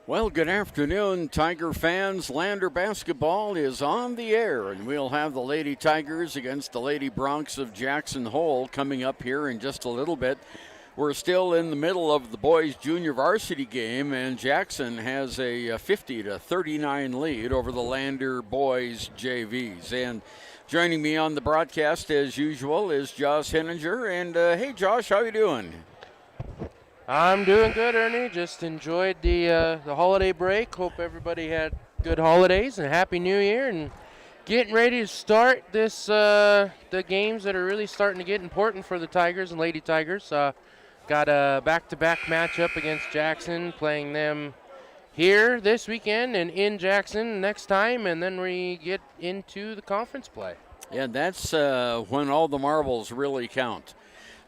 Well, good afternoon, Tiger fans. Lander basketball is on the air, and we'll have the Lady Tigers against the Lady Broncs of Jackson Hole coming up here in just a little bit. We're still in the middle of the boys' junior varsity game, and Jackson has a 50-39 lead over the Lander boys' JVs. And joining me on the broadcast, as usual, is Josh Henninger. And hey, Josh, how you doing? I'm doing good, Ernie. Just enjoyed the holiday break. Hope everybody had good holidays and a happy new year. And getting ready to start this the games that are really starting to get important for the Tigers and Lady Tigers. Got a back-to-back matchup against Jackson, playing them here this weekend and in Jackson next time, and then we get into the conference play. Yeah, that's when all the marbles really count.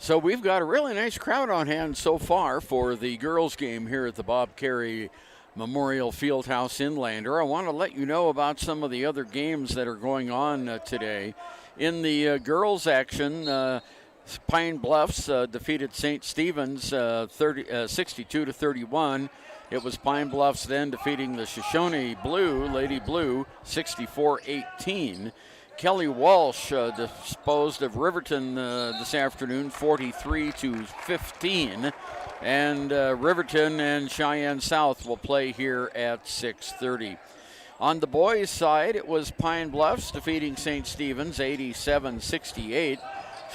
So we've got a really nice crowd on hand so far for the girls' game here at the Bob Carey Memorial Fieldhouse in Lander. I want to let you know about some of the other games that are going on today. In the girls' action, Pine Bluffs defeated St. Stephen's 62-31. It was Pine Bluffs then defeating the Shoshone Lady Blue, 64-18. Kelly Walsh disposed of Riverton this afternoon, 43-15. And Riverton and Cheyenne South will play here at 6:30. On the boys' side, it was Pine Bluffs defeating St. Stephen's, 87-68.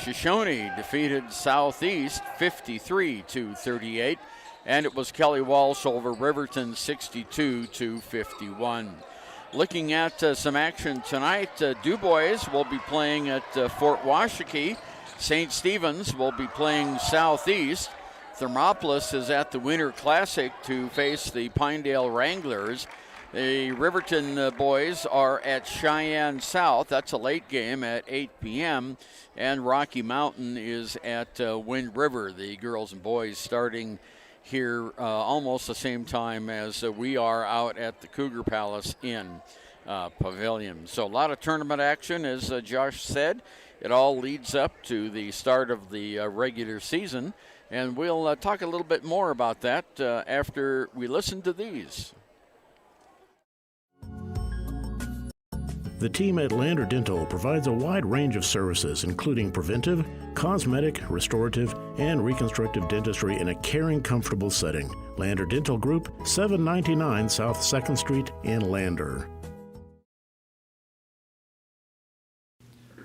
Shoshone defeated Southeast, 53-38. And it was Kelly Walsh over Riverton, 62-51. Looking at some action tonight, DuBois will be playing at Fort Washakie. St. Stephen's will be playing Southeast. Thermopolis is at the Winter Classic to face the Pinedale Wranglers. The Riverton boys are at Cheyenne South. That's a late game at 8 p.m. And Rocky Mountain is at Wind River. The girls and boys starting here almost the same time as we are out at the Cougar Palace Inn Pavilion. So a lot of tournament action, as Josh said. It all leads up to the start of the regular season, and we'll talk a little bit more about that after we listen to these. The team at Lander Dental provides a wide range of services, including preventive, cosmetic, restorative, and reconstructive dentistry in a caring, comfortable setting. Lander Dental Group, 799 South 2nd Street in Lander.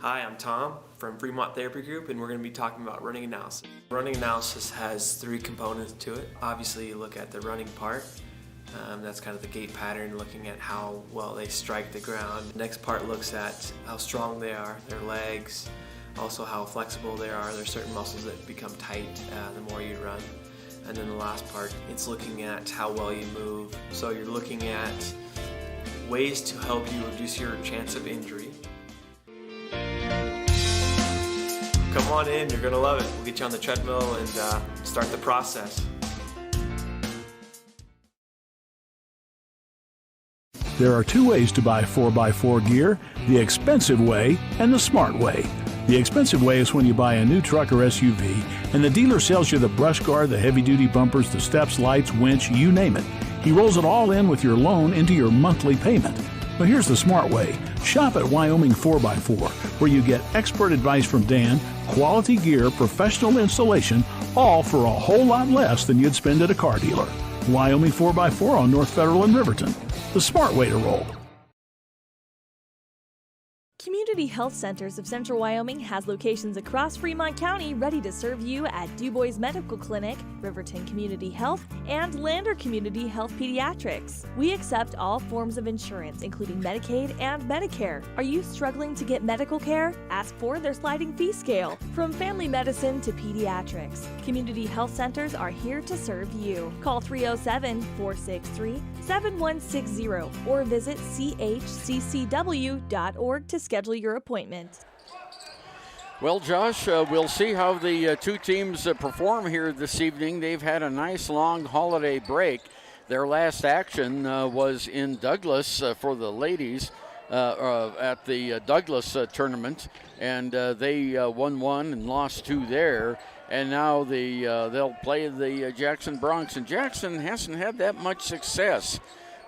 Hi, I'm Tom from Fremont Therapy Group, and we're going to be talking about running analysis. Running analysis has three components to it. Obviously, you look at the running part. That's kind of the gait pattern, looking at how well they strike the ground. The next part looks at how strong they are, their legs, also how flexible they are. There's certain muscles that become tight the more you run. And then the last part, it's looking at how well you move. So you're looking at ways to help you reduce your chance of injury. Come on in, you're going to love it. We'll get you on the treadmill and start the process. There are two ways to buy 4x4 gear, the expensive way and the smart way. The expensive way is when you buy a new truck or SUV and the dealer sells you the brush guard, the heavy-duty bumpers, the steps, lights, winch, you name it. He rolls it all in with your loan into your monthly payment. But here's the smart way. Shop at Wyoming 4x4, where you get expert advice from Dan, quality gear, professional installation, all for a whole lot less than you'd spend at a car dealer. Wyoming 4x4 on North Federal in Riverton. The smart way to roll. Community Health Centers of Central Wyoming has locations across Fremont County ready to serve you at DuBois Medical Clinic, Riverton Community Health, and Lander Community Health Pediatrics. We accept all forms of insurance, including Medicaid and Medicare. Are you struggling to get medical care? Ask for their sliding fee scale. From family medicine to pediatrics, Community Health Centers are here to serve you. Call 307-463-7160 or visit chccw.org to schedule your appointment. Well, Josh, we'll see how the two teams perform here this evening. They've had a nice long holiday break. Their last action was in Douglas for the ladies at the Douglas tournament, and they won one and lost two there. And now they'll play the Jackson Bronx. And Jackson hasn't had that much success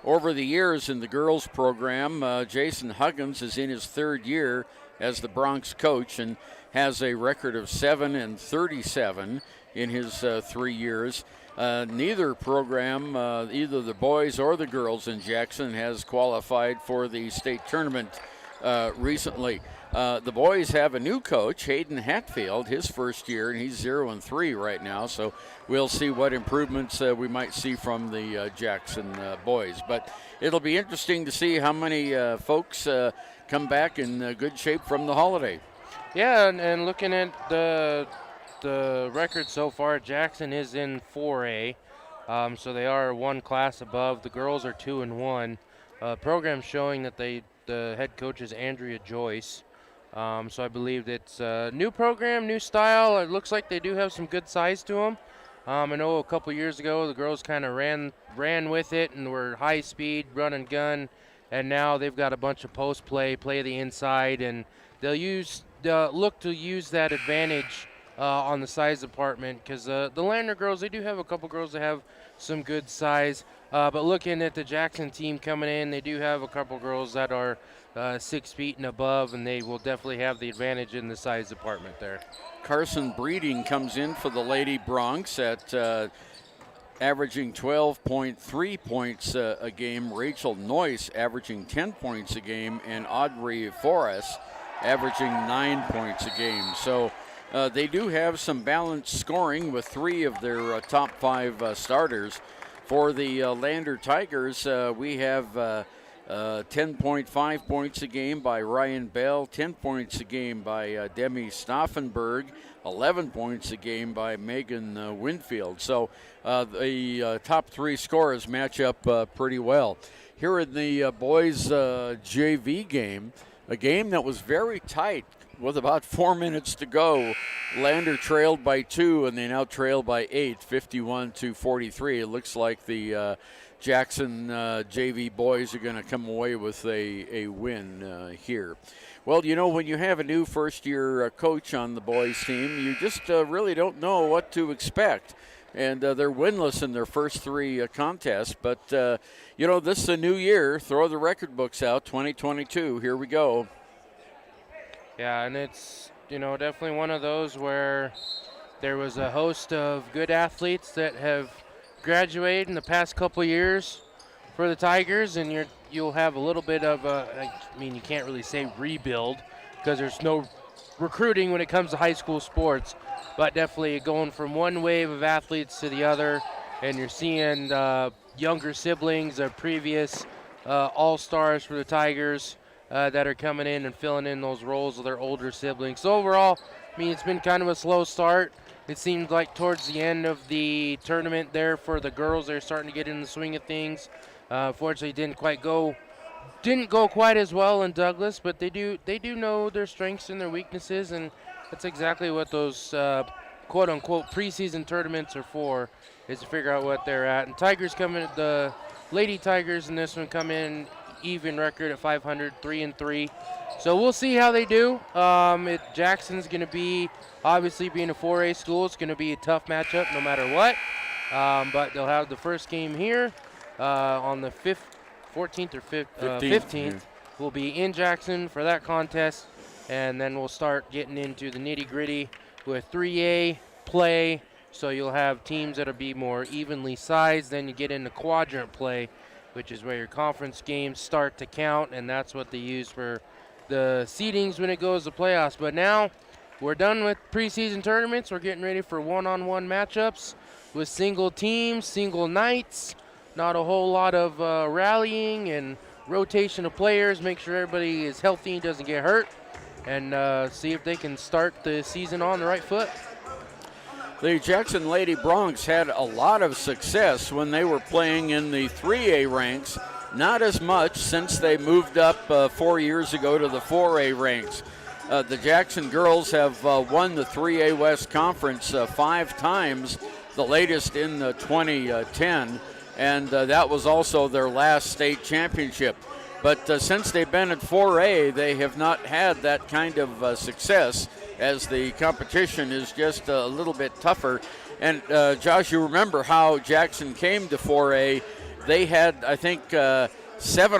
over the years in the girls program. Jason Huggins is in his third year as the Bronx coach and has a record of 7-37 in his 3 years. Neither program, either the boys or the girls in Jackson, has qualified for the state tournament recently. The boys have a new coach, Hayden Hatfield, his first year, and he's 0-3 right now. So we'll see what improvements we might see from the Jackson boys. But it'll be interesting to see how many folks come back in good shape from the holiday. Yeah, and looking at the record so far, Jackson is in 4A, so they are one class above. The girls are 2-1. Program showing that the head coach is Andrea Joyce. So I believe it's a new program, new style. It looks like they do have some good size to them. I know a couple years ago the girls kind of ran with it and were high speed, run and gun, and now they've got a bunch of post play the inside, and they'll look to use that advantage on the size department, because the Lander girls, they do have a couple girls that have some good size. But looking at the Jackson team coming in, they do have a couple girls that are 6 feet and above, and they will definitely have the advantage in the size department there. Carson Breeding comes in for the Lady Bronx at averaging 12.3 points a game. Rachel Noyce averaging 10 points a game, and Audrey Forrest averaging 9 points a game. So they do have some balanced scoring with 3 of their top 5 starters. For the Lander Tigers, we have 10.5 points a game by Ryan Bell, 10 points a game by Demi Stauffenberg, 11 points a game by Megan Winfield. So the top 3 scorers match up pretty well. Here in the boys' JV game, a game that was very tight with about 4 minutes to go. Lander trailed by 2, and they now trail by 8, 51-43. It looks like the Jackson JV boys are going to come away with a win here. Well, you know, when you have a new first-year coach on the boys team, you just really don't know what to expect. And they're winless in their first 3 contests. But, you know, this is a new year. Throw the record books out, 2022. Here we go. Yeah, and it's, you know, definitely one of those where there was a host of good athletes that have graduated in the past couple years for the Tigers, and you'll have a little bit of you can't really say rebuild because there's no recruiting when it comes to high school sports, but definitely going from one wave of athletes to the other, and you're seeing younger siblings of previous all-stars for the Tigers that are coming in and filling in those roles of their older siblings. So overall, I mean, it's been kind of a slow start. It seemed like towards the end of the tournament there for the girls, they're starting to get in the swing of things. Fortunately, didn't go quite as well in Douglas, but they do know their strengths and their weaknesses, and that's exactly what those quote-unquote preseason tournaments are for, is to figure out what they're at. And Tigers the Lady Tigers in this one come in even record at 500, 3-3. So we'll see how they do. Jackson's going to be, obviously being a 4A school, it's going to be a tough matchup no matter what. But they'll have the first game here on the 14th or 15th. We'll be in Jackson for that contest, and then we'll start getting into the nitty-gritty with 3A play. So you'll have teams that'll be more evenly sized. Then you get into quadrant play, which is where your conference games start to count, and that's what they use for the seedings when it goes to playoffs. But now we're done with preseason tournaments. We're getting ready for one-on-one matchups with single teams, single nights. Not a whole lot of rallying and rotation of players. Make sure everybody is healthy and doesn't get hurt, and see if they can start the season on the right foot. The Jackson Lady Bronx had a lot of success when they were playing in the 3A ranks. Not as much since they moved up 4 years ago to the 4A ranks. The Jackson girls have won the 3A West Conference 5 times, the latest in 2010, and that was also their last state championship. But since they've been at 4A, they have not had that kind of success. as the competition is just a little bit tougher. And Josh, you remember how Jackson came to 4A. They had, I think, 7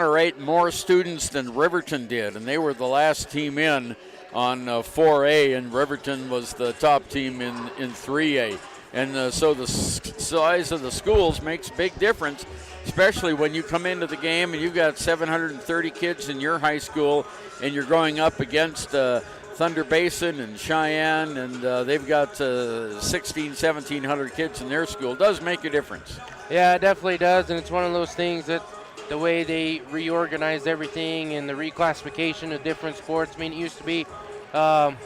or 8 more students than Riverton did, and they were the last team in on 4A, and Riverton was the top team in 3A. And so the size of the schools makes a big difference, especially when you come into the game and you've got 730 kids in your high school and you're going up against Thunder Basin and Cheyenne, and they've got 1,700 kids in their school. It does make a difference. Yeah, it definitely does, and it's one of those things that the way they reorganized everything and the reclassification of different sports. I mean, it used to be back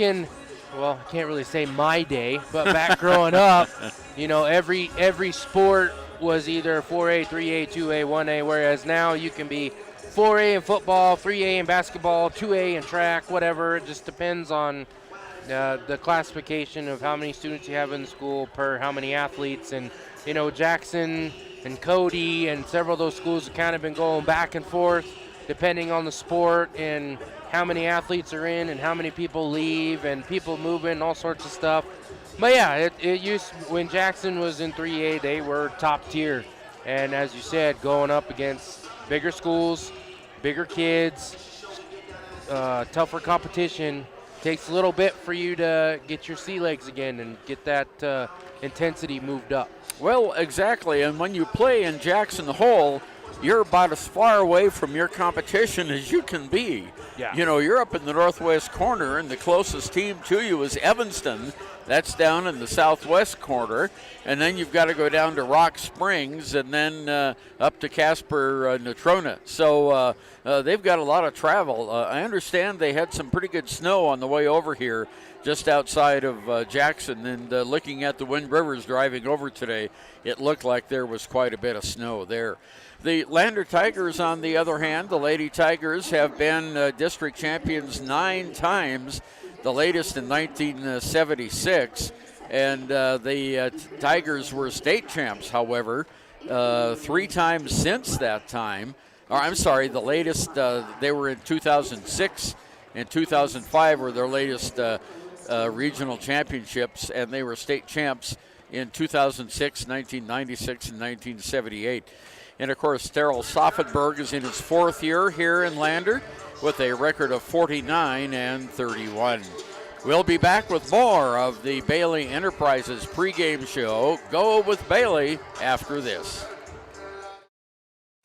in, well, I can't really say my day, but back growing up, you know, every sport was either 4A, 3A, 2A, 1A, whereas now you can be 4A in football, 3A in basketball, 2A in track, whatever. It just depends on the classification of how many students you have in the school per how many athletes. And, you know, Jackson and Cody and several of those schools have kind of been going back and forth depending on the sport and how many athletes are in and how many people leave and people moving and all sorts of stuff. But yeah, it used, when Jackson was in 3A, they were top tier. And as you said, going up against bigger schools, bigger kids, tougher competition, takes a little bit for you to get your sea legs again and get that intensity moved up. Well, exactly, and when you play in Jackson Hole, you're about as far away from your competition as you can be. Yeah. You know, you're up in the northwest corner, and the closest team to you is Evanston. That's down in the southwest corner. And then you've got to go down to Rock Springs and then up to Casper, Natrona. So they've got a lot of travel. I understand they had some pretty good snow on the way over here just outside of Jackson. And looking at the Wind Rivers driving over today, it looked like there was quite a bit of snow there. The Lander Tigers, on the other hand, the Lady Tigers have been district champions 9 times, the latest in 1976. And the Tigers were state champs, however, 3 times since that time. Or I'm sorry, the latest, they were in 2006 and 2005 were their latest regional championships, and they were state champs in 2006, 1996, and 1978. And, of course, Terrell Soffenberg is in his 4th year here in Lander with a record of 49-31. We'll be back with more of the Bailey Enterprises pregame show. Go with Bailey after this.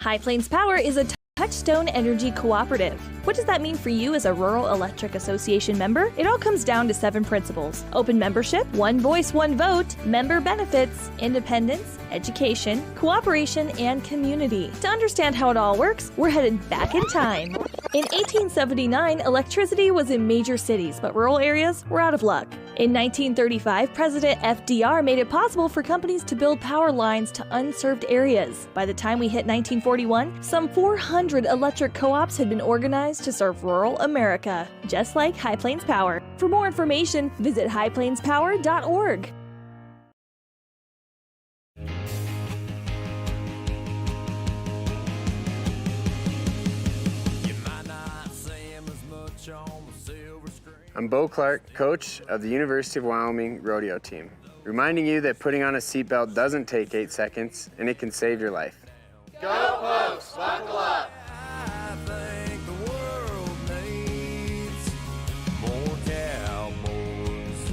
High Plains Power is a Touchstone Energy Cooperative. What does that mean for you as a Rural Electric Association member? It all comes down to 7 principles: open membership, one voice, one vote, member benefits, independence, education, cooperation, and community. To understand how it all works, we're headed back in time. In 1879, electricity was in major cities, but rural areas were out of luck. In 1935, President FDR made it possible for companies to build power lines to unserved areas. By the time we hit 1941, some 400 electric co-ops had been organized to serve rural America, just like High Plains Power. For more information, visit highplainspower.org. I'm Bo Clark, coach of the University of Wyoming rodeo team, reminding you that putting on a seatbelt doesn't take 8 seconds, and it can save your life. Go folks, buckle up! I think the world needs more cowboys.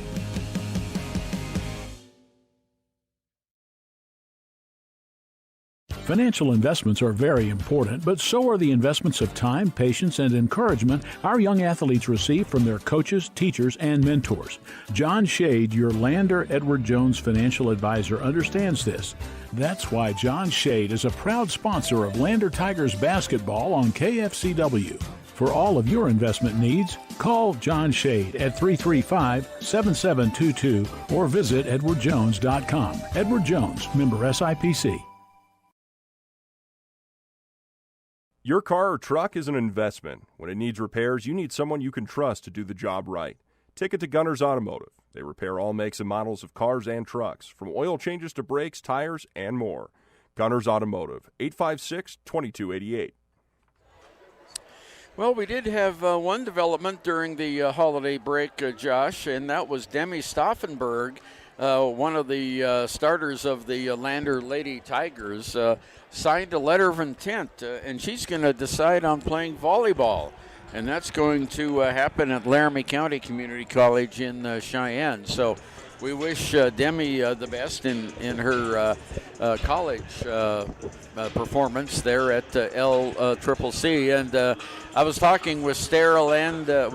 Financial investments are very important, but so are the investments of time, patience, and encouragement our young athletes receive from their coaches, teachers, and mentors. John Shade, your Lander Edward Jones financial advisor, understands this. That's why John Shade is a proud sponsor of Lander Tigers basketball on KFCW. For all of your investment needs, call John Shade at 335-7722 or visit edwardjones.com. Edward Jones, member SIPC. Your car or truck is an investment. When it needs repairs, you need someone you can trust to do the job right. Take it to Gunner's Automotive. They repair all makes and models of cars and trucks, from oil changes to brakes, tires, and more. Gunner's Automotive, 856-2288. Well, we did have one development during the holiday break, Josh, and that was Demi Stauffenberg, one of the starters of the Lander Lady Tigers, signed a letter of intent, and she's going to decide on playing volleyball. And that's going to happen at Laramie County Community College in Cheyenne. So we wish Demi the best in her college performance there at LCCC. And I was talking with Cheryl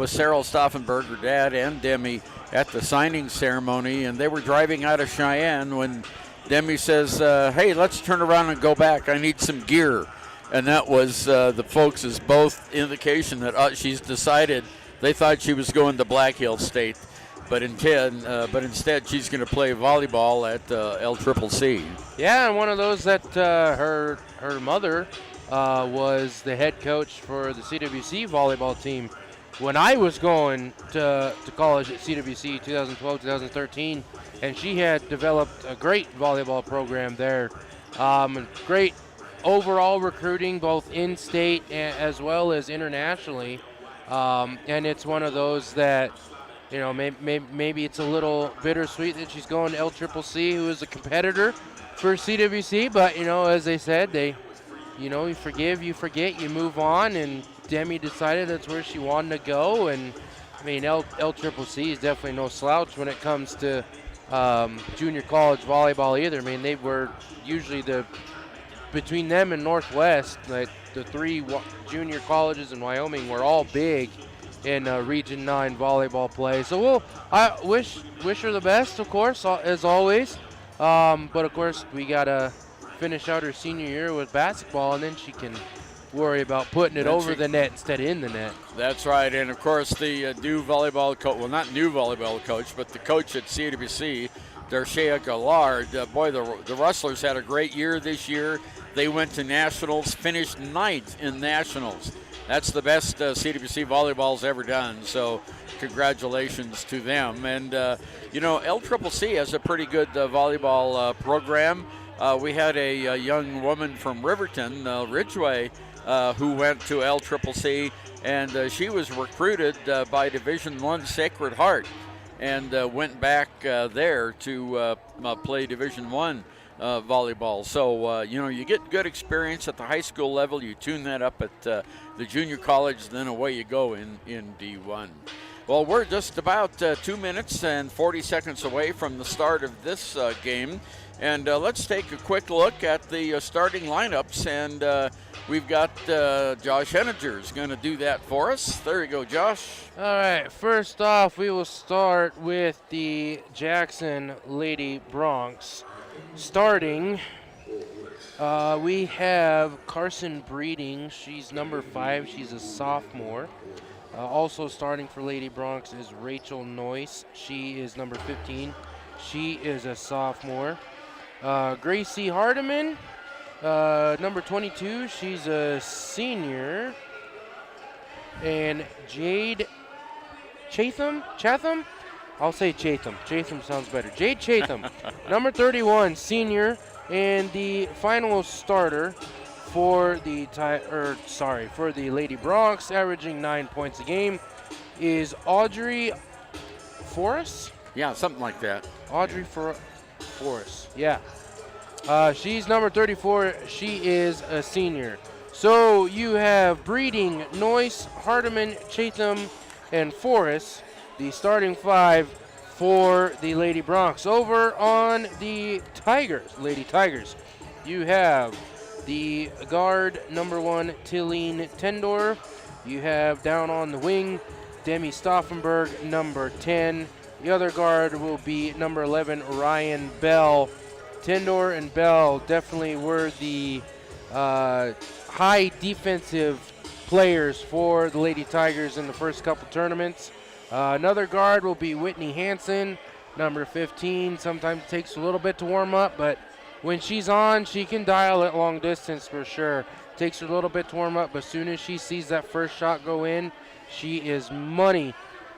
Stauffenberg, her dad, and Demi at the signing ceremony, and they were driving out of Cheyenne when Demi says, hey, let's turn around and go back. I need some gear. And that was the folks' both indication that she's decided. They thought she was going to Black Hills State, but instead she's going to play volleyball at LCCC. Yeah, and one of those that her mother was the head coach for the CWC volleyball team when I was going to college at CWC 2012, 2013, and she had developed a great volleyball program there. Great overall recruiting, both in-state as well as internationally, and it's one of those that, you know, maybe it's a little bittersweet that she's going to LCCC, who is a competitor for CWC, but, you know, as they said, you forgive, you forget, you move on, and Demi decided that's where she wanted to go, and, I mean, LCCC is definitely no slouch when it comes to junior college volleyball either. I mean, they were usually between them and Northwest, like the three junior colleges in Wyoming were all big in Region 9 volleyball play. So I wish her the best, of course, as always. But of course, we gotta finish out her senior year with basketball, and then she can worry about putting it over the net instead of in the net. That's right, and of course the new volleyball coach, well, not new volleyball coach, but the coach at CWC, Darshea Gallard. Boy, the Rustlers had a great year this year. They went to nationals, finished ninth in nationals. That's the best CWC volleyball's ever done, so congratulations to them. And, LCCC has a pretty good volleyball program. We had a young woman from Riverton, Ridgeway, who went to LCCC, and she was recruited by Division I Sacred Heart and went back there to play Division I volleyball. So, you get good experience at the high school level. You tune that up at the junior college, then away you go in D1. Well, we're just about 2 minutes and 40 seconds away from the start of this game. And let's take a quick look at the starting lineups. And we've got Josh Henninger is going to do that for us. There you go, Josh. All right, first off, we will start with the Jackson Lady Bronx. Starting, we have Carson Breeding. She's number 5. She's a sophomore. Also starting for Lady Bronx is Rachel Noyce. She is number 15. She is a sophomore. Gracie Hardiman, number 22. She's a senior. And Jade Chatham? I'll say Chatham. Chatham sounds better. Jade Chatham, number 31, senior, and the final starter for the Lady Bronx, averaging 9 points a game, is Audrey Forrest. Yeah, something like that. Audrey Forrest. Yeah. She's number 34. She is a senior. So you have Breeding, Noyce, Hardiman, Chatham, and Forrest, the starting 5 for the Lady Bronx. Over on the Lady Tigers, you have the guard, number 1, Tilleen Tendor. You have down on the wing, Demi Stauffenberg, number 10. The other guard will be number 11, Ryan Bell. Tendor and Bell definitely were the high defensive players for the Lady Tigers in the first couple tournaments. Another guard will be Whitney Hansen, number 15. Sometimes it takes a little bit to warm up, but when she's on, she can dial it long distance for sure. Takes her a little bit to warm up, but as soon as she sees that first shot go in, she is money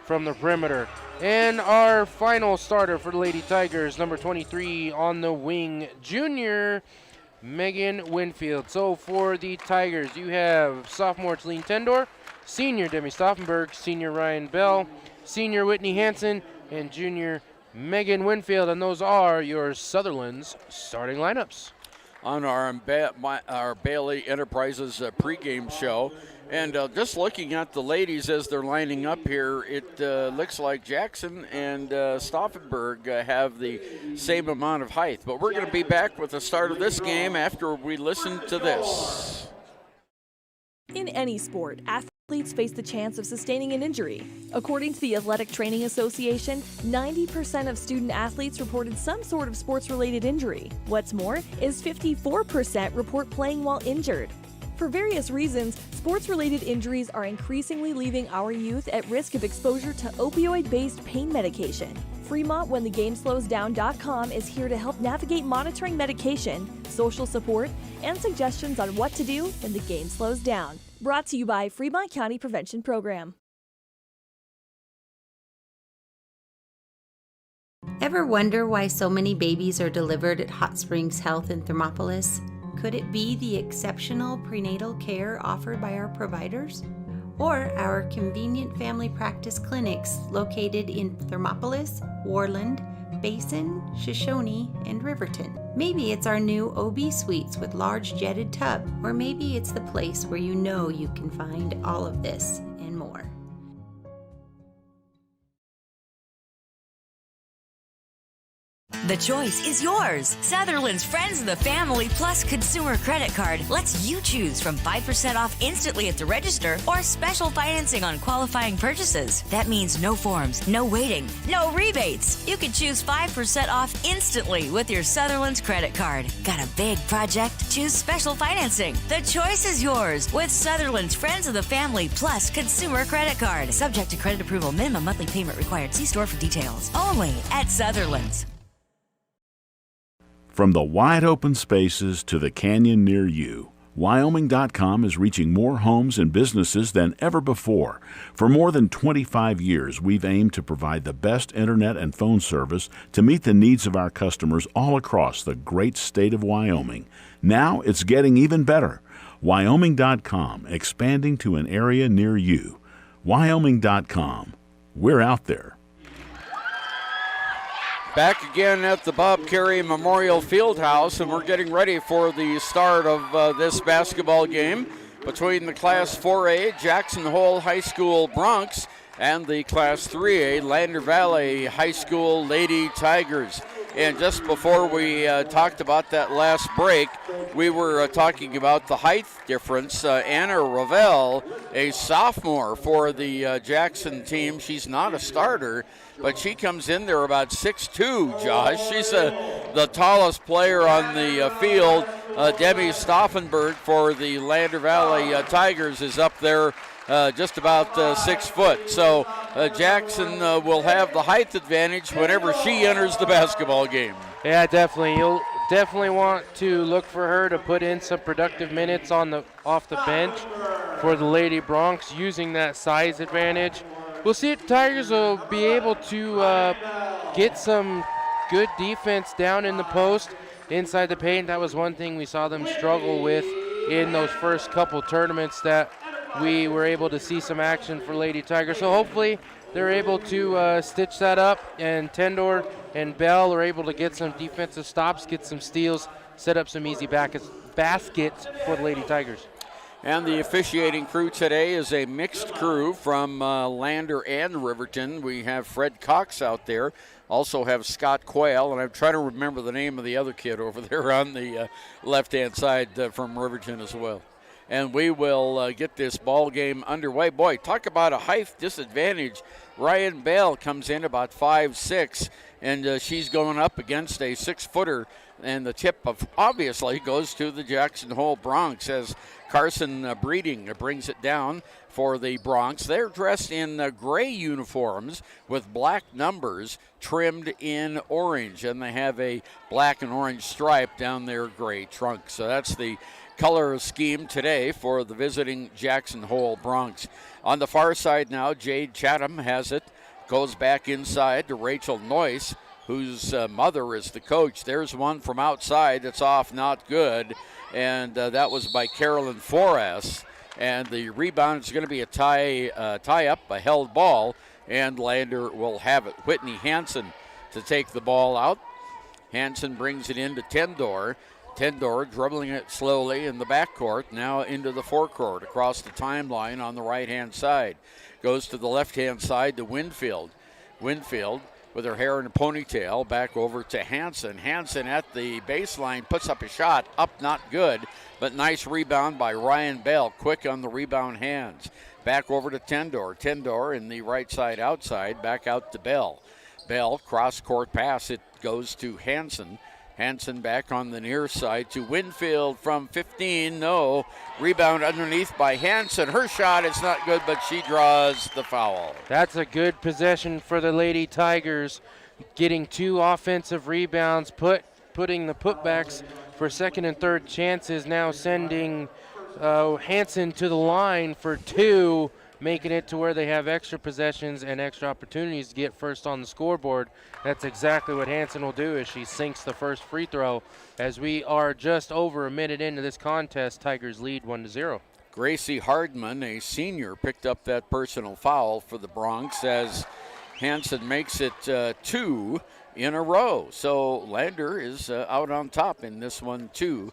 from the perimeter. And our final starter for the Lady Tigers, number 23 on the wing, junior Megan Winfield. So for the Tigers, you have sophomore Tilleen Tendor, senior Demi Stauffenberg, senior Ryan Bell, senior Whitney Hansen, and junior Megan Winfield. And those are your Sutherland's starting lineups. On our Bailey Enterprises pregame show. And just looking at the ladies as they're lining up here, it looks like Jackson and Stauffenberg have the same amount of height. But we're going to be back with the start of this game after we listen to this. In any sport, athletes face the chance of sustaining an injury. According to the Athletic Training Association, 90% of student athletes reported some sort of sports-related injury. What's more, is 54% report playing while injured. For various reasons, sports-related injuries are increasingly leaving our youth at risk of exposure to opioid-based pain medication. Fremont WhenTheGameSlowsDown.com is here to help navigate monitoring medication, social support, and suggestions on what to do when the game slows down. Brought to you by Fremont County Prevention Program. Ever wonder why so many babies are delivered at Hot Springs Health in Thermopolis? Could it be the exceptional prenatal care offered by our providers? Or our convenient family practice clinics located in Thermopolis, Warland, Basin, Shoshone, and Riverton? Maybe it's our new OB suites with large jetted tub, or maybe it's the place where you know you can find all of this and more. The choice is yours. Sutherland's Friends of the Family Plus Consumer Credit Card lets you choose from 5% off instantly at the register or special financing on qualifying purchases. That means no forms, no waiting, no rebates. You can choose 5% off instantly with your Sutherland's credit card. Got a big project? Choose special financing. The choice is yours with Sutherland's Friends of the Family Plus Consumer Credit Card. Subject to credit approval. Minimum monthly payment required. See store for details. Only at Sutherland's. From the wide open spaces to the canyon near you, Wyoming.com is reaching more homes and businesses than ever before. For more than 25 years, we've aimed to provide the best internet and phone service to meet the needs of our customers all across the great state of Wyoming. Now it's getting even better. Wyoming.com, expanding to an area near you. Wyoming.com. We're out there. Back again at the Bob Carey Memorial Fieldhouse, and we're getting ready for the start of this basketball game between the Class 4A Jackson Hole High School Broncs and the Class 3A Lander Valley High School Lady Tigers. And just before we talked about that last break, we were talking about the height difference. Anna Ravel, a sophomore for the Jackson team, she's not a starter, but she comes in there about 6'2", Josh. She's the tallest player on the field. Debbie Stauffenberg for the Lander Valley Tigers is up there just about 6 foot. So Jackson will have the height advantage whenever she enters the basketball game. Yeah, definitely. You'll definitely want to look for her to put in some productive minutes off the bench for the Lady Broncs using that size advantage. We'll see if the Tigers will be able to get some good defense down in the post inside the paint. That was one thing we saw them struggle with in those first couple tournaments that we were able to see some action for Lady Tigers. So hopefully they're able to stitch that up, and Tendor and Bell are able to get some defensive stops, get some steals, set up some easy baskets for the Lady Tigers. And the officiating crew today is a mixed crew from Lander and Riverton. We have Fred Cox out there, also have Scott Quayle, and I'm trying to remember the name of the other kid over there on the left-hand side from Riverton as well. And we will get this ball game underway. Boy, talk about a height disadvantage. Ryan Bell comes in about 5'6", and she's going up against a 6-footer, and the tip of obviously goes to the Jackson Hole Broncs as Carson Breeding brings it down for the Broncs. They're dressed in gray uniforms with black numbers trimmed in orange, and they have a black and orange stripe down their gray trunk. So that's the color scheme today for the visiting Jackson Hole Broncs. On the far side now, Jade Chatham has it, goes back inside to Rachel Noyce, whose mother is the coach. There's one from outside that's off, not good, and that was by Carolyn Forrest. And the rebound is going to be a tie up, a held ball, and Lander will have it. Whitney Hansen to take the ball out. Hansen brings it into Tendor. Tendor dribbling it slowly in the backcourt, now into the forecourt, across the timeline on the right-hand side. Goes to the left-hand side to Winfield. Winfield with her hair in a ponytail, back over to Hansen. Hansen at the baseline puts up a shot, up not good, but nice rebound by Ryan Bell, quick on the rebound hands. Back over to Tendor. Tendor in the right side outside, back out to Bell. Bell, cross-court pass, it goes to Hansen. Hansen back on the near side to Winfield from 15. No. Rebound underneath by Hansen. Her shot is not good, but she draws the foul. That's a good possession for the Lady Tigers, getting 2 offensive rebounds, putting the putbacks for second and third chances, now sending Hansen to the line for 2, making it to where they have extra possessions and extra opportunities to get first on the scoreboard. That's exactly what Hansen will do as she sinks the first free throw. As we are just over a minute into this contest, Tigers lead 1-0. Gracie Hardman, a senior, picked up that personal foul for the Bronx as Hansen makes it 2 in a row. So Lander is out on top in this one, 2-0.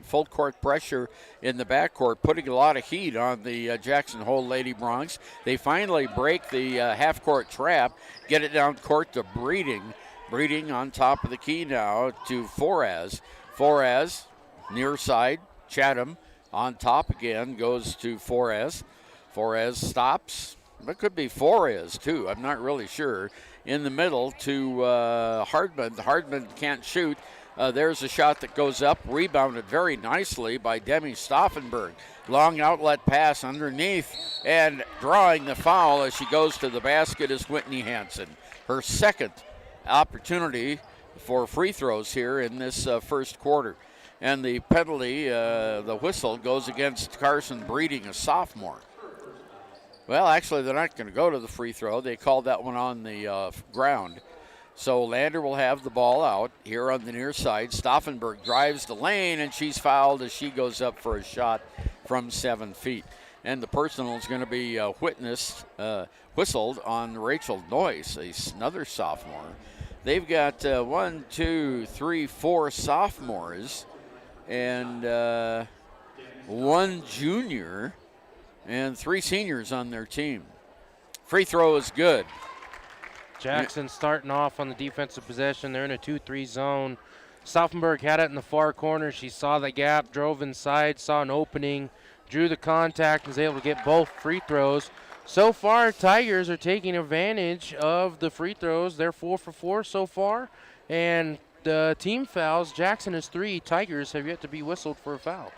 Full court pressure in the backcourt, putting a lot of heat on the Jackson Hole Lady Bronx. They finally break the half-court trap, get it down court to Breeding. Breeding on top of the key now to Forez. Forez, near side, Chatham on top again, goes to Forez. Forez stops. It could be Forez, too. I'm not really sure. In the middle to Hardman. Hardman can't shoot. There's a shot that goes up, rebounded very nicely by Demi Stauffenberg. Long outlet pass underneath, and drawing the foul as she goes to the basket is Whitney Hansen. Her second opportunity for free throws here in this first quarter. And the penalty, the whistle, goes against Carson Breeding, a sophomore. Well, actually, they're not going to go to the free throw. They called that one on the ground. So Lander will have the ball out here on the near side. Stauffenberg drives the lane, and she's fouled as she goes up for a shot from 7 feet. And the personal is going to be whistled on Rachel Noyce, another sophomore. They've got 1, 2, 3, 4 sophomores and 1 junior and 3 seniors on their team. Free throw is good. Jackson starting off on the defensive possession. They're in a 2-3 zone. Stauffenberg had it in the far corner. She saw the gap, drove inside, saw an opening, drew the contact, and was able to get both free throws. So far, Tigers are taking advantage of the free throws. They're 4 for 4 so far. And the team fouls, Jackson is 3. Tigers have yet to be whistled for a foul.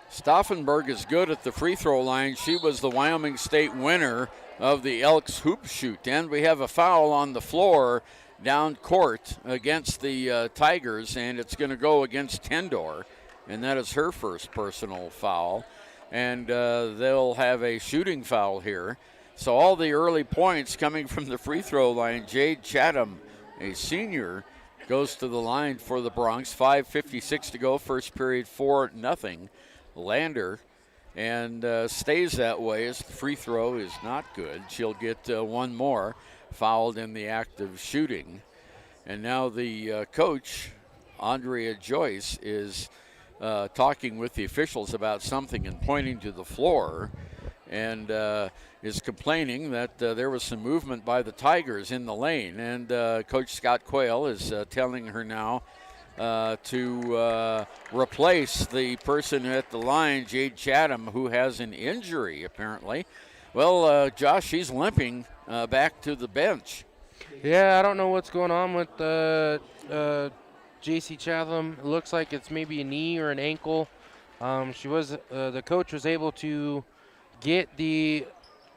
Stauffenberg is good at the free throw line. She was the Wyoming State winner of the Elks hoop shoot. And we have a foul on the floor down court against the Tigers, and it's going to go against Tendor, and that is her first personal foul. And they'll have a shooting foul here. So all the early points coming from the free throw line. Jade Chatham, a senior, goes to the line for the Bronx. 5:56 to go, first period, 4-0. Lander, and stays that way as the free throw is not good. She'll get one more, fouled in the act of shooting. And now the coach, Andrea Joyce, is talking with the officials about something and pointing to the floor, and is complaining that there was some movement by the Tigers in the lane. And Coach Scott Quayle is telling her now to replace the person at the line, Jade Chatham, who has an injury apparently. Well, Josh, she's limping back to the bench. Yeah, I don't know what's going on with J.C. Chatham. It looks like it's maybe a knee or an ankle. The coach was able to get the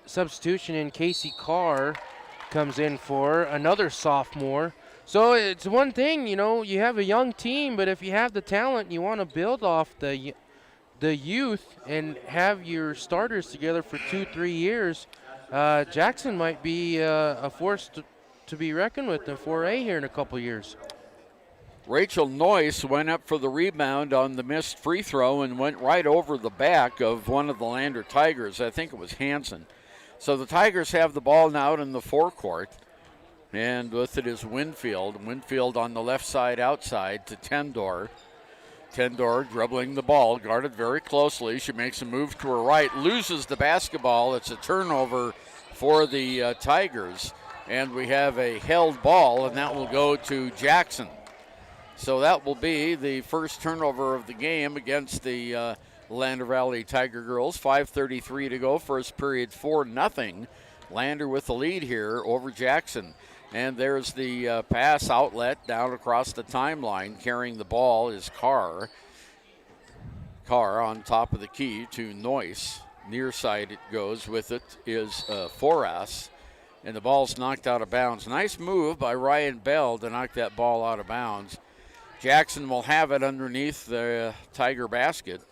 substitution in. Casey Carr comes in for another sophomore. So it's one thing, you have a young team, but if you have the talent, you want to build off the youth and have your starters together for 2-3 years. Jackson might be a force to be reckoned with in 4A here in a couple years. Rachel Noyce went up for the rebound on the missed free throw and went right over the back of one of the Lander Tigers. I think it was Hanson. So the Tigers have the ball now in the forecourt. And with it is Winfield. Winfield on the left side outside to Tendor. Tendor dribbling the ball, guarded very closely. She makes a move to her right, loses the basketball. It's a turnover for the Tigers. And we have a held ball, and that will go to Jackson. So that will be the first turnover of the game against the Lander Valley Tiger Girls. 5:33 to go, first period, 4-0. Lander with the lead here over Jackson. And there's the pass outlet down across the timeline. Carrying the ball is Carr. Carr on top of the key to Noyce. Near side it goes. With it is Foras. And the ball's knocked out of bounds. Nice move by Ryan Bell to knock that ball out of bounds. Jackson will have it underneath the Tiger basket.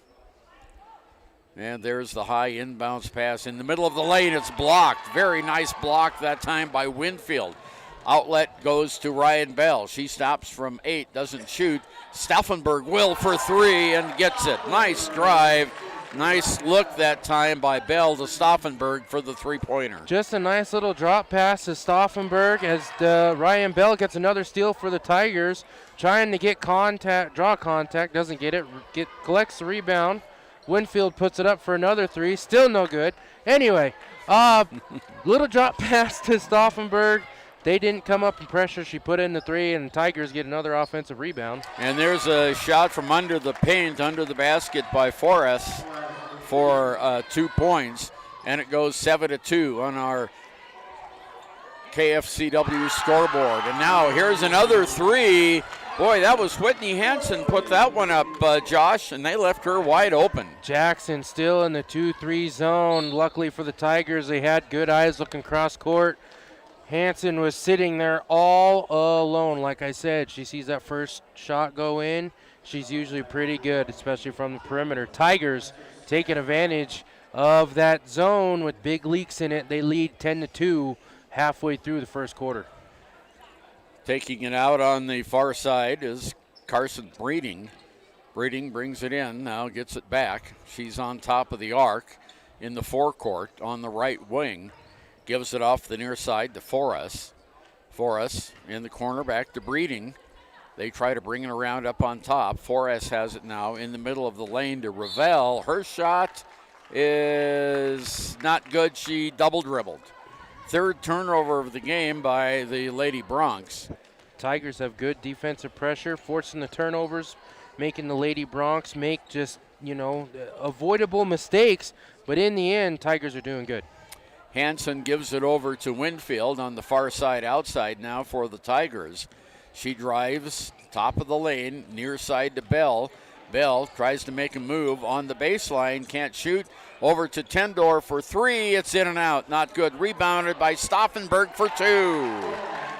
And there's the high inbounds pass in the middle of the lane. It's blocked. Very nice block that time by Winfield. Outlet goes to Ryan Bell. She stops from 8, doesn't shoot. Stauffenberg will for 3 and gets it. Nice drive. Nice look that time by Bell to Stauffenberg for the three-pointer. Just a nice little drop pass to Stauffenberg as Ryan Bell gets another steal for the Tigers. Trying to get contact, draw contact, doesn't get it. Collects the rebound. Winfield puts it up for another 3, still no good. Anyway, little drop pass to Stauffenberg. They didn't come up and pressure. She put in the 3, and the Tigers get another offensive rebound. And there's a shot from under the paint, under the basket by Forrest for 2 points. And it goes 7-2 on our KFCW scoreboard. And now here's another 3. Boy, that was Whitney Hansen put that one up, Josh, and they left her wide open. Jackson still in the 2-3 zone. Luckily for the Tigers, they had good eyes looking cross court. Hansen was sitting there all alone. Like I said, she sees that first shot go in. She's usually pretty good, especially from the perimeter. Tigers taking advantage of that zone with big leaks in it. They lead 10-2 halfway through the first quarter. Taking it out on the far side is Carson Breeding. Breeding brings it in, now gets it back. She's on top of the arc in the forecourt on the right wing. Gives it off the near side to Forrest. Forrest in the corner, back to Breeding. They try to bring it around up on top. Forrest has it now in the middle of the lane to Ravel. Her shot is not good. She double dribbled. Third turnover of the game by the Lady Bronx. Tigers have good defensive pressure, forcing the turnovers, making the Lady Bronx make just, avoidable mistakes. But in the end, Tigers are doing good. Hansen gives it over to Winfield on the far side outside now for the Tigers. She drives top of the lane, near side to Bell. Bell tries to make a move on the baseline, can't shoot. Over to Tendor for 3. It's in and out, not good. Rebounded by Stauffenberg for 2.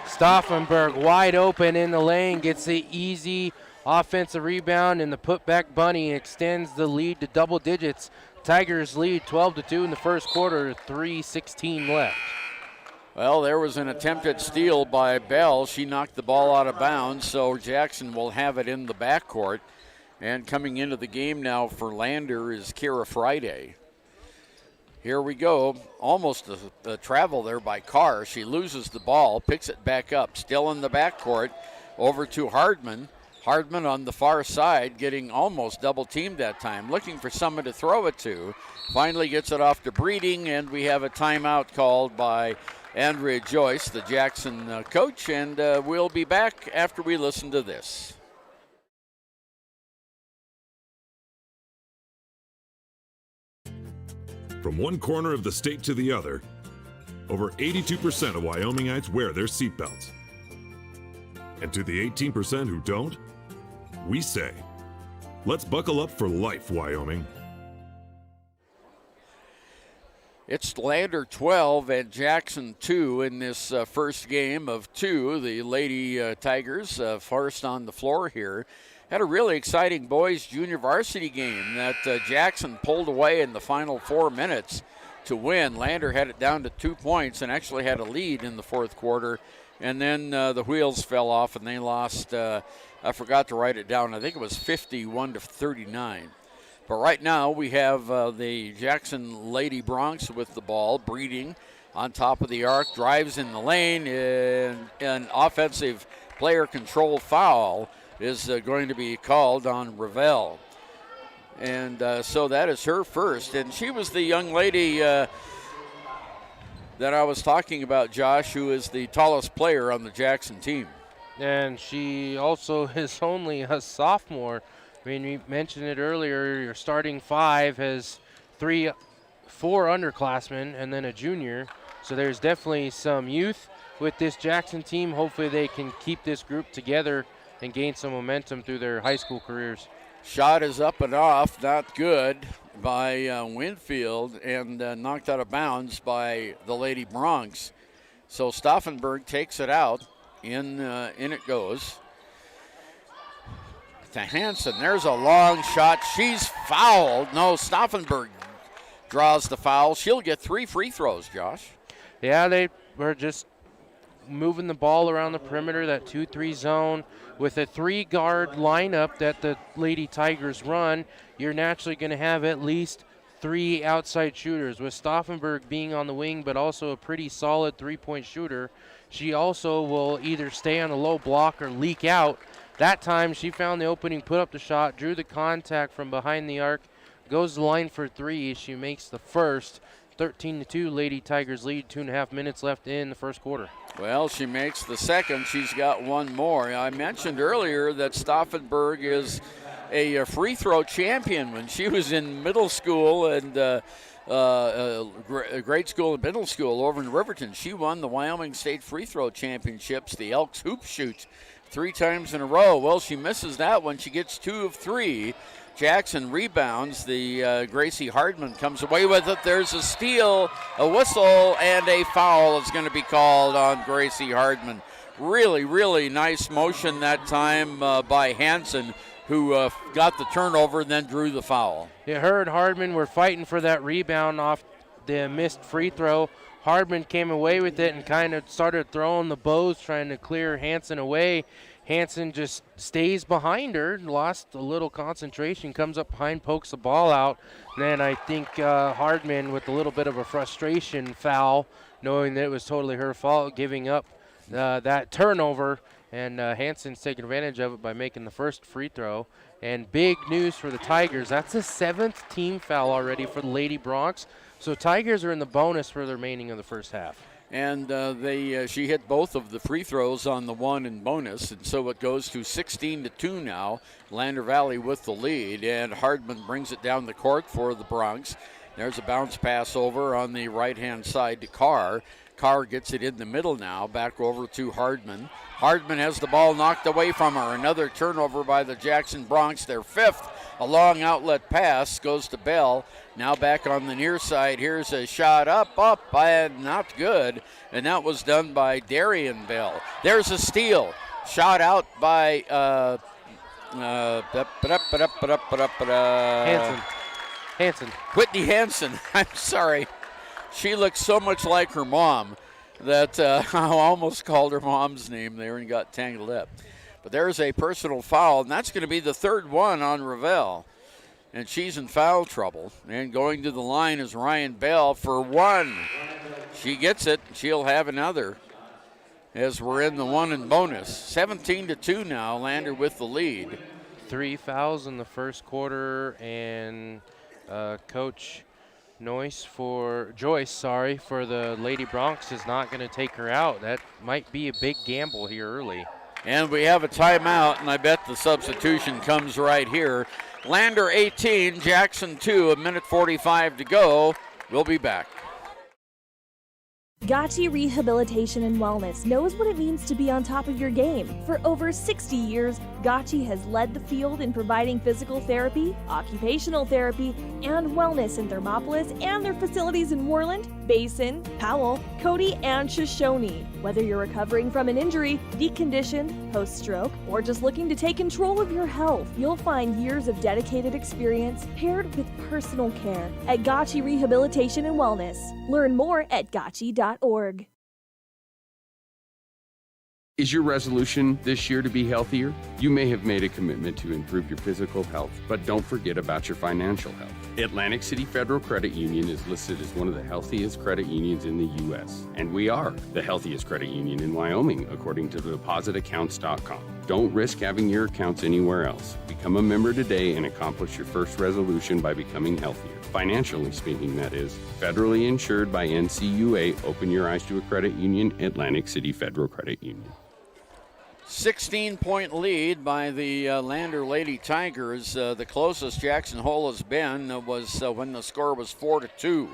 Stauffenberg wide open in the lane, gets the easy offensive rebound, and the putback bunny extends the lead to double digits. Tigers lead 12-2 in the first quarter, 3:16 left. Well, there was an attempted steal by Bell. She knocked the ball out of bounds, so Jackson will have it in the backcourt. And coming into the game now for Lander is Kira Friday. Here we go. Almost a travel there by Carr. She loses the ball, picks it back up. Still in the backcourt. Over to Hardman. Hardman on the far side, getting almost double teamed that time. Looking for someone to throw it to. Finally gets it off to Breeding, and we have a timeout called by Andrea Joyce, the Jackson coach. And we'll be back after we listen to this. From one corner of the state to the other, over 82% of Wyomingites wear their seatbelts. And to the 18% who don't, we say, let's buckle up for life, Wyoming. It's Lander 12 and Jackson 2 in this first game of 2. The Lady Tigers first on the floor here. Had a really exciting boys junior varsity game that Jackson pulled away in the final 4 minutes to win. Lander had it down to 2 points and actually had a lead in the fourth quarter And then the wheels fell off, and they lost, I forgot to write it down, I think it was 51-39. But right now we have the Jackson Lady Broncs with the ball, Breeding on top of the arc, drives in the lane, and an offensive player control foul is going to be called on Ravel. And so that is her first. And she was the young lady that I was talking about, Josh, who is the tallest player on the Jackson team. And she also is only a sophomore. I mean, we mentioned it earlier, your starting five has four underclassmen and then a junior. So there's definitely some youth with this Jackson team. Hopefully they can keep this group together and gain some momentum through their high school careers. Shot is up and off, not good by Winfield, and knocked out of bounds by the Lady Broncs. So Stauffenberg takes it out. In it goes to Hansen. There's a long shot. She's fouled. No, Stauffenberg draws the foul. She'll get 3 free throws, Josh. Yeah, they were just moving the ball around the perimeter, that 2-3 zone. With a 3-guard lineup that the Lady Tigers run, you're naturally going to have at least 3 outside shooters. With Stauffenberg being on the wing, but also a pretty solid 3-point shooter, she also will either stay on a low block or leak out. That time she found the opening, put up the shot, drew the contact from behind the arc, goes to the line for 3. She makes the first. 13-2, Lady Tigers lead, 2.5 minutes left in the first quarter. Well, she makes the second. She's got one more. I mentioned earlier that Stauffenberg is a free throw champion. When she was in middle school and grade school and middle school over in Riverton, she won the Wyoming State Free Throw Championships, the Elks Hoop Shoot, 3 times in a row. Well, she misses that one. She gets 2 of 3. Jackson rebounds. The Gracie Hardman comes away with it. There's a steal, a whistle, and a foul is going to be called on Gracie Hardman. Really, really nice motion that time by Hansen, who got the turnover and then drew the foul. Yeah, her and Hardman were fighting for that rebound off the missed free throw. Hardman came away with it and kind of started throwing the bows, trying to clear Hansen away. Hansen just stays behind her, lost a little concentration, comes up behind, pokes the ball out. And then I think Hardman, with a little bit of a frustration foul, knowing that it was totally her fault, giving up that turnover. And Hansen's taking advantage of it by making the first free throw. And big news for the Tigers. That's the 7th team foul already for the Lady Broncs. So Tigers are in the bonus for the remaining of the first half. And she hit both of the free throws on the one in bonus, and so it goes to 16-2 now. Lander Valley with the lead, and Hardman brings it down the court for the Broncs. There's a bounce pass over on the right-hand side to Carr. Carr gets it in the middle now, back over to Hardman. Hardman has the ball knocked away from her. Another turnover by the Jackson Broncs, their 5th. A long outlet pass goes to Bell. Now back on the near side. Here's a shot up, and not good. And that was done by Darian Bell. There's a steal. Shot out by Hansen. Whitney Hansen. I'm sorry. She looks so much like her mom that I almost called her mom's name there and got tangled up. But there's a personal foul, and that's going to be the 3rd one on Ravel. And she's in foul trouble. And going to the line is Ryan Bell for 1. She gets it. She'll have another as we're in the 1 in bonus. 17-2 now. Lander with the lead. 3 fouls in the first quarter, and Coach Joyce for the Lady Broncs is not going to take her out. That might be a big gamble here early. And we have a timeout, and I bet the substitution comes right here. Lander 18, Jackson 2, 1:45 to go. We'll be back. Gotchi Rehabilitation and Wellness knows what it means to be on top of your game. For over 60 years, Gotchi has led the field in providing physical therapy, occupational therapy, and wellness in Thermopolis and their facilities in Worland, Basin, Powell, Cody, and Shoshone. Whether you're recovering from an injury, deconditioned, post-stroke, or just looking to take control of your health, you'll find years of dedicated experience paired with personal care at Gotchi Rehabilitation and Wellness. Learn more at gotchi.org. Is your resolution this year to be healthier? You may have made a commitment to improve your physical health, but don't forget about your financial health. Atlantic City Federal Credit Union is listed as one of the healthiest credit unions in the U.S., and we are the healthiest credit union in Wyoming, according to depositaccounts.com. Don't risk having your accounts anywhere else. Become a member today and accomplish your first resolution by becoming healthier. Financially speaking, that is. Federally insured by NCUA. Open your eyes to a credit union. Atlantic City Federal Credit Union. 16-point lead by the Lander Lady Tigers. The closest Jackson Hole has been was when the score was 4-2.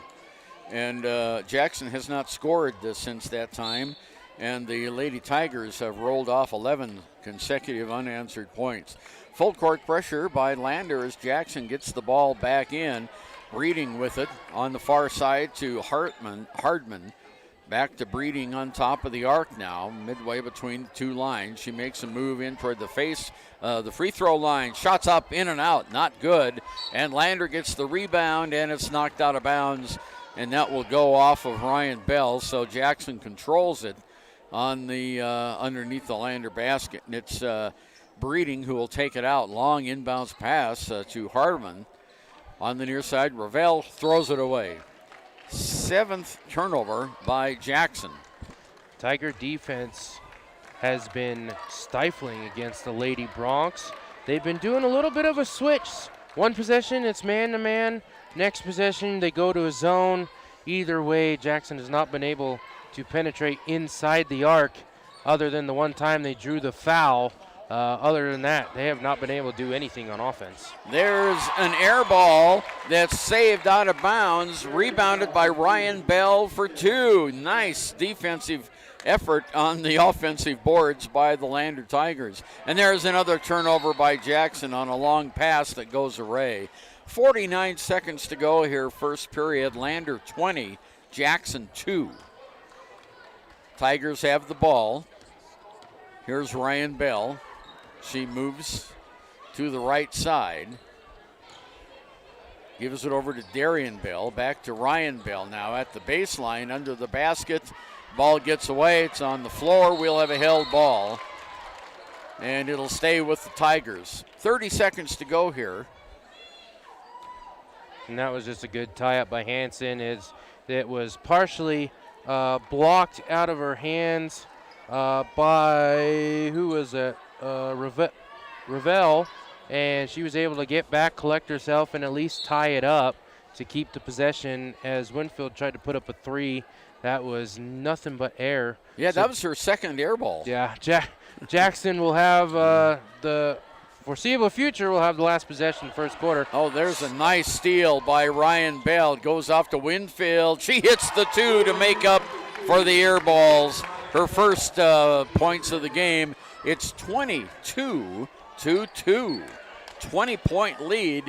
And Jackson has not scored since that time. And the Lady Tigers have rolled off 11 consecutive unanswered points. Full court pressure by Lander as Jackson gets the ball back in. Breeding with it on the far side to Hardman. Back to Breeding on top of the arc now, midway between the two lines. She makes a move in toward the the free throw line. Shots up, in and out, not good. And Lander gets the rebound, and it's knocked out of bounds, and that will go off of Ryan Bell. So Jackson controls it on the underneath the Lander basket. And it's Breeding who will take it out. Long inbounds pass to Hardman. On the near side, Ravel throws it away. 7th turnover by Jackson. Tiger defense has been stifling against the Lady Bronx. They've been doing a little bit of a switch. One possession, it's man-to-man. Next possession, they go to a zone. Either way, Jackson has not been able to penetrate inside the arc other than the one time they drew the foul. Other than that, they have not been able to do anything on offense. There's an air ball that's saved out of bounds, rebounded by Ryan Bell for 2. Nice defensive effort on the offensive boards by the Lander Tigers. And there's another turnover by Jackson on a long pass that goes away. 49 seconds to go here, first period. Lander 20, Jackson 2. Tigers have the ball. Here's Ryan Bell. She moves to the right side. Gives it over to Darian Bell. Back to Ryan Bell now at the baseline under the basket. Ball gets away. It's on the floor. We'll have a held ball. And it'll stay with the Tigers. 30 seconds to go here. And that was just a good tie-up by Hansen. It was partially blocked out of her hands by, who was it? Ravel, and she was able to get back, collect herself, and at least tie it up to keep the possession as Winfield tried to put up a 3. That was nothing but air. Yeah, so that was her second air ball. Yeah, Jackson will have the foreseeable future, will have the last possession first quarter. Oh, there's a nice steal by Ryan Bell. Goes off to Winfield. She hits the 2 to make up for the air balls. Her first points of the game. It's 22-2. 20-point lead.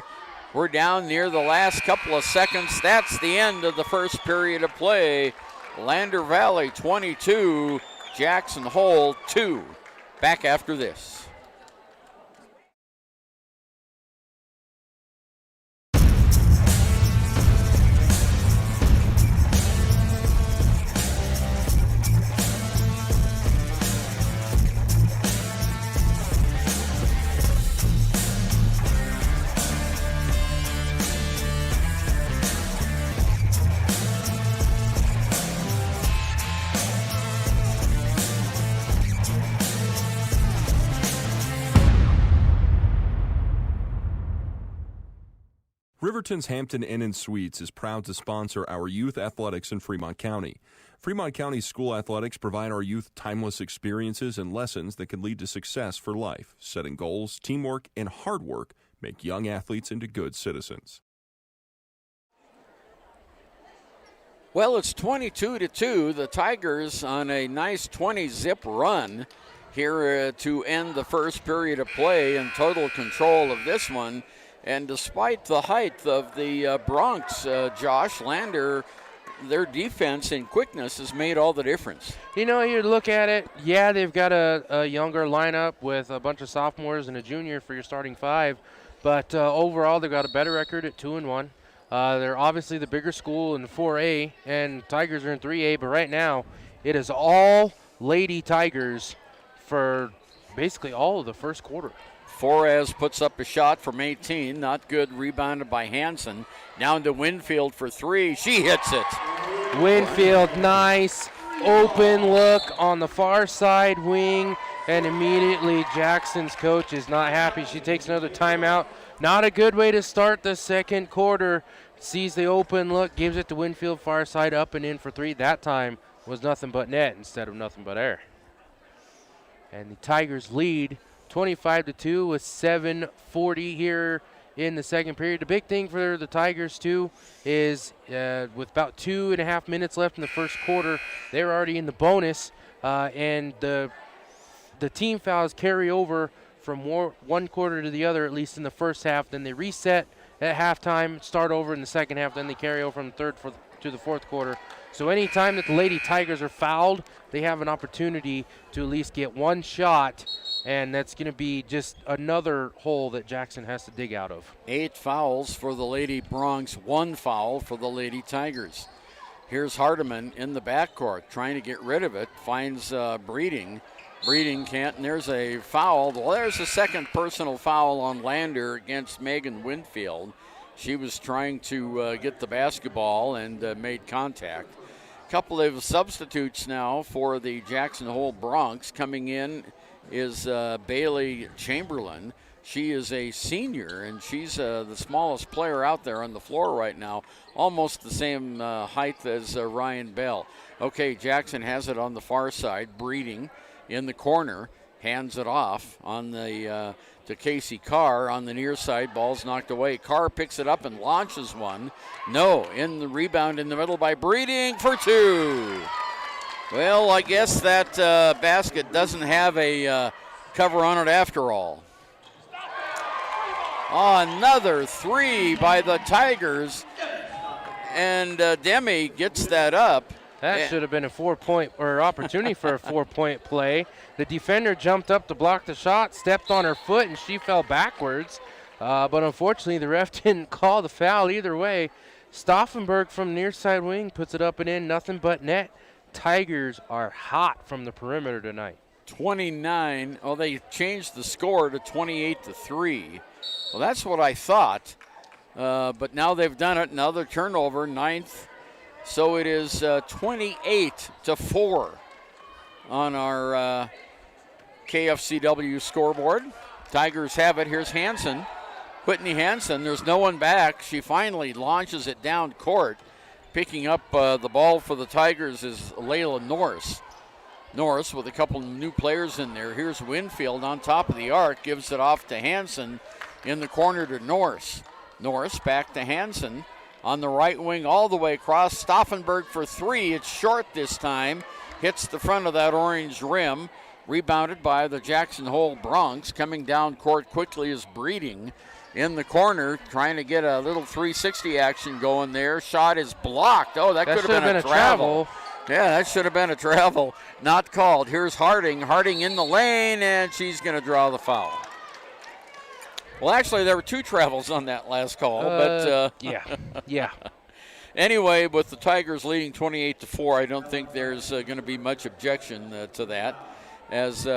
We're down near the last couple of seconds. That's the end of the first period of play. Lander Valley 22, Jackson Hole 2. Back after this. Riverton's Hampton Inn & Suites is proud to sponsor our youth athletics in Fremont County. Fremont County's school athletics provide our youth timeless experiences and lessons that can lead to success for life. Setting goals, teamwork, and hard work make young athletes into good citizens. Well, it's 22-2. The Tigers on a nice 20-zip run here to end the first period of play, in total control of this one. And despite the height of the Bronx, Josh Lander, their defense and quickness has made all the difference. You know, you look at it, yeah, they've got a younger lineup with a bunch of sophomores and a junior for your starting 5. But overall, they've got a better record at 2-1. They're obviously the bigger school in 4A, and Tigers are in 3A. But right now, it is all Lady Tigers for basically all of the first quarter. Flores puts up a shot from 18. Not good. Rebounded by Hansen. Down to Winfield for 3. She hits it. Winfield, nice open look on the far side wing, and immediately Jackson's coach is not happy. She takes another timeout. Not a good way to start the second quarter. Sees the open look, gives it to Winfield, far side, up and in for 3. That time was nothing but net instead of nothing but air. And the Tigers lead 25-2 with 7:40 here in the second period. The big thing for the Tigers, too, is with about 2.5 minutes left in the first quarter, they're already in the bonus, and the team fouls carry over from one quarter to the other, at least in the first half. Then they reset at halftime, start over in the second half, then they carry over from the third to the fourth quarter. So any time that the Lady Tigers are fouled, they have an opportunity to at least get one shot, and that's going to be just another hole that Jackson has to dig out of. 8 fouls for the Lady Bronx, 1 foul for the Lady Tigers. Here's Hardiman in the backcourt trying to get rid of it, finds Breeding. Breeding can't, and there's a foul. Well, there's a second personal foul on Lander against Megan Winfield. She was trying to get the basketball and made contact. Couple of substitutes now for the Jackson Hole Bronx. Coming in is Bailey Chamberlain. She is a senior, and she's the smallest player out there on the floor right now, almost the same height as Ryan Bell. Okay, Jackson has it on the far side. Breeding in the corner, hands it off on the to Casey Carr on the near side. Ball's knocked away. Carr picks it up and launches one. No, in the rebound in the middle by Breeding for 2. Well, I guess that basket doesn't have a cover on it after all. Another 3 by the Tigers, and Demi gets that up. That should have been a 4-point or opportunity for a 4-point play. The defender jumped up to block the shot, stepped on her foot, and she fell backwards. But unfortunately, the ref didn't call the foul either way. Stauffenberg from near side wing puts it up and in, nothing but net. Tigers are hot from the perimeter tonight. 29. Oh, they changed the score to 28-3. Well, that's what I thought. But now they've done it. Another turnover, 9th. So it is 28-4 on our KFCW scoreboard. Tigers have it. Here's Hansen. Whitney Hansen, there's no one back. She finally launches it down court. Picking up the ball for the Tigers is Layla Norris. Norris with a couple new players in there. Here's Winfield on top of the arc. Gives it off to Hansen in the corner to Norris. Norris back to Hansen. On the right wing all the way across. Stauffenberg for 3. It's short this time. Hits the front of that orange rim. Rebounded by the Jackson Hole Bronx. Coming down court quickly is Breeding in the corner. Trying to get a little 360 action going there. Shot is blocked. Oh, that could have been a travel. Yeah, that should have been a travel. Not called. Here's Harding. Harding in the lane, and she's going to draw the foul. Well, actually, there were 2 travels on that last call, but yeah. Anyway, with the Tigers leading 28-4, I don't think there's going to be much objection to that, as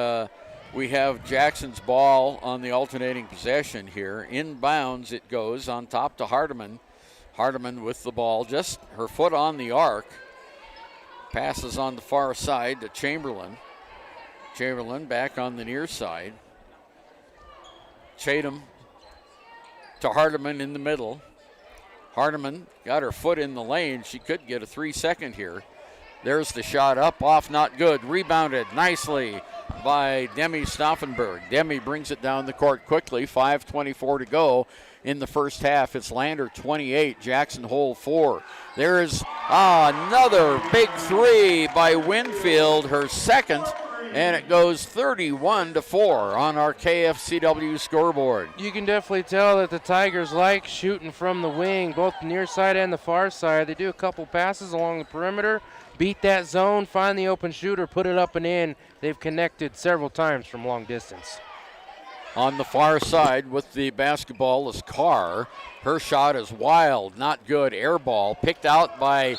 we have Jackson's ball on the alternating possession here. Inbounds it goes on top to Hardiman. Hardiman with the ball, just her foot on the arc. Passes on the far side to Chamberlain. Chamberlain back on the near side. Chatham to Hardiman in the middle. Hardiman got her foot in the lane. She could get a 3-second here. There's the shot up, off, not good. Rebounded nicely by Demi Stauffenberg. Demi brings it down the court quickly. 5:24 to go in the first half. It's Lander 28, Jackson Hole 4. There's another big 3 by Winfield, her second. And it goes 31-4 on our KFCW scoreboard. You can definitely tell that the Tigers like shooting from the wing, both the near side and the far side. They do a couple passes along the perimeter, beat that zone, find the open shooter, put it up and in. They've connected several times from long distance. On the far side with the basketball is Carr. Her shot is wild, not good. Air ball picked out by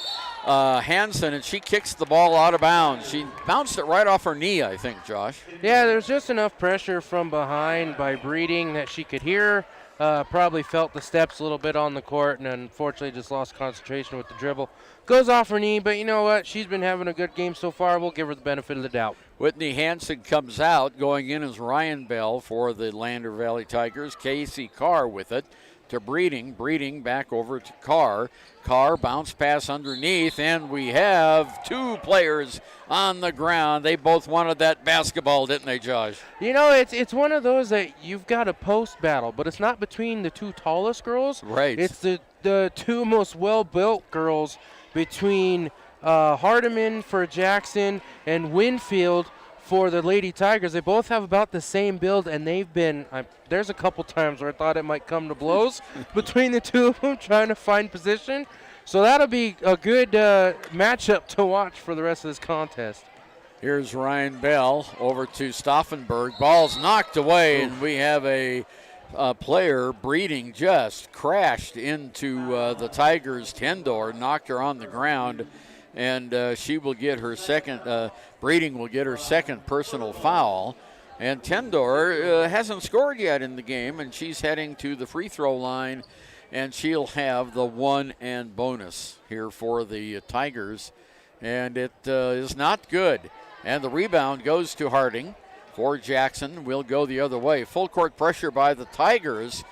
Hansen, and she kicks the ball out of bounds. She bounced it right off her knee, I think, Josh. Yeah, there's just enough pressure from behind by Breeding that she could hear. Probably felt the steps a little bit on the court, and unfortunately just lost concentration with the dribble. Goes off her knee, but you know what? She's been having a good game so far. We'll give her the benefit of the doubt. Whitney Hansen comes out. Going in is Ryan Bell for the Lander Valley Tigers. Casey Carr with it to Breeding. Breeding back over to Carr. Carr bounce pass underneath, and we have 2 players on the ground. They both wanted that basketball, didn't they, Josh? You know, it's one of those that you've got a post battle, but it's not between the 2 tallest girls. Right. It's the 2 most well-built girls between Hardeman for Jackson and Winfield for the Lady Tigers. They both have about the same build, and they've been there's a couple times where I thought it might come to blows between the 2 of them trying to find position. So that'll be a good matchup to watch for the rest of this contest. Here's Ryan Bell over to Stauffenberg. Ball's knocked away, and we have a player, Breeding, just crashed into the Tigers' Tendor, knocked her on the ground, and she will get her second, Breeding will get her second personal foul. And Tendor hasn't scored yet in the game, and she's heading to the free throw line, and she'll have the 1 and bonus here for the Tigers, and it is not good. And the rebound goes to Harding for Jackson. Will go the other way. Full court pressure by the Tigers,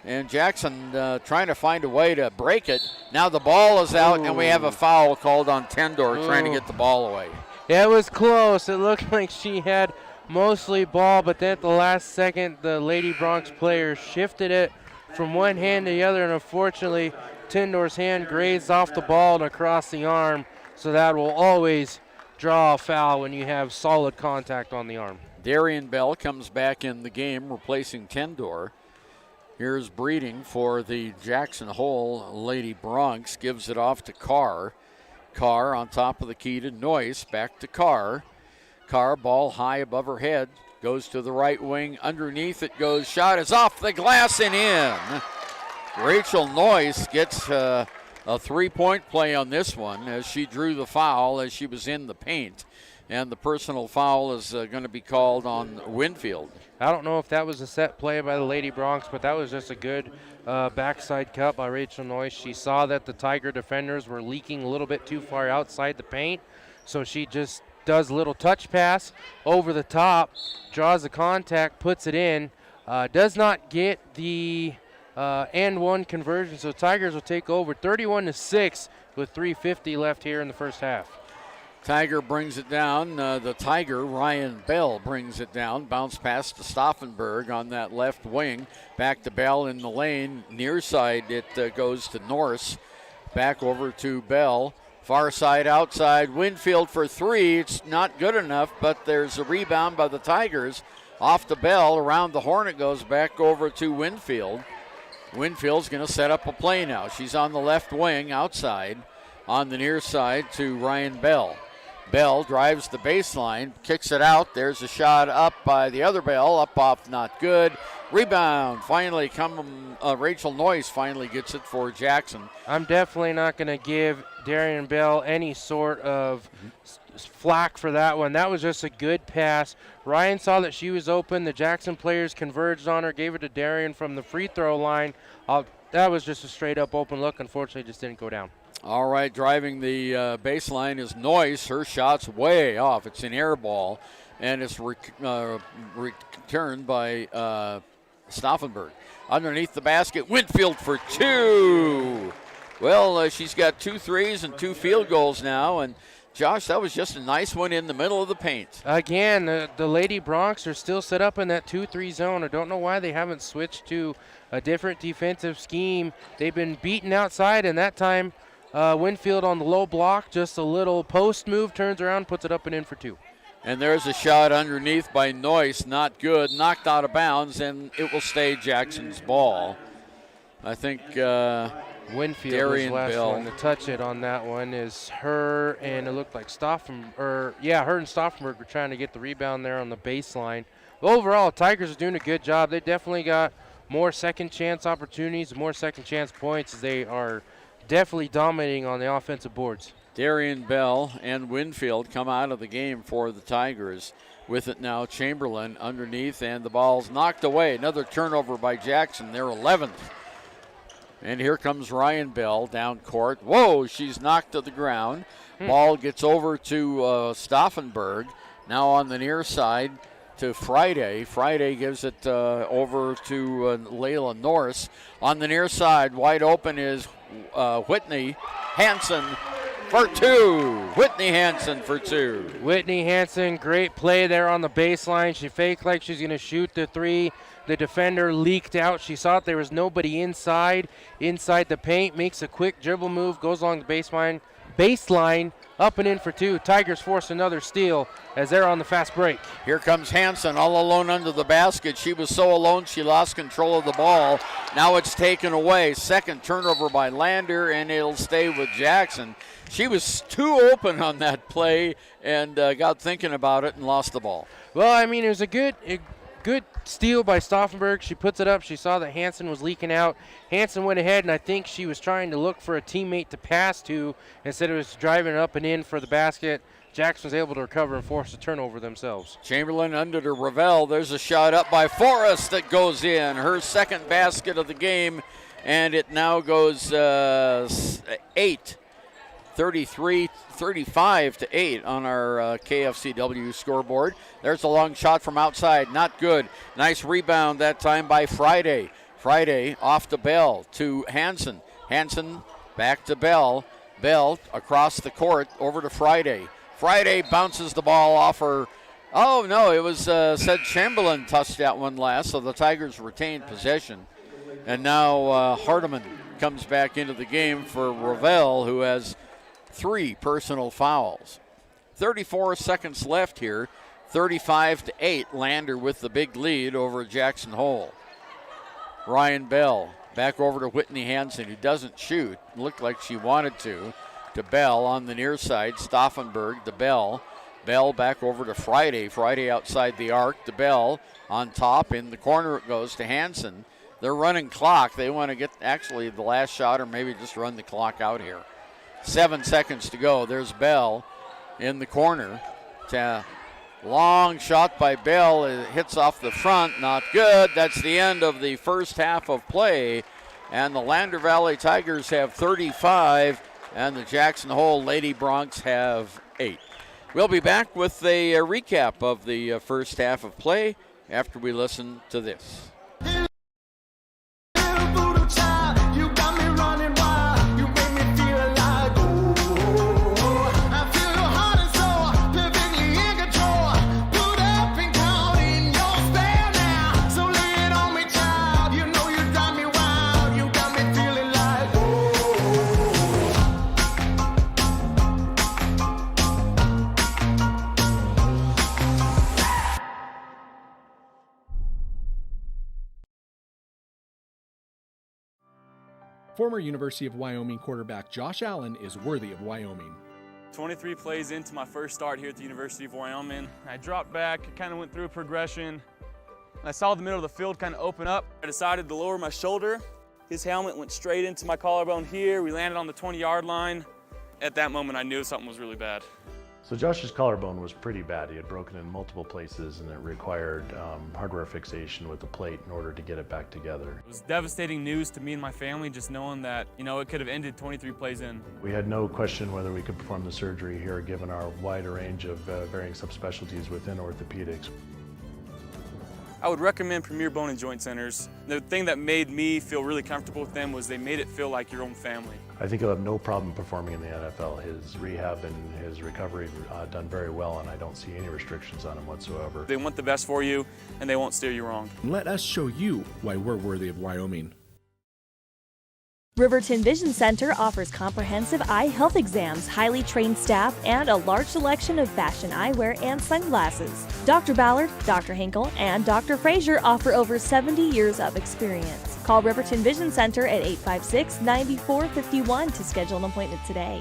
and Jackson trying to find a way to break it. Now the ball is out, and we have a foul called on Tendor trying to get the ball away. Yeah, it was close. It looked like she had mostly ball, but then at the last second, the Lady Bronx player shifted it from one hand to the other, and unfortunately, Tendor's hand grazed off the ball and across the arm, so that will always draw a foul when you have solid contact on the arm. Darian Bell comes back in the game, replacing Tendor. Here's Breeding for the Jackson Hole Lady Bronx, gives it off to Carr. Carr on top of the key to Noyce, back to Carr. Carr, ball high above her head, goes to the right wing. Underneath it goes, shot is off the glass and in. Rachel Noyce gets a 3-point play on this one as she drew the foul as she was in the paint. And the personal foul is going to be called on Winfield. I don't know if that was a set play by the Lady Bronx, but that was just a good backside cut by Rachel Noyce. She saw that the Tiger defenders were leaking a little bit too far outside the paint, so she just does a little touch pass over the top, draws the contact, puts it in, does not get the and one conversion, so Tigers will take over 31-6 with 3:50 left here in the first half. Tiger brings it down. The Tiger, Ryan Bell, brings it down. Bounce pass to Stauffenberg on that left wing. Back to Bell in the lane. Near side, it goes to Norris. Back over to Bell. Far side, outside. Winfield for 3. It's not good enough, but there's a rebound by the Tigers. Off to Bell. Around the horn it goes. Back over to Winfield. Winfield's going to set up a play now. She's on the left wing, outside. On the near side to Ryan Bell. Bell drives the baseline, kicks it out. There's a shot up by the other Bell, up off, not good. Rebound, finally Rachel Noyce finally gets it for Jackson. I'm definitely not going to give Darian Bell any sort of flack for that one. That was just a good pass. Ryan saw that she was open. The Jackson players converged on her, gave it to Darian from the free throw line. That was just a straight up open look. Unfortunately, just didn't go down. All right, driving the baseline is Noyce. Her shot's way off. It's an air ball, and it's returned by Stauffenberg. Underneath the basket, Winfield for 2. Well, she's got 2 threes and 2 field goals now, and Josh, that was just a nice one in the middle of the paint. Again, the Lady Bronx are still set up in that 2-3 zone. I don't know why they haven't switched to a different defensive scheme. They've been beaten outside, and that time Winfield on the low block, just a little post move, turns around, puts it up and in for 2. And there's a shot underneath by Noyce, not good, knocked out of bounds, and it will stay Jackson's ball. I think Winfield Darian was last Bell. one to touch it on that one. Is her, and it looked like her and Stauffenberg were trying to get the rebound there on the baseline. But overall, Tigers are doing a good job. They definitely got more second chance opportunities, more second chance points as they are definitely dominating on the offensive boards. Darian Bell and Winfield come out of the game for the Tigers. With it now, Chamberlain underneath, and the ball's knocked away. Another turnover by Jackson, their 11th. And here comes Ryan Bell down court. Whoa, she's knocked to the ground. Ball gets over to Stauffenberg. Now on the near side to Friday. Friday gives it over to Layla Norris. On the near side, wide open is Whitney Hansen for two. Whitney Hansen for two. Whitney Hansen, great play there on the baseline. She faked like she's going to shoot the three. The defender leaked out. She saw there was nobody inside the paint, makes a quick dribble move, goes along the baseline, up and in for two. Tigers force another steal as they're on the fast break. Here comes Hansen all alone under the basket. She was so alone she lost control of the ball. Now it's taken away. Second turnover by Lander, and it'll stay with Jackson. She was too open on that play and got thinking about it and lost the ball. Well, I mean, it was a good steal by Stauffenberg. She puts it up. She saw that Hansen was leaking out. Hansen went ahead, and I think she was trying to look for a teammate to pass to instead of just driving up and in for the basket. Jackson was able to recover and force a turnover themselves. Chamberlain under to Ravel. There's a shot up by Forrest that goes in. Her second basket of the game, and it now goes 35 to 8 on our KFCW scoreboard. There's a long shot from outside, not good. Nice rebound that time by Friday. Friday off to Bell to Hansen. Hansen back to Bell. Bell across the court over to Friday. Friday bounces the ball off her. Oh no, it was said Chamberlain touched that one last, so the Tigers retained possession. And now Hardiman comes back into the game for Ravel, who has 3 personal fouls. 34 seconds left here. 35 to 8. Lander with the big lead over Jackson Hole. Ryan Bell back over to Whitney Hansen, who doesn't shoot. Looked like she wanted to Bell on the near side. Stauffenberg to Bell. Bell back over to Friday. Friday outside the arc to Bell. On top in the corner it goes to Hansen. They're running clock. They want to get actually the last shot or maybe just run the clock out here. 7 seconds to go. There's Bell in the corner. Long shot by Bell. It hits off the front. Not good. That's the end of the first half of play. And the Lander Valley Tigers have 35, and the Jackson Hole Lady Broncs have 8. We'll be back with a recap of the first half of play after we listen to this. Former University of Wyoming quarterback Josh Allen is worthy of Wyoming. 23 plays into my first start here at the University of Wyoming. I dropped back, kind of went through a progression. I saw the middle of the field kind of open up. I decided to lower my shoulder. His helmet went straight into my collarbone here. We landed on the 20-yard line. At that moment, I knew something was really bad. So Josh's collarbone was pretty bad. He had broken in multiple places, and it required hardware fixation with the plate in order to get it back together. It was devastating news to me and my family, just knowing that, it could have ended 23 plays in. We had no question whether we could perform the surgery here, given our wide range of varying subspecialties within orthopedics. I would recommend Premier Bone and Joint Centers. The thing that made me feel really comfortable with them was they made it feel like your own family. I think he'll have no problem performing in the NFL. His rehab and his recovery done very well, and I don't see any restrictions on him whatsoever. They want the best for you, and they won't steer you wrong. Let us show you why we're worthy of Wyoming. Riverton Vision Center offers comprehensive eye health exams, highly trained staff, and a large selection of fashion eyewear and sunglasses. Dr. Ballard, Dr. Hinkle, and Dr. Frazier offer over 70 years of experience. Call Riverton Vision Center at 856-9451 to schedule an appointment today.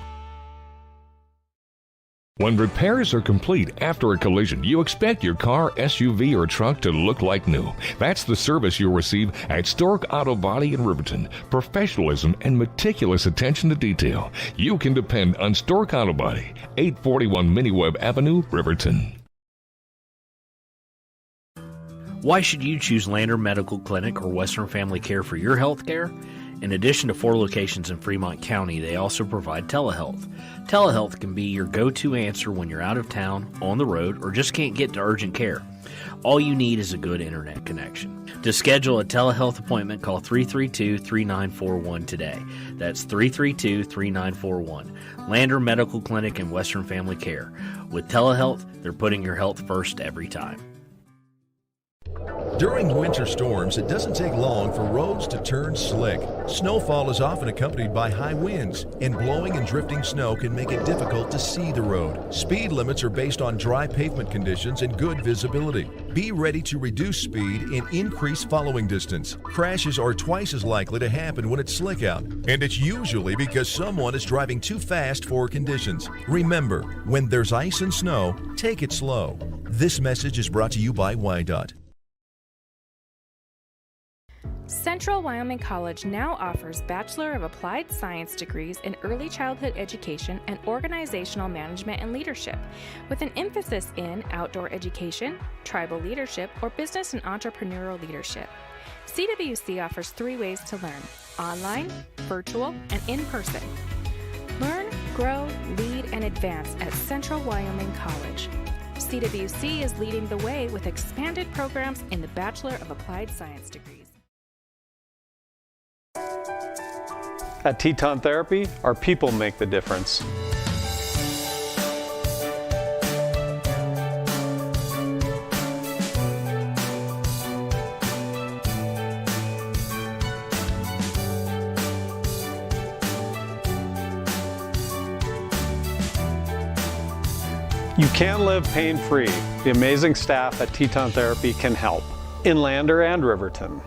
When repairs are complete after a collision, you expect your car, SUV, or truck to look like new. That's the service you'll receive at Stork Auto Body in Riverton. Professionalism and meticulous attention to detail. You can depend on Stork Auto Body, 841 Miniweb Avenue, Riverton. Why should you choose Lander Medical Clinic or Western Family Care for your health care? In addition to 4 locations in Fremont County, they also provide telehealth. Telehealth can be your go-to answer when you're out of town, on the road, or just can't get to urgent care. All you need is a good internet connection. To schedule a telehealth appointment, call 332-3941 today. That's 332-3941. Lander Medical Clinic and Western Family Care. With telehealth, they're putting your health first every time. During winter storms, it doesn't take long for roads to turn slick. Snowfall is often accompanied by high winds, and blowing and drifting snow can make it difficult to see the road. Speed limits are based on dry pavement conditions and good visibility. Be ready to reduce speed and increase following distance. Crashes are twice as likely to happen when it's slick out, and it's usually because someone is driving too fast for conditions. Remember, when there's ice and snow, take it slow. This message is brought to you by WYDOT. Central Wyoming College now offers Bachelor of Applied Science degrees in Early Childhood Education and Organizational Management and Leadership, with an emphasis in outdoor education, tribal leadership, or business and entrepreneurial leadership. CWC offers 3 ways to learn: online, virtual, and in person. Learn, grow, lead, and advance at Central Wyoming College. CWC is leading the way with expanded programs in the Bachelor of Applied Science degrees. At Teton Therapy, our people make the difference. You can live pain-free. The amazing staff at Teton Therapy can help in Lander and Riverton.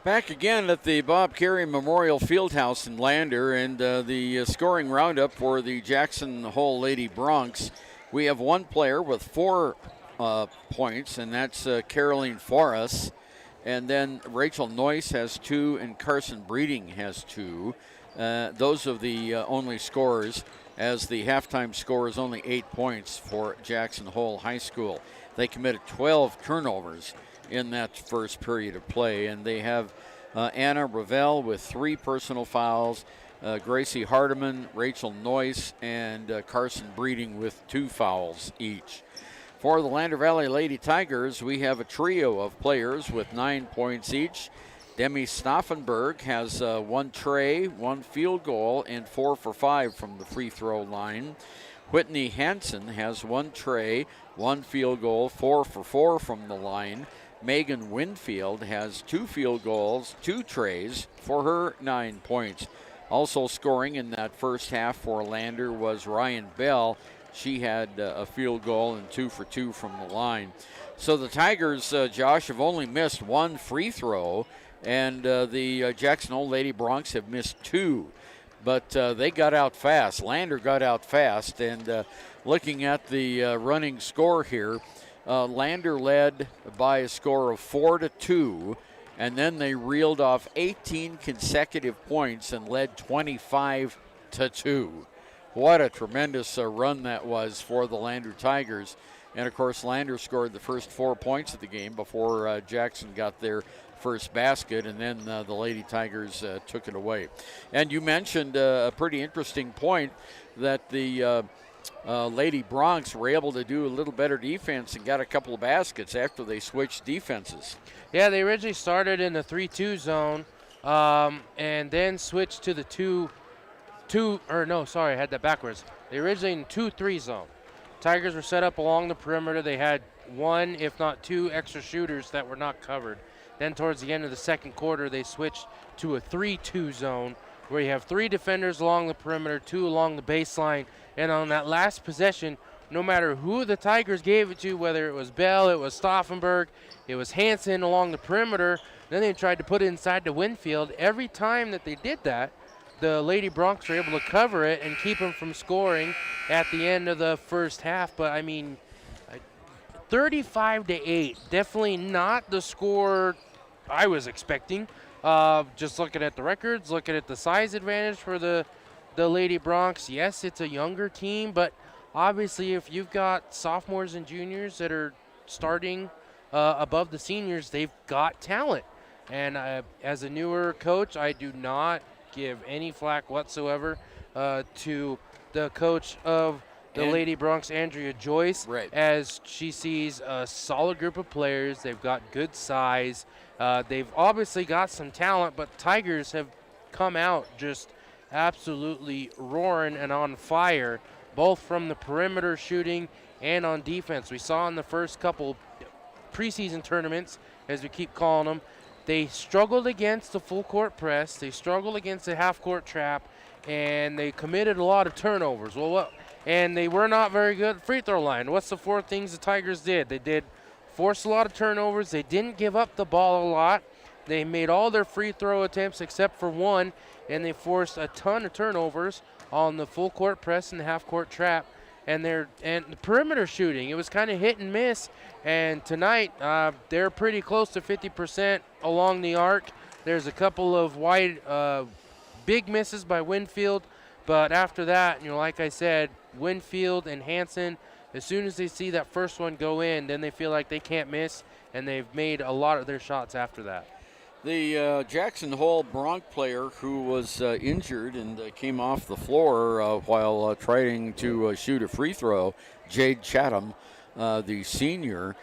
Back again at the Bob Carey Memorial Fieldhouse in Lander, and the scoring roundup for the Jackson Hole Lady Broncs. We have one player with 4 points, and that's Caroline Forrest. And then Rachel Noyce has 2, and Carson Breeding has 2. Those are the only scorers, as the halftime score is only 8 points for Jackson Hole High School. They committed 12 turnovers in that first period of play, and they have Anna Ravel with 3 personal fouls, Gracie Hardiman, Rachel Noyce, and Carson Breeding with 2 fouls each. For the Lander Valley Lady Tigers, we have a trio of players with 9 points each. Demi Staffenberg has 1 tray, 1 field goal, and 4 for 5 from the free throw line. Whitney Hansen has 1 tray, 1 field goal, 4 for 4 from the line. Megan Winfield has 2 field goals, 2 trays for her 9 points. Also scoring in that first half for Lander was Ryan Bell. She had a field goal and 2 for 2 from the line. So the Tigers, Josh, have only missed 1 free throw, and the Jackson Hole Lady Broncs have missed 2. But they got out fast. Lander got out fast, and looking at the running score here, Lander led by a score of 4-2, and then they reeled off 18 consecutive points and led 25-2. What a tremendous run that was for the Lander Tigers. And of course, Lander scored the first 4 points of the game before Jackson got their first basket, and then the Lady Tigers took it away. And you mentioned a pretty interesting point, that the Lady Broncs were able to do a little better defense and got a couple of baskets after they switched defenses. Yeah, they originally started in the 3-2 zone and then switched to the I had that backwards. They originally in 2-3 zone. Tigers were set up along the perimeter. They had 1, if not 2, extra shooters that were not covered. Then towards the end of the second quarter, they switched to a 3-2 zone, where you have 3 defenders along the perimeter, 2 along the baseline. And on that last possession, no matter who the Tigers gave it to, whether it was Bell, it was Staffenberg, it was Hansen along the perimeter, then they tried to put it inside to Winfield. Every time that they did that, the Lady Broncs were able to cover it and keep them from scoring at the end of the first half. But, I mean, 35-8, definitely not the score I was expecting. Just looking at the records, looking at the size advantage for the Lady Broncs. Yes, it's a younger team, but obviously if you've got sophomores and juniors that are starting above the seniors, they've got talent. And as a newer coach, I do not give any flack whatsoever to the coach of the Lady Broncs, Andrea Joyce, as she sees a solid group of players. They've got good size. They've obviously got some talent, but Tigers have come out just absolutely roaring and on fire, both from the perimeter shooting and on defense. We saw in the first couple preseason tournaments, as we keep calling them, they struggled against the full court press. They struggled against the half court trap, and they committed a lot of turnovers. And they were not very good at free throw line. What's the 4 things the Tigers did? They did force a lot of turnovers. They didn't give up the ball a lot. They made all their free throw attempts except for one, and they forced a ton of turnovers on the full court press and the half court trap. And the perimeter shooting, it was kind of hit and miss. And tonight, they're pretty close to 50% along the arc. There's a couple of wide, big misses by Winfield. But after that, like I said, Winfield and Hansen, as soon as they see that first one go in, then they feel like they can't miss, and they've made a lot of their shots after that. The Jackson Hole Bronc player who was injured and came off the floor while trying to shoot a free throw, Jade Chatham, the senior,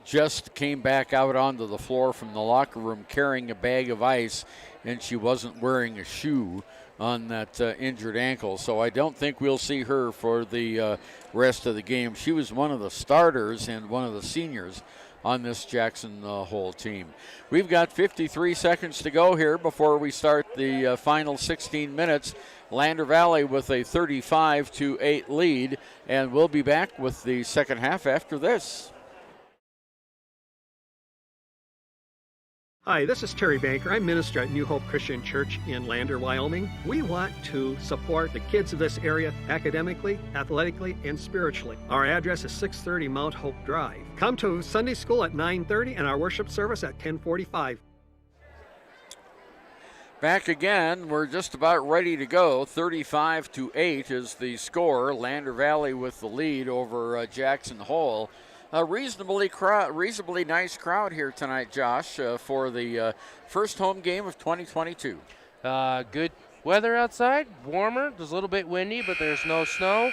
just came back out onto the floor from the locker room carrying a bag of ice, and she wasn't wearing a shoe on that injured ankle. So I don't think we'll see her for the rest of the game. She was one of the starters and one of the seniors on this Jackson Hole team. We've got 53 seconds to go here before we start the final 16 minutes. Lander Valley with a 35-8 lead, and we'll be back with the second half after this. Hi, this is Terry Banker. I'm minister at New Hope Christian Church in Lander, Wyoming. We want to support the kids of this area academically, athletically, and spiritually. Our address is 630 Mount Hope Drive. Come to Sunday school at 9:30 and our worship service at 10:45. Back again, we're just about ready to go. 35-8 is the score. Lander Valley with the lead over Jackson Hole. A reasonably nice crowd here tonight, Josh, for the first home game of 2022. Good weather outside, warmer. There's a little bit windy, but there's no snow.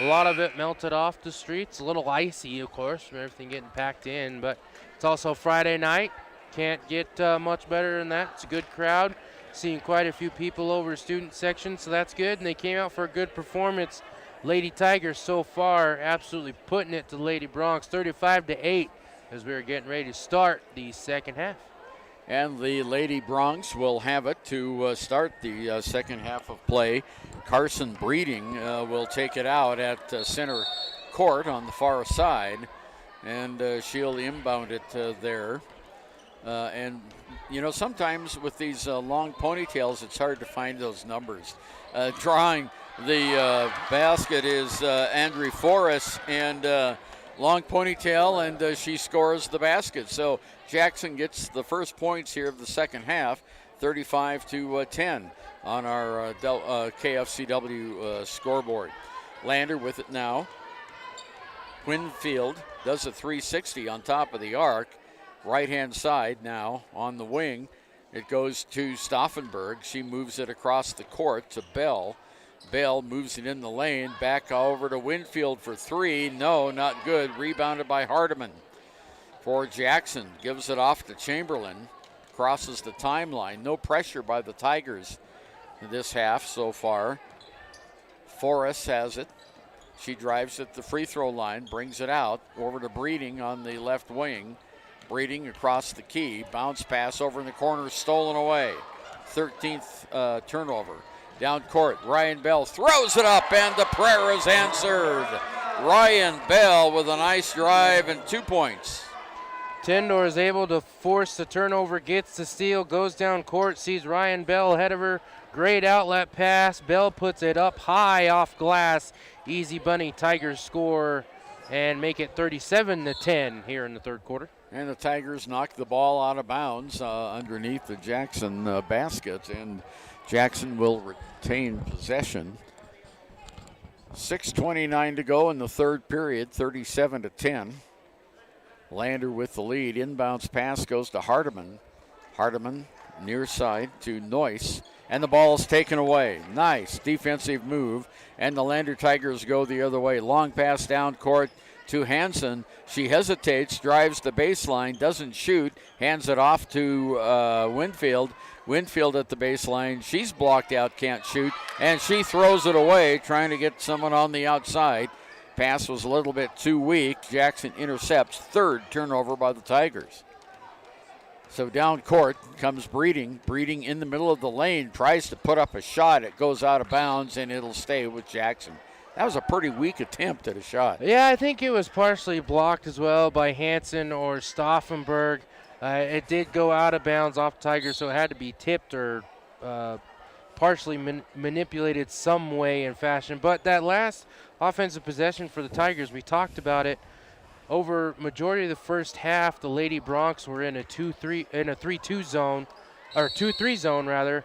A lot of it melted off the streets. A little icy, of course, from everything getting packed in. But it's also Friday night. Can't get much better than that. It's a good crowd. Seeing quite a few people over student section, so that's good. And they came out for a good performance. Lady Tigers so far absolutely putting it to the Lady Broncs, 35-8, as we're getting ready to start the second half. And the Lady Broncs will have it to start the second half of play. Carson Breeding will take it out at center court on the far side, and she'll inbound it there. And, sometimes with these long ponytails, it's hard to find those numbers. Drawing the basket is Andre Forrest, and long ponytail, and she scores the basket. So Jackson gets the first points here of the second half, 35-10 on our KFCW scoreboard. Lander with it now. Winfield does a 360 on top of the arc. Right-hand side now on the wing. It goes to Stauffenberg. She moves it across the court to Bell. Bell moves it in the lane, back over to Winfield for three. No, not good. Rebounded by Hardiman. For Jackson, gives it off to Chamberlain. Crosses the timeline. No pressure by the Tigers in this half so far. Forrest has it. She drives at the free throw line, brings it out over to Breeding on the left wing. Breeding across the key. Bounce pass over in the corner, stolen away. 13th turnover. Down court, Ryan Bell throws it up, and the prayer is answered. Ryan Bell with a nice drive and 2 points. Tendor is able to force the turnover, gets the steal, goes down court, sees Ryan Bell ahead of her. Great outlet pass. Bell puts it up high off glass. Easy bunny Tigers score and make it 37-10 here in the third quarter. And the Tigers knock the ball out of bounds underneath the Jackson basket, and Jackson will retain possession. 6:29 to go in the third period, 37-10. Lander with the lead. Inbounds pass goes to Hardiman. Hardiman near side to Noyce, and the ball is taken away. Nice defensive move, and the Lander Tigers go the other way. Long pass down court to Hansen. She hesitates, drives the baseline, doesn't shoot, hands it off to Winfield. Winfield at the baseline. She's blocked out, can't shoot, and she throws it away, trying to get someone on the outside. Pass was a little bit too weak. Jackson intercepts. Third turnover by the Tigers. So down court comes Breeding. Breeding in the middle of the lane, tries to put up a shot. It goes out of bounds, and it'll stay with Jackson. That was a pretty weak attempt at a shot. Yeah, I think it was partially blocked as well by Hansen or Stauffenberg. It did go out of bounds off Tigers, so it had to be tipped or partially manipulated some way and fashion. But that last offensive possession for the Tigers, we talked about it. Over majority of the first half, the Lady Broncs were in a 3-2 zone, or 2-3 zone rather.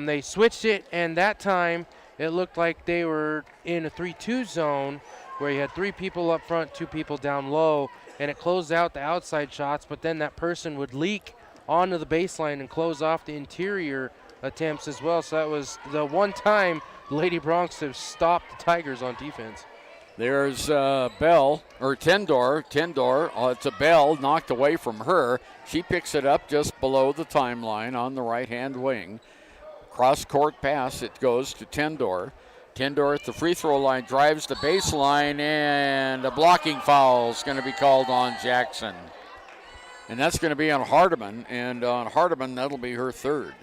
They switched it, and that time it looked like they were in a 3-2 zone where you had 3 people up front, 2 people down low, and it closed out the outside shots, but then that person would leak onto the baseline and close off the interior attempts as well. So that was the one time the Lady Broncs have stopped the Tigers on defense. There's Bell, or Tendor. It's a Bell knocked away from her. She picks it up just below the timeline on the right-hand wing. Cross-court pass, it goes to Tendor. Tendor at the free throw line drives the baseline, and a blocking foul is going to be called on Jackson. And that's going to be on Hardiman, and on Hardiman, that'll be her third.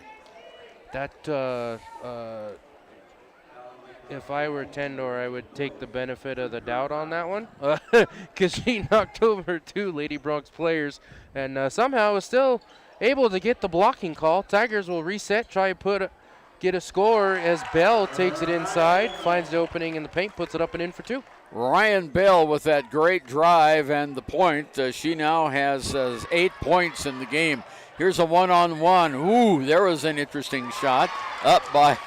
That, if I were Tendor, I would take the benefit of the doubt on that one, because she knocked over 2 Lady Broncs players, and somehow was still able to get the blocking call. Tigers will reset, try to get a score as Bell takes it inside, finds the opening in the paint, puts it up and in for 2. Ryan Bell with that great drive and the point. She now has 8 points in the game. Here's a one-on-one. Ooh, there was an interesting shot up by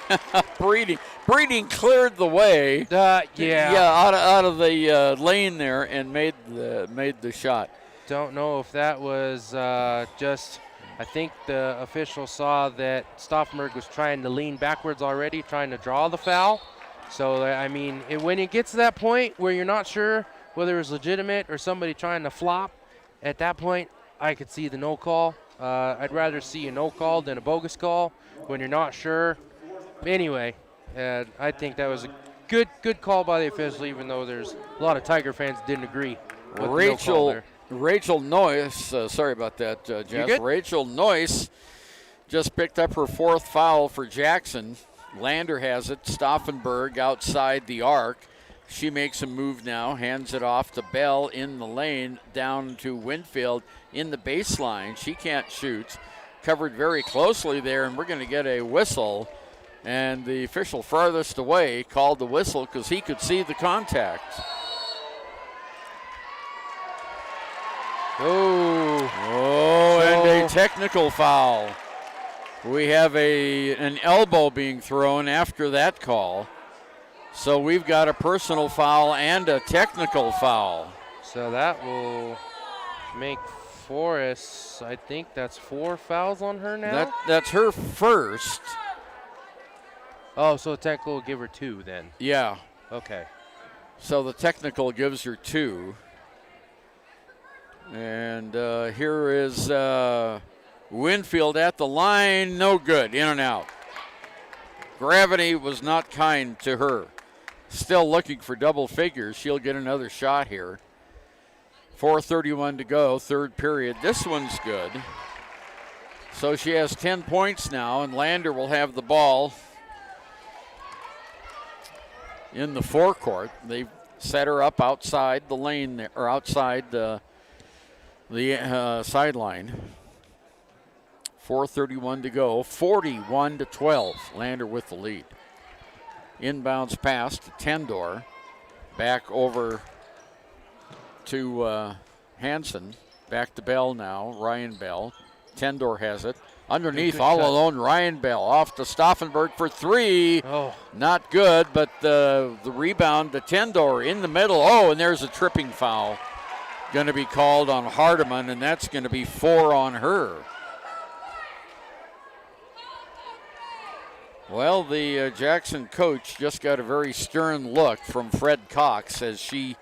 Breeding. Breeding cleared the way. Out of the lane there and made the shot. Don't know if that was just. I think the official saw that Stauffenberg was trying to lean backwards already, trying to draw the foul. So, I mean, when it gets to that point where you're not sure whether it's legitimate or somebody trying to flop, at that point, I could see the no call. I'd rather see a no call than a bogus call when you're not sure. Anyway, I think that was a good call by the official, even though there's a lot of Tiger fans didn't agree with the no call there. Rachel Noyce, sorry about that, Jess. Rachel Noyce just picked up her 4th foul for Jackson. Lander has it. Stauffenberg outside the arc. She makes a move now, hands it off to Bell in the lane, down to Winfield in the baseline. She can't shoot. Covered very closely there, and we're going to get a whistle. And the official farthest away called the whistle because he could see the contact. And a technical foul. We have an elbow being thrown after that call. So we've got a personal foul and a technical foul. So that will make Forrest, I think that's 4 fouls on her now? That's her first. Oh, so the technical will give her 2 then? Yeah. Okay. So the technical gives her 2. And here is Winfield at the line. No good. In and out. Gravity was not kind to her. Still looking for double figures. She'll get another shot here. 4:31 to go, third period. This one's good. So she has 10 points now, and Lander will have the ball in the forecourt. They've set her up outside the lane there, or outside the the sideline. 4:31 to go, 41-12. Lander with the lead. Inbounds pass to Tendor. Back over to Hansen. Back to Bell now, Ryan Bell. Tendor has it. Underneath, all alone, Ryan Bell off to Stauffenberg for three. Oh. Not good, but the rebound to Tendor in the middle. Oh, and there's a tripping foul. Going to be called on Hardiman, and that's going to be 4 on her. Well, the Jackson coach just got a very stern look from Fred Cox as she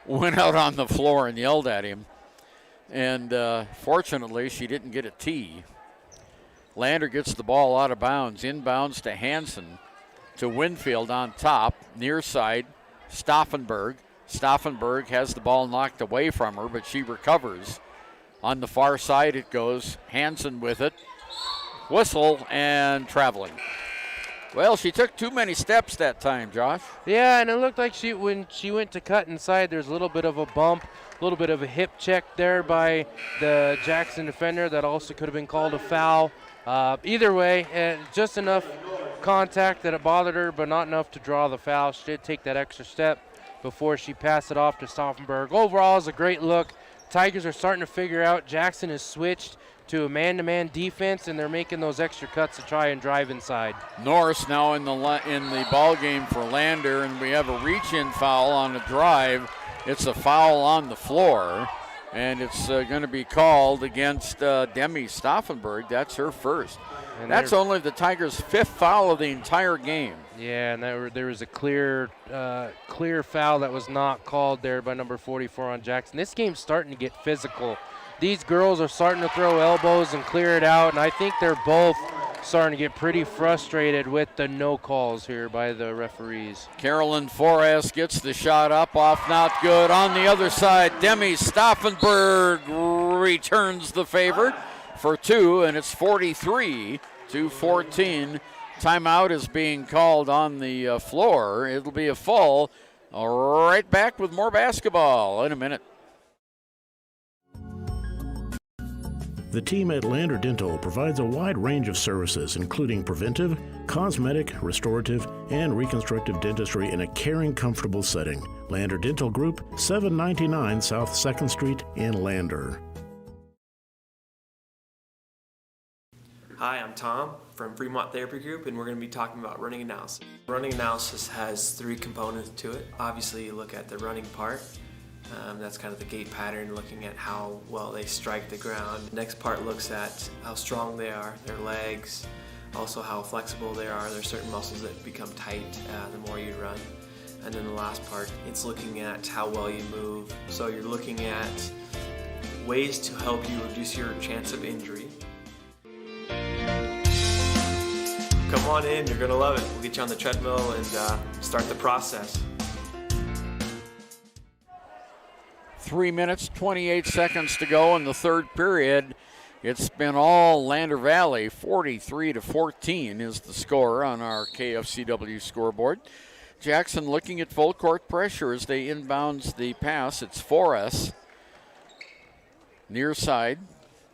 went out on the floor and yelled at him. And fortunately, she didn't get a tee. Lander gets the ball out of bounds. Inbounds to Hansen, to Winfield on top, near side, Stauffenberg. Stauffenberg has the ball knocked away from her, but she recovers. On the far side it goes. Hansen with it. Whistle and traveling. Well, she took too many steps that time, Josh. Yeah, and it looked like when she went to cut inside, there's a little bit of a bump, a little bit of a hip check there by the Jackson defender that also could have been called a foul. Either way, just enough contact that it bothered her, but not enough to draw the foul. She did take that extra step before she passed it off to Stauffenberg. Overall, it's a great look. Tigers are starting to figure out Jackson has switched to a man-to-man defense, and they're making those extra cuts to try and drive inside. Norris now in the ball game for Lander, and we have a reach-in foul on a drive. It's a foul on the floor, and it's going to be called against Demi Stauffenberg. That's her first. And that's only the Tigers' 5th foul of the entire game. Yeah, and there was a clear foul that was not called there by number 44 on Jackson. This game's starting to get physical. These girls are starting to throw elbows and clear it out, and I think they're both starting to get pretty frustrated with the no calls here by the referees. Carolyn Forrest gets the shot up, off, not good. On the other side, Demi Stauffenberg returns the favor for 2, and it's 43-14. Timeout is being called on the floor. It'll be a full. Right back with more basketball in a minute. The team at Lander Dental provides a wide range of services, including preventive, cosmetic, restorative, and reconstructive dentistry in a caring, comfortable setting. Lander Dental Group, 799 South 2nd Street in Lander. Hi, I'm Tom from Fremont Therapy Group, and we're going to be talking about running analysis. Running analysis has 3 components to it. Obviously, you look at the running part. That's kind of the gait pattern, looking at how well they strike the ground. The next part looks at how strong they are, their legs, also how flexible they are. There's certain muscles that become tight the more you run. And then the last part, it's looking at how well you move. So you're looking at ways to help you reduce your chance of injury. Come on in, you're going to love it. We'll get you on the treadmill and start the process. 3 minutes, 28 seconds to go in the third period. It's been all Lander Valley. 43-14 is the score on our KFCW scoreboard. Jackson looking at full court pressure as they inbounds the pass. It's Forrest. Near side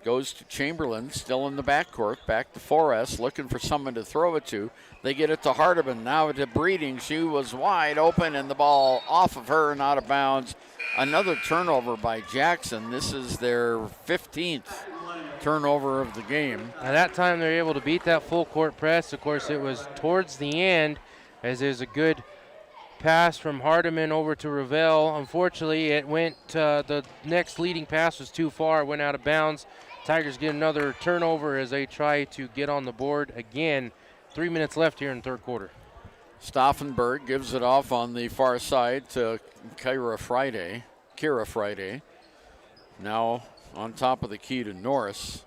goes to Chamberlain, still in the backcourt. Back to Forrest, looking for someone to throw it to. They get it to Hardiman. Now to Breeding. She was wide open, and the ball off of her and out of bounds. Another turnover by Jackson. This is their 15th turnover of the game. At that time, they're able to beat that full court press. Of course, it was towards the end, as there's a good pass from Hardiman over to Ravel. Unfortunately, it went, the next leading pass was too far. It went out of bounds. Tigers get another turnover as they try to get on the board again. 3 minutes left here in the third quarter. Stauffenberg gives it off on the far side to Kira Friday. Now on top of the key to Norris.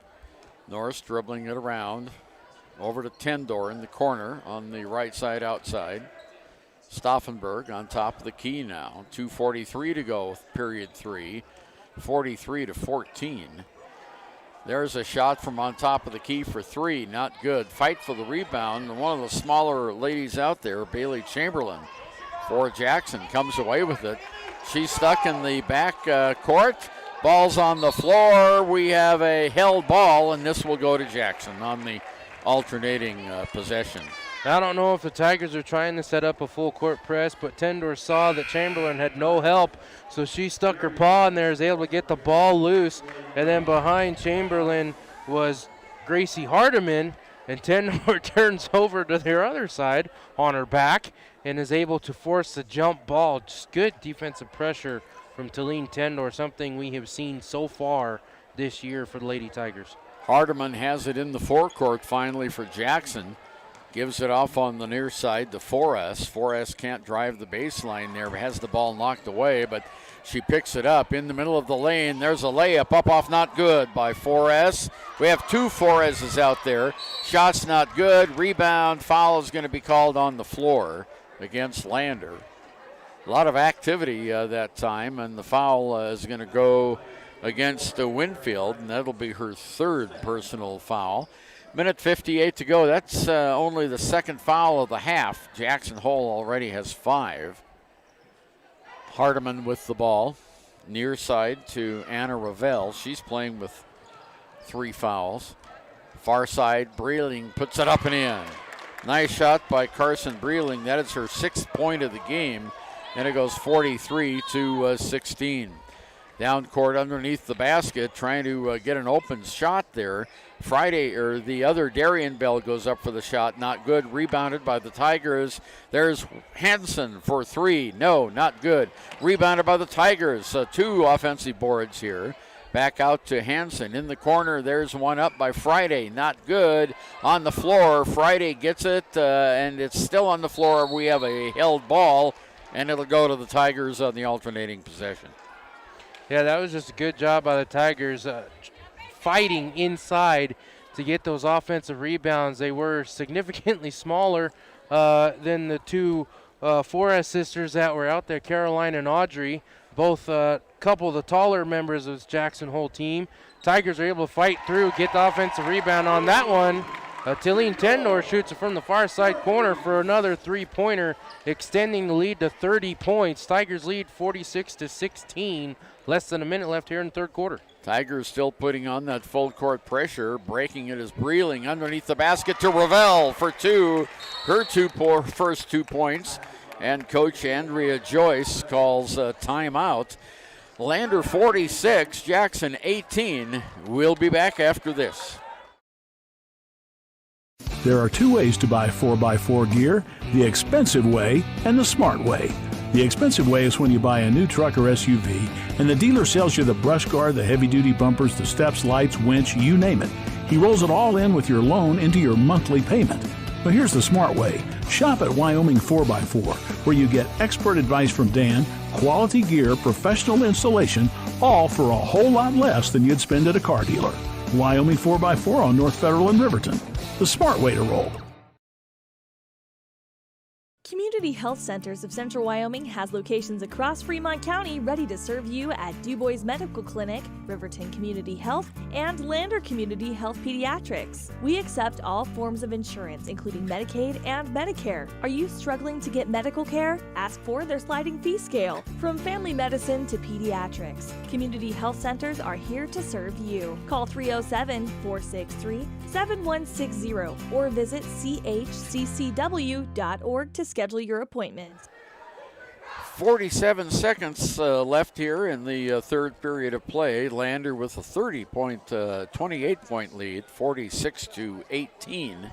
Norris dribbling it around. Over to Tendor in the corner on the right side outside. Stauffenberg on top of the key now. 2:43 to go, period 3. 43-14. There's a shot from on top of the key for 3. Not good. Fight for the rebound. And one of the smaller ladies out there, Bailey Chamberlain, for Jackson, comes away with it. She's stuck in the back court. Ball's on the floor. We have a held ball, and this will go to Jackson on the alternating possession. I don't know if the Tigers are trying to set up a full court press, but Tendor saw that Chamberlain had no help, so she stuck her paw in there, was able to get the ball loose, and then behind Chamberlain was Gracie Hardiman, and Tendor turns over to their other side on her back and is able to force the jump ball. Just good defensive pressure from Talene Tendor, something we have seen so far this year for the Lady Tigers. Hardiman has it in the forecourt finally for Jackson. Gives it off on the near side to Forrest. Forrest can't drive the baseline there, has the ball knocked away, but she picks it up in the middle of the lane. There's a layup up off, not good by Forrest. We have two Forrests out there. Shot's not good. Rebound. Foul is going to be called on the floor against Lander. A lot of activity that time, and the foul is going to go against Winfield, and that'll be her third personal foul. Minute 58 to go. That's only the second foul of the half. Jackson Hole already has 5. Hardiman with the ball. Near side to Anna Ravel. She's playing with 3 fouls. Far side, Breeling puts it up and in. Nice shot by Carson Breeling. That is her 6th point of the game. And it goes 43 to 16. Down court underneath the basket, trying to get an open shot there. The other Darian Bell goes up for the shot, not good. Rebounded by the Tigers. There's Hansen for 3. No, not good. Rebounded by the Tigers. 2 offensive boards here. Back out to Hansen. In the corner, there's one up by Friday. Not good. On the floor, Friday gets it, and it's still on the floor. We have a held ball, and it'll go to the Tigers on the alternating possession. Yeah, that was just a good job by the Tigers fighting inside to get those offensive rebounds. They were significantly smaller than the 2 Forrest sisters that were out there, Caroline and Audrey, both a couple of the taller members of this Jackson Hole team. Tigers are able to fight through, get the offensive rebound on that one. Talene Tendor shoots it from the far side corner for another 3-pointer, extending the lead to 30 points. Tigers lead 46-16. Less than a minute left here in the third quarter. Tigers still putting on that full court pressure. Breaking it is Breeling underneath the basket to Ravel for 2. Her first 2 points. And Coach Andrea Joyce calls a timeout. Lander 46, Jackson 18. We'll be back after this. There are 2 ways to buy 4x4 gear, the expensive way and the smart way. The expensive way is when you buy a new truck or SUV and the dealer sells you the brush guard, the heavy-duty bumpers, the steps, lights, winch, you name it. He rolls it all in with your loan into your monthly payment. But here's the smart way. Shop at Wyoming 4x4, where you get expert advice from Dan, quality gear, professional installation, all for a whole lot less than you'd spend at a car dealer. Wyoming 4x4 on North Federal in Riverton. The smart way to roll. Community Health Centers of Central Wyoming has locations across Fremont County ready to serve you at DuBois Medical Clinic, Riverton Community Health, and Lander Community Health Pediatrics. We accept all forms of insurance, including Medicaid and Medicare. Are you struggling to get medical care? Ask for their sliding fee scale. From family medicine to pediatrics, Community Health Centers are here to serve you. Call 307-463-7160 or visit chccw.org to schedule your appointment. 47 seconds left here in the third period of play. Lander with a 28-point lead, 46-18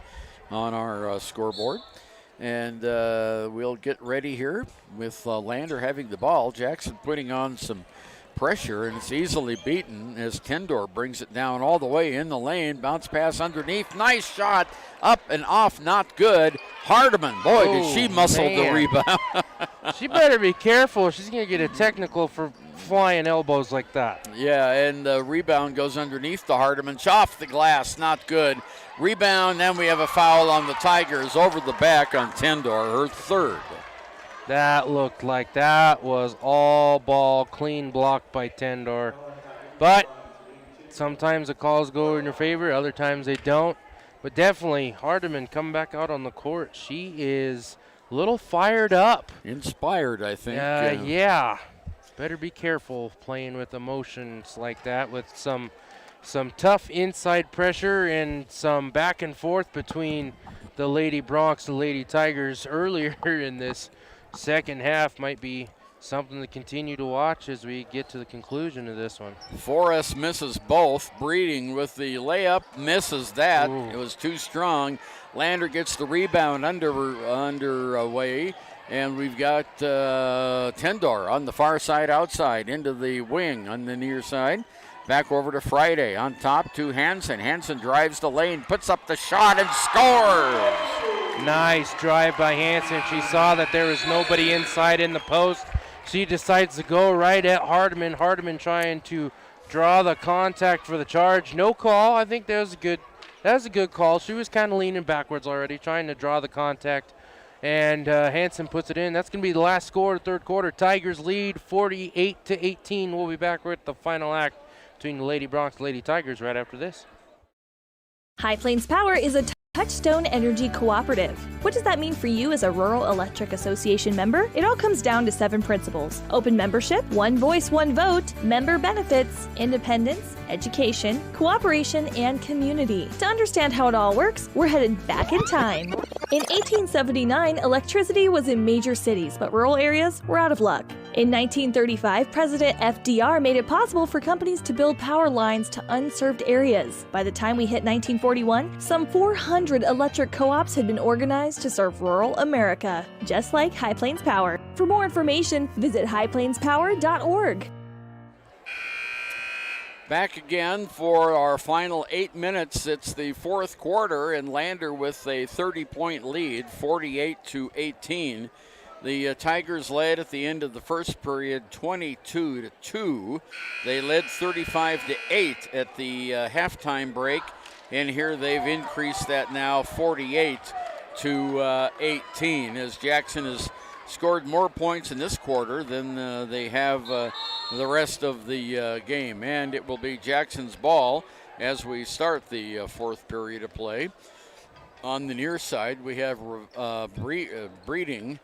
on our scoreboard. And we'll get ready here with Lander having the ball. Jackson putting on some pressure, and it's easily beaten as Tendor brings it down all the way in the lane. Bounce pass underneath. Nice shot. Up and off. Not good. Hardiman. Boy, did she muscle the rebound. She better be careful. She's going to get a technical for flying elbows like that. Yeah, and the rebound goes underneath the Hardiman. Off the glass. Not good. Rebound. Then we have a foul on the Tigers over the back on Tendor, her third. That looked like that was all ball, clean blocked by Tendor. But sometimes the calls go in your favor, other times they don't. But definitely Hardiman coming back out on the court. She is a little fired up. Inspired, I think. Yeah. Better be careful playing with emotions like that, with some tough inside pressure and some back and forth between the Lady Broncs and Lady Tigers earlier in this second half. Might be something to continue to watch as we get to the conclusion of this one. Forrest misses both. Breeding with the layup, misses that. Ooh. It was too strong. Lander gets the rebound underway, and we've got Tendor on the far side outside into the wing on the near side. Back over to Friday on top to Hansen. Hansen drives the lane, puts up the shot, and scores. Nice drive by Hansen. She saw that there was nobody inside in the post. She decides to go right at Hardiman. Hardiman trying to draw the contact for the charge. No call. I think that was a good call. She was kind of leaning backwards already, trying to draw the contact. And Hansen puts it in. That's going to be the last score of the third quarter. Tigers lead 48-18. We'll be back with the final act between the Lady Broncs and Lady Tigers right after this. High Plains Power is a Touchstone Energy Cooperative. What does that mean for you as a Rural Electric Association member? It all comes down to 7 principles: open membership, one voice, one vote, member benefits, independence, education, cooperation, and community. To understand how it all works, we're headed back in time. In 1879, electricity was in major cities, but rural areas were out of luck. In 1935, President FDR made it possible for companies to build power lines to unserved areas. By the time we hit 1941, some 400 electric co-ops had been organized to serve rural America, just like High Plains Power. For more information, visit highplainspower.org. Back again for our final 8 minutes. It's the fourth quarter, and Lander with a 30-point lead, 48-18. The Tigers led at the end of the first period 22-2. They led 35-8 at the halftime break, and here they've increased that now 48-18 as Jackson has scored more points in this quarter than they have the rest of the game. And it will be Jackson's ball as we start the fourth period of play. On the near side, we have Breeding.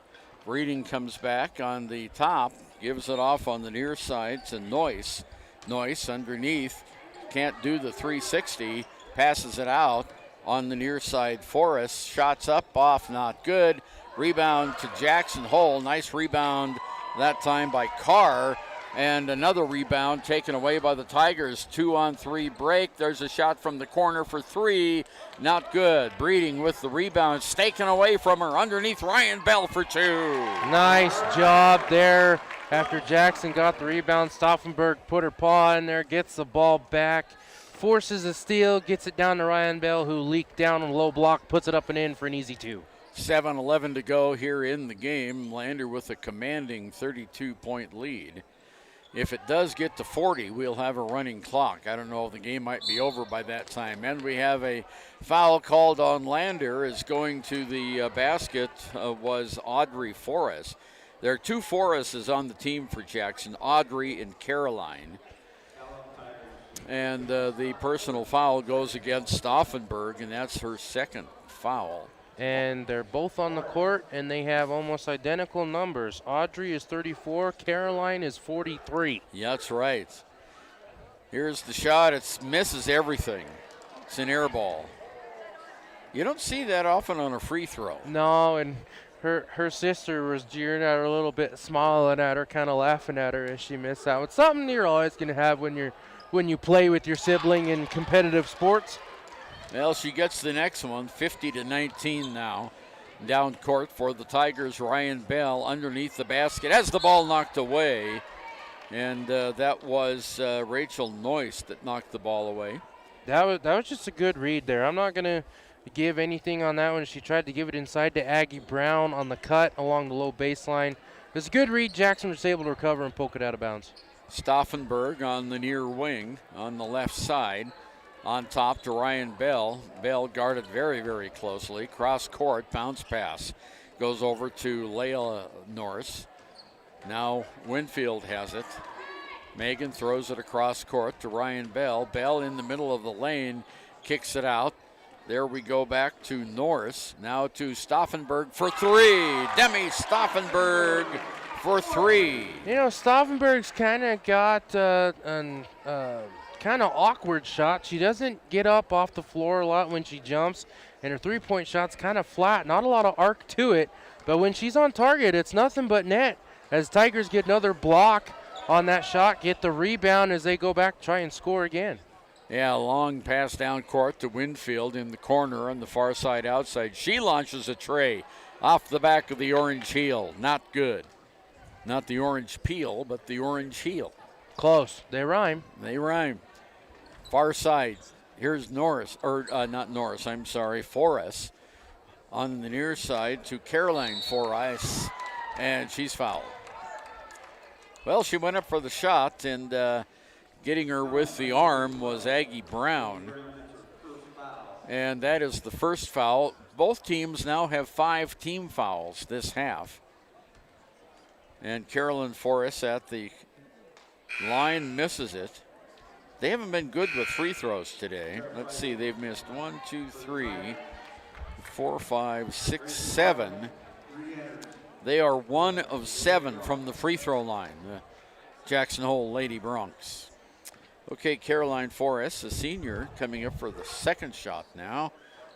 Breeding comes back on the top, gives it off on the near side to Noyce. Noyce underneath, can't do the 360, passes it out on the near side. Forrest, shots up, off, not good. Rebound to Jackson Hole. Nice rebound that time by Carr. And another rebound taken away by the Tigers. 2-on-3 break. There's a shot from the corner for 3. Not good. Breeding with the rebound. It's taken away from her. Underneath Ryan Bell for 2. Nice job there. After Jackson got the rebound, Stauffenberg put her paw in there, gets the ball back, forces a steal, gets it down to Ryan Bell, who leaked down on a low block, puts it up and in for an easy 2. 7:11 to go here in the game. Lander with a commanding 32-point lead. If it does get to 40, we'll have a running clock. I don't know if the game might be over by that time. And we have a foul called on Lander. As going to the basket was Audrey Forrest. There are 2 Forrests on the team for Jackson, Audrey and Caroline. And the personal foul goes against Stauffenberg, and that's her second foul. And they're both on the court, and they have almost identical numbers. Audrey is 34, Caroline is 43. Yeah, that's right. Here's the shot. It misses everything. It's an air ball. You don't see that often on a free throw. No, and her sister was jeering at her a little bit, smiling at her, kind of laughing at her as she missed out. It's something you're always going to have when you play with your sibling in competitive sports. Well, she gets the next one, 50-19 now. Down court for the Tigers, Ryan Bell underneath the basket. Has the ball knocked away. And that was Rachel Noyce that knocked the ball away. That was just a good read there. I'm not going to give anything on that one. She tried to give it inside to Aggie Brown on the cut along the low baseline. It was a good read. Jackson was able to recover and poke it out of bounds. Stauffenberg on the near wing on the left side. On top to Ryan Bell. Bell guarded very, very closely. Cross court, bounce pass. Goes over to Layla Norris. Now Winfield has it. Megan throws it across court to Ryan Bell. Bell in the middle of the lane, kicks it out. There we go back to Norris. Now to Stauffenberg for 3. Demi Stauffenberg for three. You know, Stauffenberg's kind of got an kind of awkward shot. She doesn't get up off the floor a lot when she jumps, and her three-point shot's kind of flat. Not a lot of arc to it, but when she's on target, it's nothing but net. As Tigers get another block on that shot, get the rebound as they go back, try and score again. Yeah, long pass down court to Winfield in the corner on the far side outside. She launches a tray off the back of the orange heel. Not good. Not the orange peel, but the orange heel. Close. They rhyme. They rhyme. Far side. Here's Norris, or not Norris, I'm sorry, Forrest on the near side to Caroline Forrest, and she's fouled. Well, she went up for the shot, and getting her with the arm was Aggie Brown. And that is the first foul. Both teams now have 5 team fouls this half. And Carolyn Forrest at the line misses it. They haven't been good with free throws today. Let's see, they've missed 1, 2, 3, 4, 5, 6, 7. They are 1 of 7 from the free throw line, the Jackson Hole Lady Bronx. Okay, Caroline Forrest, a senior, coming up for the second shot now.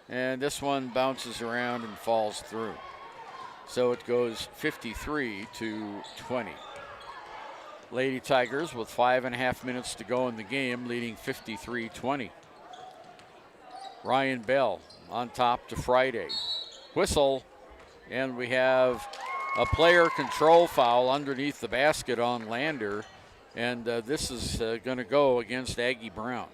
And this one bounces around and falls through. So it goes 53-20. Lady Tigers with 5.5 minutes to go in the game, leading 53-20. Ryan Bell on top to Friday. Whistle, and we have a player control foul underneath the basket on Lander, and this is going to go against Aggie Brown.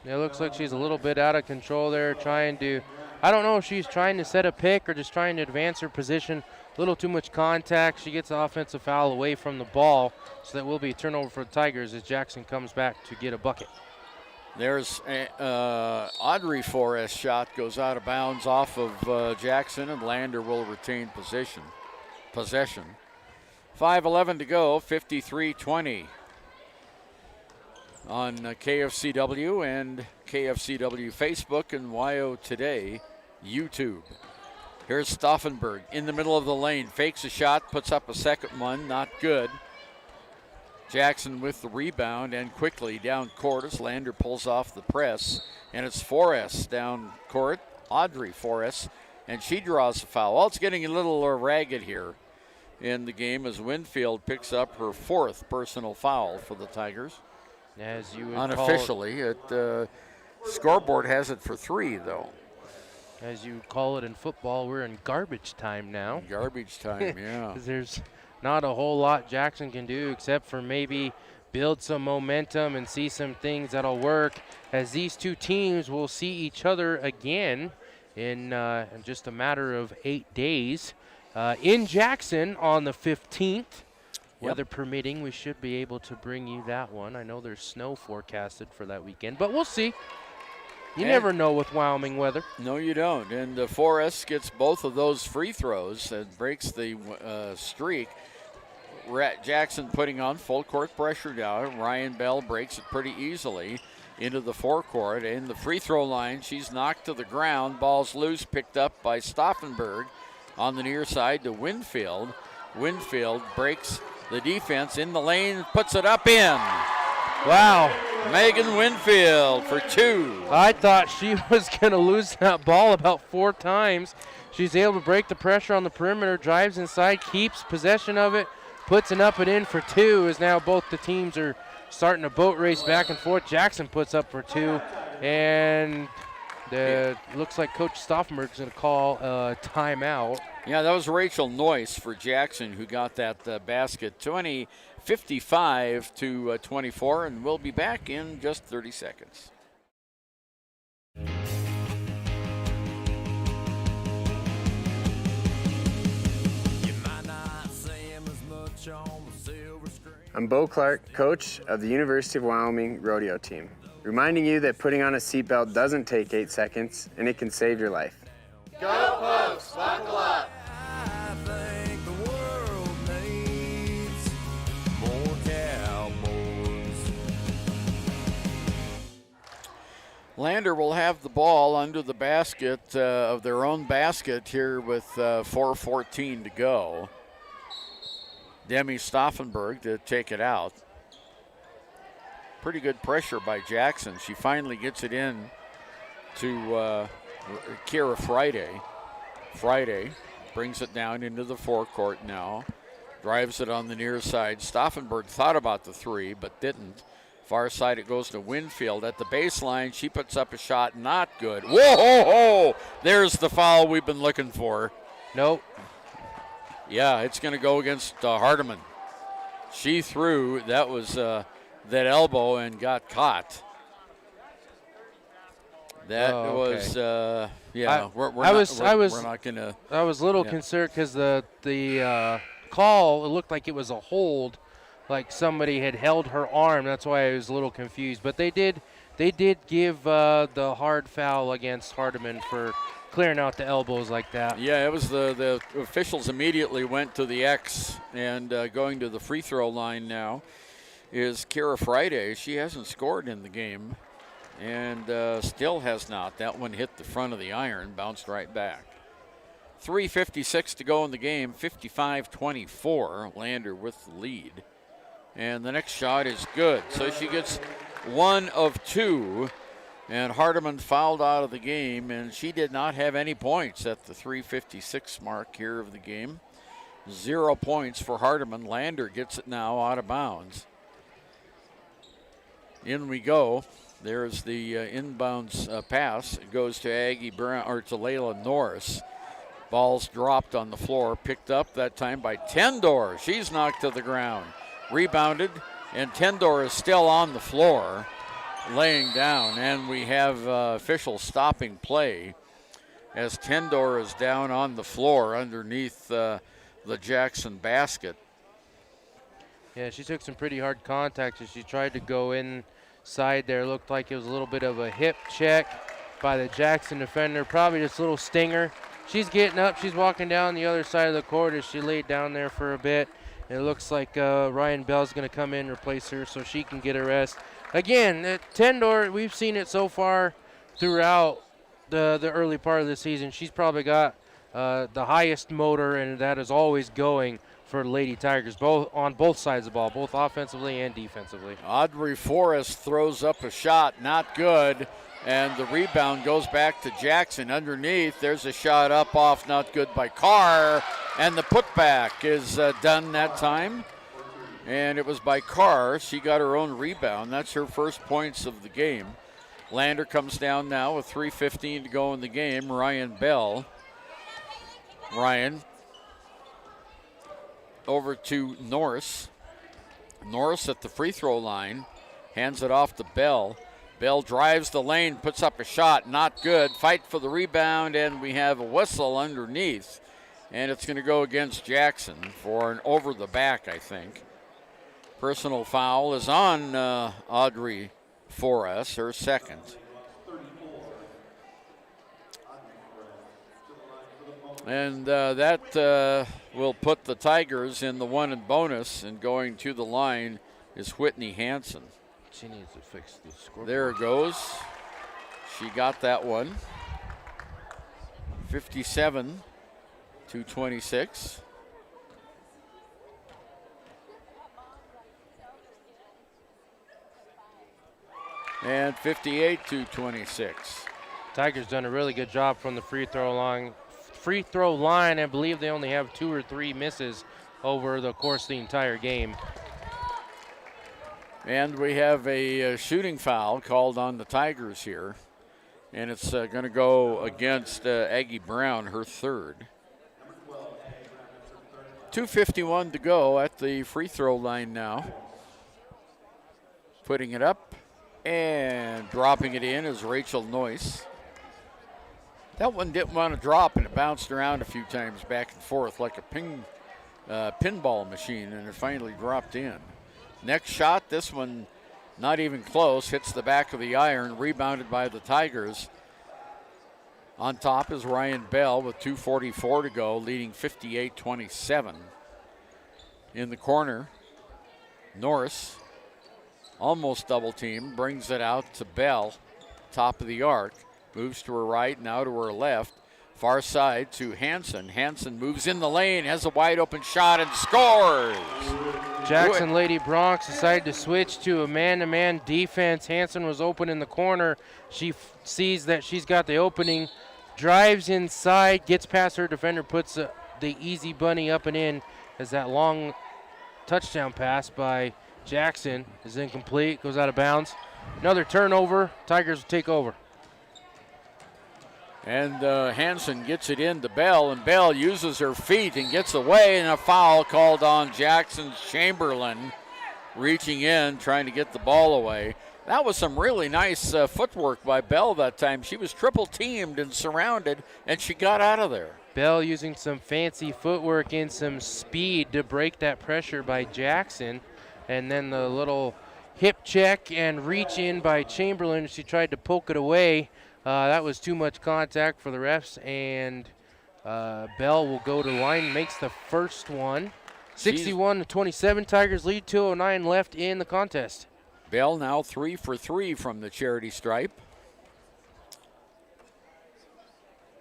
It looks like she's a little bit out of control there, trying to, I don't know if she's trying to set a pick or just trying to advance her position. A little too much contact. She gets the offensive foul away from the ball, so that will be a turnover for the Tigers as Jackson comes back to get a bucket. There's Audrey Forrest's shot goes out of bounds off of Jackson, and Lander will retain possession. 5:11 to go, 53-20 on KFCW and KFCW Facebook and YO Today YouTube. Here's Stauffenberg in the middle of the lane, fakes a shot, puts up a second one, not good. Jackson with the rebound and quickly down court as Lander pulls off the press, and it's Forrest down court, Audrey Forrest, and she draws a foul. Well, it's getting a little ragged here in the game as Winfield picks up her 4th personal foul for the Tigers. As you would unofficially, scoreboard has it for 3, though. As you call it in football, we're in garbage time now. Garbage time, yeah. There's not a whole lot Jackson can do except for maybe build some momentum and see some things that'll work, as these two teams will see each other again in just a matter of 8 days. In Jackson on the 15th. Weather permitting, we should be able to bring you that one. I know there's snow forecasted for that weekend, but we'll see. You never know with Wyoming weather. No, you don't. And Forrest gets both of those free throws and breaks the streak. Jackson putting on full court pressure now. Ryan Bell breaks it pretty easily into the forecourt. And the free throw line, she's knocked to the ground. Ball's loose, picked up by Stauffenberg on the near side to Winfield. Winfield breaks the defense in the lane, puts it up in. Wow. Megan Winfield for 2. I thought she was going to lose that ball about 4 times. She's able to break the pressure on the perimeter, drives inside, keeps possession of it, puts it up and in for 2, as now both the teams are starting a boat race back and forth. Jackson puts up for 2, and looks like Coach Stauffenberg is going to call a timeout. Yeah, that was Rachel Noyce for Jackson who got that basket. 55-24, and we'll be back in just 30 seconds. I'm Bo Clark, coach of the University of Wyoming rodeo team, reminding you that putting on a seatbelt doesn't take 8 seconds, and it can save your life. Go Pokes, buckle up. I think the world needs more cowboys. Lander will have the ball under the basket of their own basket here with 4:14 to go. Demi Stauffenberg to take it out. Pretty good pressure by Jackson. She finally gets it in to Kira Friday. Friday brings it down into the forecourt now. Drives it on the near side. Stauffenberg thought about the three, but didn't. Far side, it goes to Winfield. At the baseline, she puts up a shot. Not good. Whoa, ho, ho. There's the foul we've been looking for. Nope. Yeah, it's going to go against Hardiman. She threw. That was that elbow and got caught. That was, yeah. We're not going to. I was a little concerned because the call, it looked like it was a hold, like somebody had held her arm. That's why I was a little confused. But they did give the hard foul against Hardiman for clearing out the elbows like that. Yeah, it was the officials immediately went to the X, and going to the free throw line now is Kira Friday. She hasn't scored in the game, and still has not. That one hit the front of the iron, bounced right back. 3:56 to go in the game, 55-24. Lander with the lead. And the next shot is good. So she gets 1 of 2. And Hardiman fouled out of the game, and she did not have any points at the 3:56 mark here of the game. 0 points for Hardiman. Lander gets it now out of bounds. In we go. There's the inbounds pass. It goes to Aggie Brown, or to Layla Norris. Ball's dropped on the floor, picked up that time by Tendor. She's knocked to the ground. Rebounded, and Tendor is still on the floor, laying down. And we have officials stopping play as Tendor is down on the floor underneath the Jackson basket. Yeah, she took some pretty hard contact as she tried to go inside there. Looked like it was a little bit of a hip check by the Jackson defender, probably just a little stinger. She's getting up. She's walking down the other side of the court as she laid down there for a bit. It looks like Ryan Bell's going to come in and replace her so she can get a rest. Again, Tendor, we've seen it so far throughout the early part of the season. She's probably got the highest motor, and that is always going for the Lady Tigers, on both sides of the ball, both offensively and defensively. Audrey Forrest throws up a shot, not good. And the rebound goes back to Jackson underneath. There's a shot up off, not good by Carr. And the putback is done that time. And it was by Carr. She got her own rebound. That's her first points of the game. Lander comes down now with 3:15 to go in the game. Ryan Bell. Ryan over to Norris. Norris at the free throw line. Hands it off to Bell. Bell drives the lane, puts up a shot, not good. Fight for the rebound, and we have a whistle underneath. And it's going to go against Jackson for an over the back, I think. Personal foul is on Audrey Forrest, her second. And that will put the Tigers in the 1 and bonus, and going to the line is Whitney Hansen. She needs to fix the scoreboard. There it goes. She got that one. 57-26. And 58-26. Tigers done a really good job from the free throw line. I believe they only have 2 or 3 misses over the course of the entire game. And we have a shooting foul called on the Tigers here. And it's going to go against Aggie Brown, her third. 2:51 to go at the free throw line now. Putting it up and dropping it in is Rachel Noyce. That one didn't want to drop, and it bounced around a few times back and forth like a pinball machine, and it finally dropped in. Next shot, this one not even close, hits the back of the iron, rebounded by the Tigers. On top is Ryan Bell with 2:44 to go, leading 58-27. In the corner, Norris, almost double team, brings it out to Bell, top of the arc, moves to her right, now to her left, Far side to Hansen. Hansen moves in the lane, has a wide open shot and scores. Jackson Lady Bronx decided to switch to a man-to-man defense. Hansen was open in the corner. She sees that she's got the opening, drives inside, gets past her defender, puts the easy bunny up and in as that long touchdown pass by Jackson is incomplete, goes out of bounds. Another turnover. Tigers will take over. And Hansen gets it into Bell, and Bell uses her feet and gets away, and a foul called on Jackson's Chamberlain, reaching in, trying to get the ball away. That was some really nice footwork by Bell that time. She was triple teamed and surrounded, and she got out of there. Bell using some fancy footwork and some speed to break that pressure by Jackson. And then the little hip check and reach in by Chamberlain. She tried to poke it away. That was too much contact for the refs, and Bell will go to the line, makes the first one. 61-27, Tigers lead, 2:09 left in the contest. Bell now 3 for 3 from the charity stripe.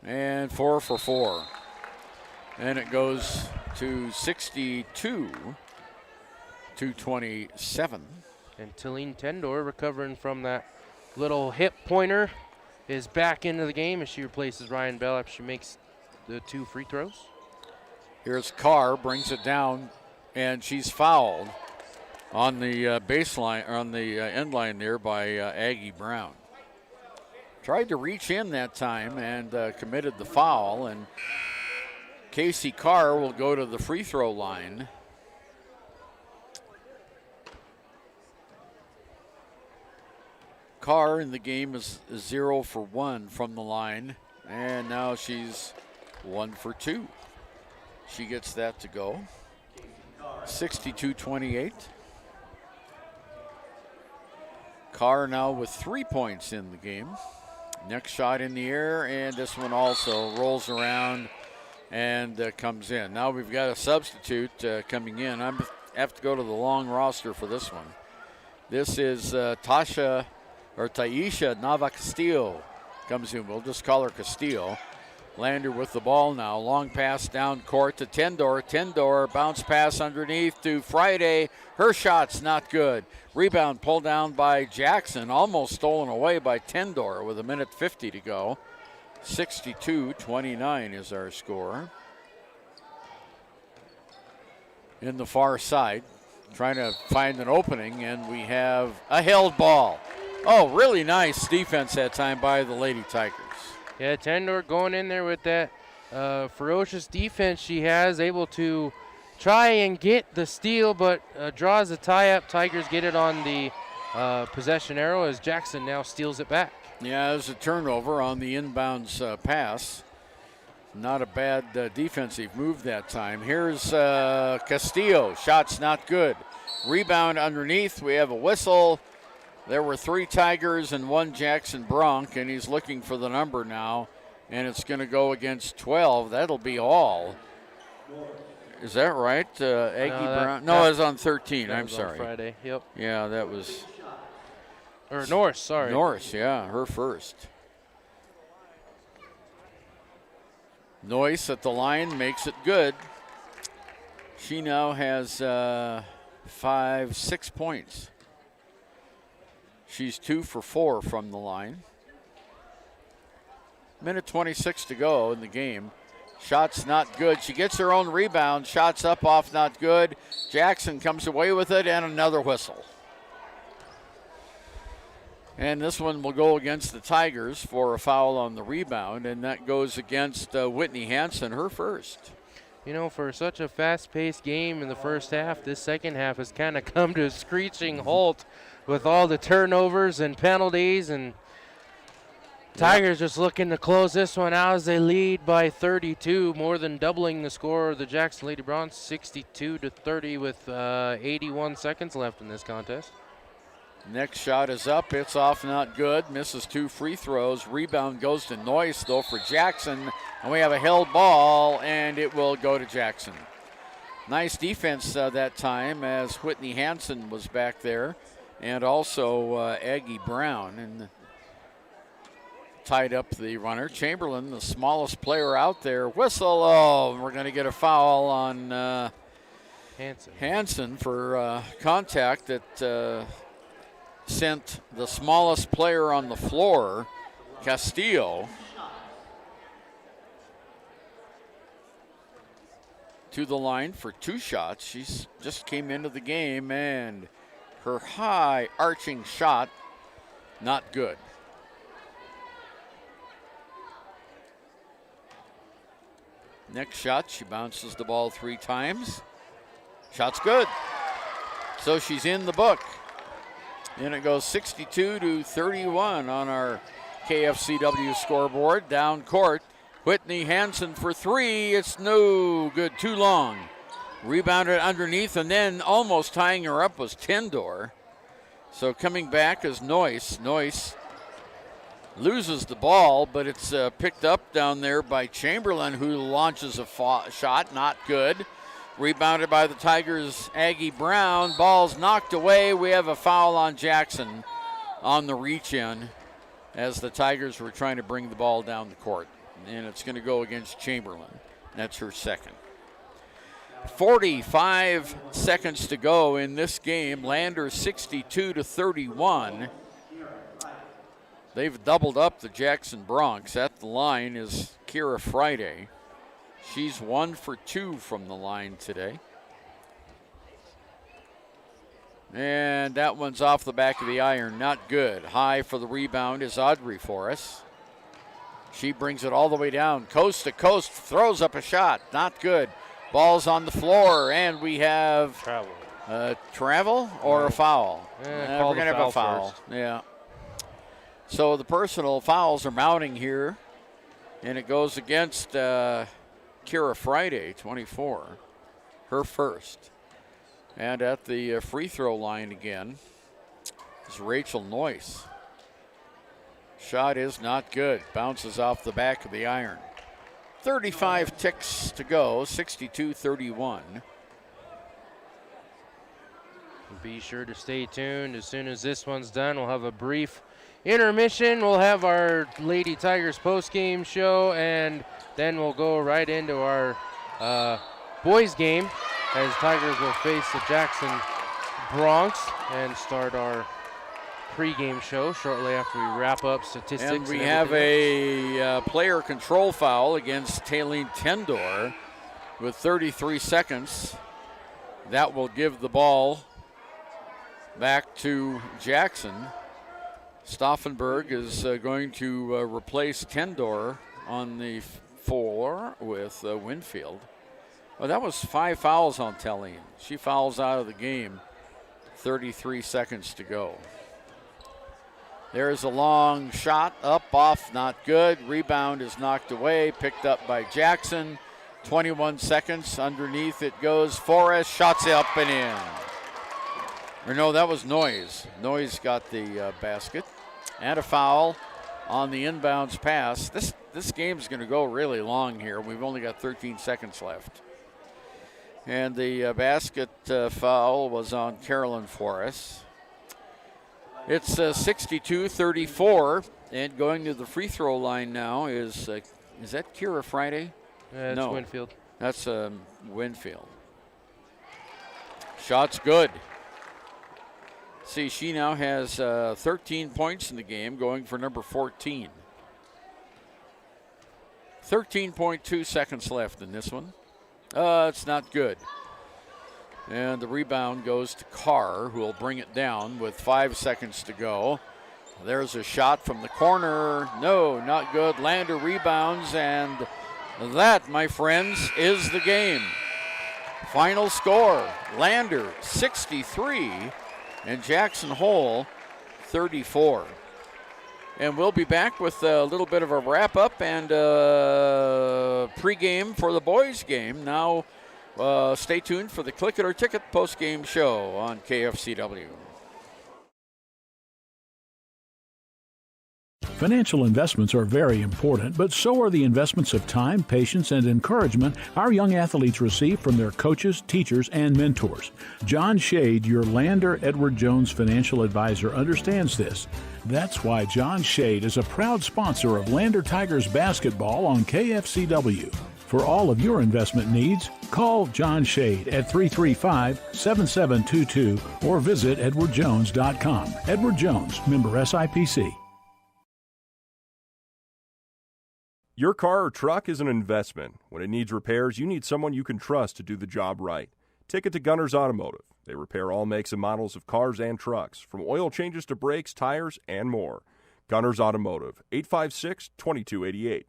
And 4 for 4. And it goes to 62-27. And Talene Tendor, recovering from that little hip pointer, is back into the game as she replaces Ryan Bell after she makes the 2 free throws. Here's Carr, brings it down, and she's fouled on the baseline, on the end line there by Aggie Brown. Tried to reach in that time and committed the foul, and Casey Carr will go to the free throw line. Carr in the game is 0 for 1 from the line, and now she's 1 for 2. She gets that to go. 62-28. Carr now with 3 points in the game. Next shot in the air, and this one also rolls around and comes in. Now we've got a substitute coming in. I have to go to the long roster for this one. This is Taisha Nava Castillo comes in. We'll just call her Castillo. Lander with the ball now. Long pass down court to Tendor. Tendor bounce pass underneath to Friday. Her shot's not good. Rebound pulled down by Jackson. Almost stolen away by Tendor with 1:50 to go. 62-29 is our score. In the far side, trying to find an opening, and we have a held ball. Oh, really nice defense that time by the Lady Tigers. Yeah, Tendor going in there with that ferocious defense she has, able to try and get the steal, but draws a tie-up. Tigers get it on the possession arrow as Jackson now steals it back. Yeah, there's a turnover on the inbounds pass. Not a bad defensive move that time. Here's Castillo. Shot's not good. Rebound underneath. We have a whistle. There were 3 Tigers and 1 Jackson Bronk, and he's looking for the number now, and it's going to go against 12. That'll be all. Is that right, Aggie Brown? No, it was on 13. I'm sorry. On Friday, yep. Yeah, that was. Or Norris, sorry. Norris, yeah, her first. Noyce at the line makes it good. She now has 6 points. She's 2 for 4 from the line. 1:26 to go in the game. Shot's not good. She gets her own rebound. Shots up, off, not good. Jackson comes away with it, and another whistle. And this one will go against the Tigers for a foul on the rebound, and that goes against Whitney Hansen, her first. You know, for such a fast-paced game in the first half, this second half has kind of come to a screeching halt with all the turnovers and penalties, and Tigers just looking to close this one out as they lead by 32, more than doubling the score of the Jackson Lady Bronze, 62-30 with 81 seconds left in this contest. Next shot is up. It's off, not good. Misses 2 free throws. Rebound goes to Noyce, though, for Jackson. And we have a held ball, and it will go to Jackson. Nice defense that time as Whitney Hansen was back there, and also Aggie Brown. And tied up the runner. Chamberlain, the smallest player out there. Whistle. Oh, we're going to get a foul on Hansen for contact that sent the smallest player on the floor, Castillo, to the line for 2 shots. She's just came into the game, and her high arching shot, not good. Next shot, she bounces the ball 3 times. Shot's good. So she's in the book. And it goes 62-31 on our KFCW scoreboard. Down court, Whitney Hansen for 3. It's no good, too long. Rebounded underneath, and then almost tying her up was Tendor. So coming back is Noyce. Noyce loses the ball, but it's picked up down there by Chamberlain, who launches a shot, not good. Rebounded by the Tigers' Aggie Brown. Ball's knocked away. We have a foul on Jackson on the reach-in as the Tigers were trying to bring the ball down the court. And it's going to go against Chamberlain. That's her second. 45 seconds to go in this game. Lander 62-31. They've doubled up the Jackson Bronx. At the line is Kira Friday. She's 1 for 2 from the line today. And that one's off the back of the iron, not good. High for the rebound is Audrey Forrest. She brings it all the way down, coast to coast, throws up a shot, not good. Ball's on the floor, and we have travel or a foul? We're going to have a foul. First. Yeah. So the personal fouls are mounting here, and it goes against Kira Friday, 24, her first. And at the free throw line again is Rachel Noyce. Shot is not good. Bounces off the back of the iron. 35 ticks to go, 62-31. Be sure to stay tuned. As soon as this one's done, we'll have a brief intermission. We'll have our Lady Tigers post-game show, and then we'll go right into our boys game as Tigers will face the Jackson Bronx and start our pregame show shortly after we wrap up statistics. And we have a player control foul against Taylene Tendor with 33 seconds. That will give the ball back to Jackson. Stauffenberg is going to replace Tendor on the floor with Winfield. Well, that was 5 fouls on Taylene. She fouls out of the game. 33 seconds to go. There's a long shot, up, off, not good. Rebound is knocked away, picked up by Jackson. 21 seconds, underneath it goes. Forrest, shots up and in. Or no, that was Noyes. Noyes got the basket. And a foul on the inbounds pass. This game's going to go really long here. We've only got 13 seconds left. And the basket foul was on Carolyn Forrest. It's 62-34, and going to the free throw line now is that Kira Friday? That's no, Winfield. That's Winfield. Shot's good. See, she now has 13 points in the game, going for number 14. 13.2 seconds left in this one. It's not good. And the rebound goes to Carr, who will bring it down with 5 seconds to go. There's a shot from the corner. No, not good. Lander rebounds, and that, my friends, is the game. Final score, Lander 63 and Jackson Hole 34. And we'll be back with a little bit of a wrap-up and pregame for the boys' game. Now, stay tuned for the Click It or Ticket post-game show on KFCW. Financial investments are very important, but so are the investments of time, patience, and encouragement our young athletes receive from their coaches, teachers, and mentors. John Shade, your Lander Edward Jones financial advisor, understands this. That's why John Shade is a proud sponsor of Lander Tigers basketball on KFCW. For all of your investment needs, call John Shade at 335-7722 or visit edwardjones.com. Edward Jones, member SIPC. Your car or truck is an investment. When it needs repairs, you need someone you can trust to do the job right. Take it to Gunners Automotive. They repair all makes and models of cars and trucks, from oil changes to brakes, tires, and more. Gunners Automotive, 856-2288.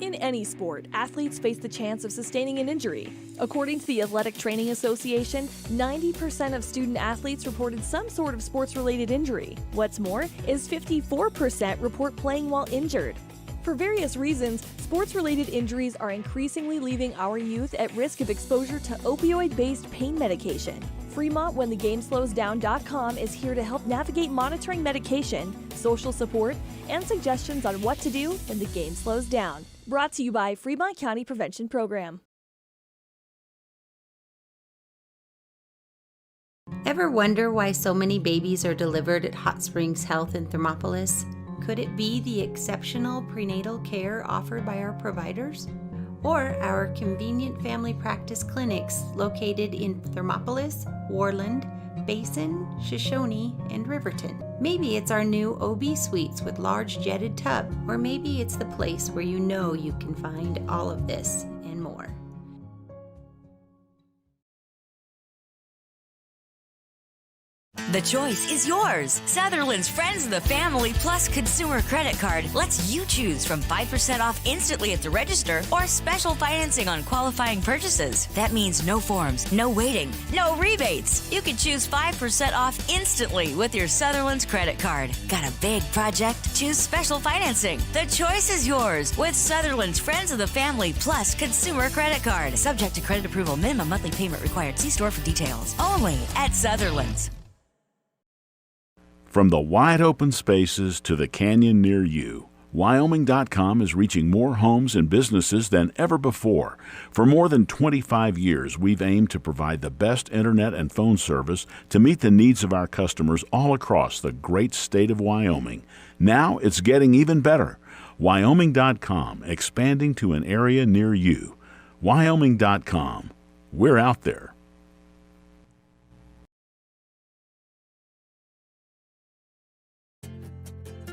In any sport, athletes face the chance of sustaining an injury. According to the Athletic Training Association, 90% of student athletes reported some sort of sports-related injury. What's more is 54% report playing while injured. For various reasons, sports-related injuries are increasingly leaving our youth at risk of exposure to opioid-based pain medication. Fremont WhenTheGameSlowsDown.com is here to help navigate monitoring medication, social support, and suggestions on what to do when the game slows down. Brought to you by Fremont County Prevention Program. Ever wonder why so many babies are delivered at Hot Springs Health in Thermopolis? Could it be the exceptional prenatal care offered by our providers? Or our convenient family practice clinics located in Thermopolis, Worland, Basin, Shoshone, and Riverton. Maybe it's our new OB suites with large jetted tub, or maybe it's the place where you know you can find all of this and more. The choice is yours. Sutherland's Friends of the Family Plus Consumer Credit Card lets you choose from 5% off instantly at the register or special financing on qualifying purchases. That means no forms, no waiting, no rebates. You can choose 5% off instantly with your Sutherland's credit card. Got a big project? Choose special financing. The choice is yours with Sutherland's Friends of the Family Plus Consumer Credit Card. Subject to credit approval. Minimum monthly payment required. See store for details. Only at Sutherland's. From the wide open spaces to the canyon near you, Wyoming.com is reaching more homes and businesses than ever before. For more than 25 years, we've aimed to provide the best internet and phone service to meet the needs of our customers all across the great state of Wyoming. Now it's getting even better. Wyoming.com, expanding to an area near you. Wyoming.com. We're out there.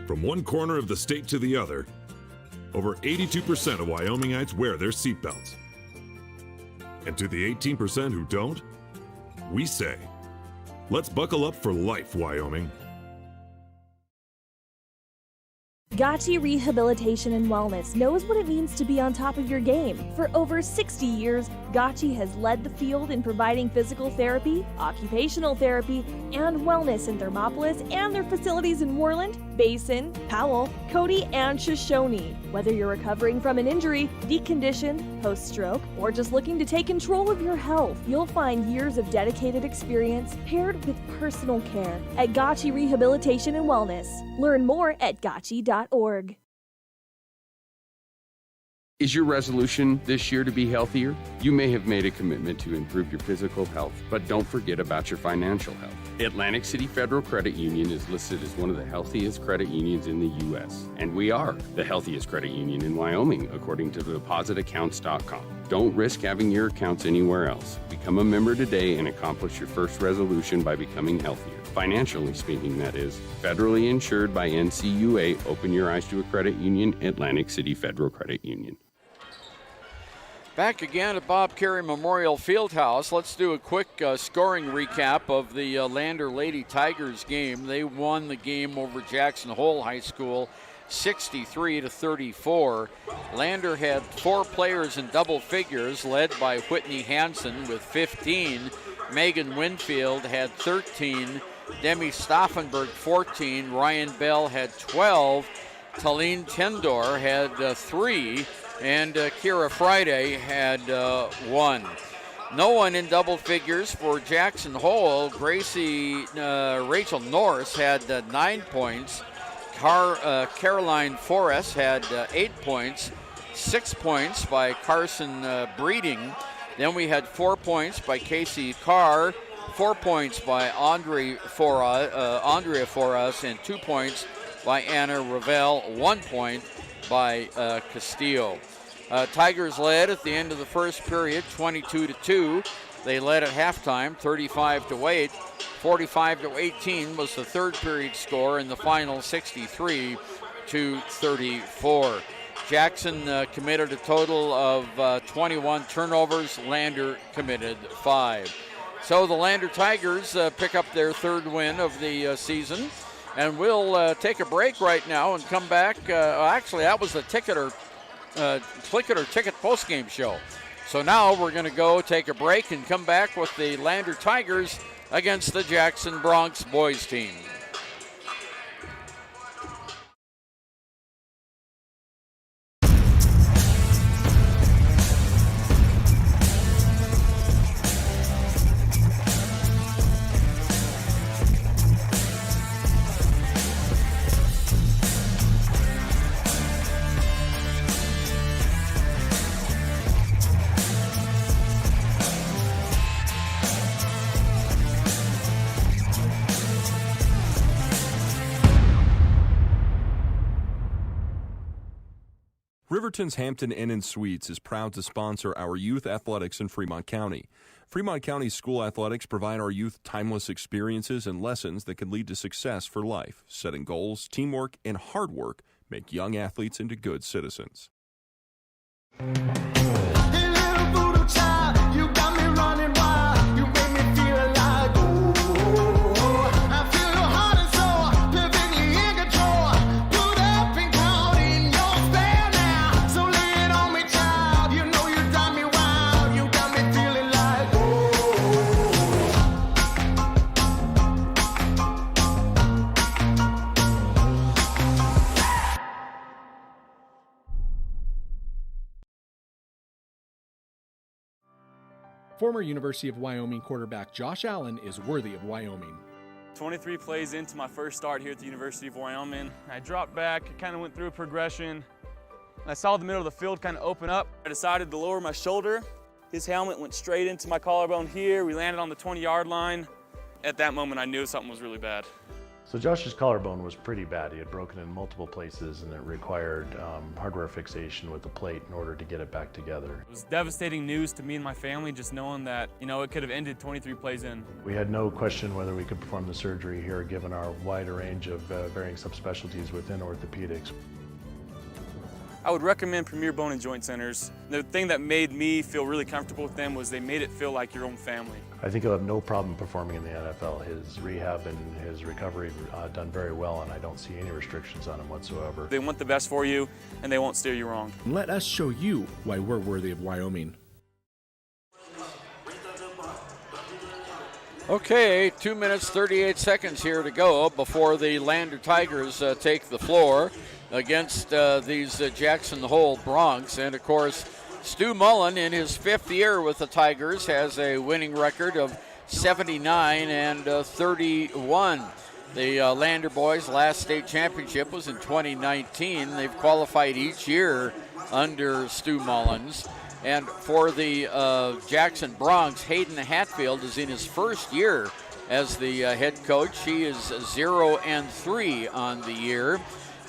From one corner of the state to the other, over 82% of Wyomingites wear their seatbelts. And to the 18% who don't, we say, let's buckle up for life, Wyoming. Gotchi Rehabilitation and Wellness knows what it means to be on top of your game. For over 60 years, Gotchi has led the field in providing physical therapy, occupational therapy, and wellness in Thermopolis and their facilities in Worland, Basin, Powell, Cody, and Shoshone. Whether you're recovering from an injury, deconditioned, post-stroke, or just looking to take control of your health, you'll find years of dedicated experience paired with personal care at Gotchi Rehabilitation and Wellness. Learn more at gotchi.org. Is your resolution this year to be healthier? You may have made a commitment to improve your physical health, but don't forget about your financial health. Atlantic City Federal Credit Union is listed as one of the healthiest credit unions in the U.S., and we are the healthiest credit union in Wyoming, according to depositaccounts.com. Don't risk having your accounts anywhere else. Become a member today and accomplish your first resolution by becoming healthier. Financially speaking, that is. Federally insured by NCUA. Open your eyes to a credit union. Atlantic City Federal Credit Union. Back again at Bob Carey Memorial Fieldhouse. Let's do a quick scoring recap of the Lander Lady Tigers game. They won the game over Jackson Hole High School 63-34. Lander had 4 players in double figures, led by Whitney Hansen with 15. Megan Winfield had 13. Demi Staffenberg 14. Ryan Bell had 12. Talene Tendor had 3. And Kira Friday had 1. No one in double figures for Jackson Hole. Rachel Norris had 9 points. Caroline Forrest had 8 points, 6 points by Carson Breeding. Then we had 4 points by Casey Carr, 4 points by Andrea Forrest, and 2 points by Anna Ravel, 1 point by Castillo. Tigers led at the end of the first period, 22-2. They led at halftime, 35-8. 45-18 was the third period score, and the final 63-34. Jackson committed a total of 21 turnovers. Lander committed 5. So the Lander Tigers pick up their third win of the season. And we'll take a break right now and come back. Actually, that was the Click It or Ticket postgame show. So now we're going to go take a break and come back with the Lander Tigers against the Jackson Bronx boys team. Riverton's Hampton Inn & Suites is proud to sponsor our youth athletics in Fremont County. Fremont County school athletics provide our youth timeless experiences and lessons that can lead to success for life. Setting goals, teamwork, and hard work make young athletes into good citizens. Former University of Wyoming quarterback Josh Allen is worthy of Wyoming. 23 plays into my first start here at the University of Wyoming. I dropped back, kind of went through a progression. I saw the middle of the field kind of open up. I decided to lower my shoulder. His helmet went straight into my collarbone here. We landed on the 20-yard line. At that moment, I knew something was really bad. So Josh's collarbone was pretty bad. He had broken in multiple places, and it required hardware fixation with the plate in order to get it back together. It was devastating news to me and my family, just knowing that, it could have ended 23 plays in. We had no question whether we could perform the surgery here, given our wide range of varying subspecialties within orthopedics. I would recommend Premier Bone and Joint Centers. The thing that made me feel really comfortable with them was they made it feel like your own family. I think he'll have no problem performing in the NFL. His rehab and his recovery done very well, and I don't see any restrictions on him whatsoever. They want the best for you, and they won't steer you wrong. Let us show you why we're worthy of Wyoming. Okay, 2 minutes, 38 seconds here to go before the Lander Tigers take the floor against these Jackson Hole Bronx. And, of course, Stu Mullen, in his 5th year with the Tigers, has a winning record of 79 and 31. The Lander boys' last state championship was in 2019. They've qualified each year under Stu Mullins. And for the Jackson Bronx, Hayden Hatfield is in his first year as the head coach. He is 0-3 on the year.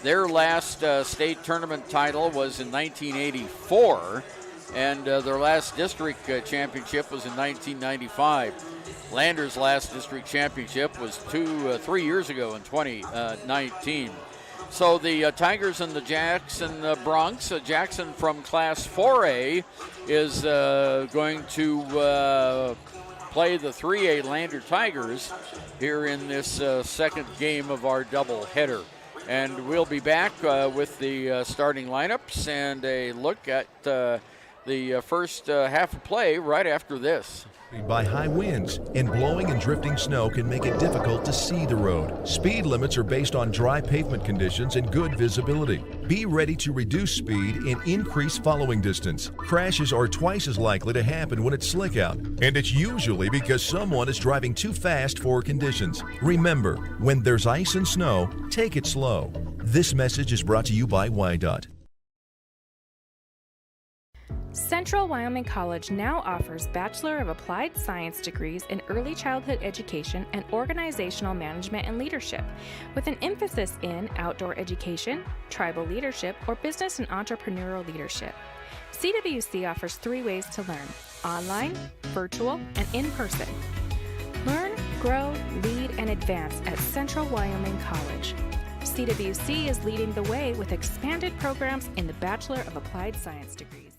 Their last state tournament title was in 1984, and their last district championship was in 1995. Lander's last district championship was 3 years ago in 2019. So the Tigers and the Jackson Bronx, Jackson from Class 4A is going to play the 3A Lander Tigers here in this second game of our doubleheader. And we'll be back with the starting lineups and a look at the the first half of play right after this. By high winds, and blowing and drifting snow can make it difficult to see the road. Speed limits are based on dry pavement conditions and good visibility. Be ready to reduce speed and increase following distance. Crashes are twice as likely to happen when it's slick out, and it's usually because someone is driving too fast for conditions. Remember, when there's ice and snow, take it slow. This message is brought to you by WYDOT. Central Wyoming College now offers Bachelor of Applied Science degrees in Early Childhood Education and Organizational Management and Leadership, with an emphasis in outdoor education, tribal leadership, or business and entrepreneurial leadership. CWC offers 3 ways to learn: online, virtual, and in person. Learn, grow, lead, and advance at Central Wyoming College. CWC is leading the way with expanded programs in the Bachelor of Applied Science degrees.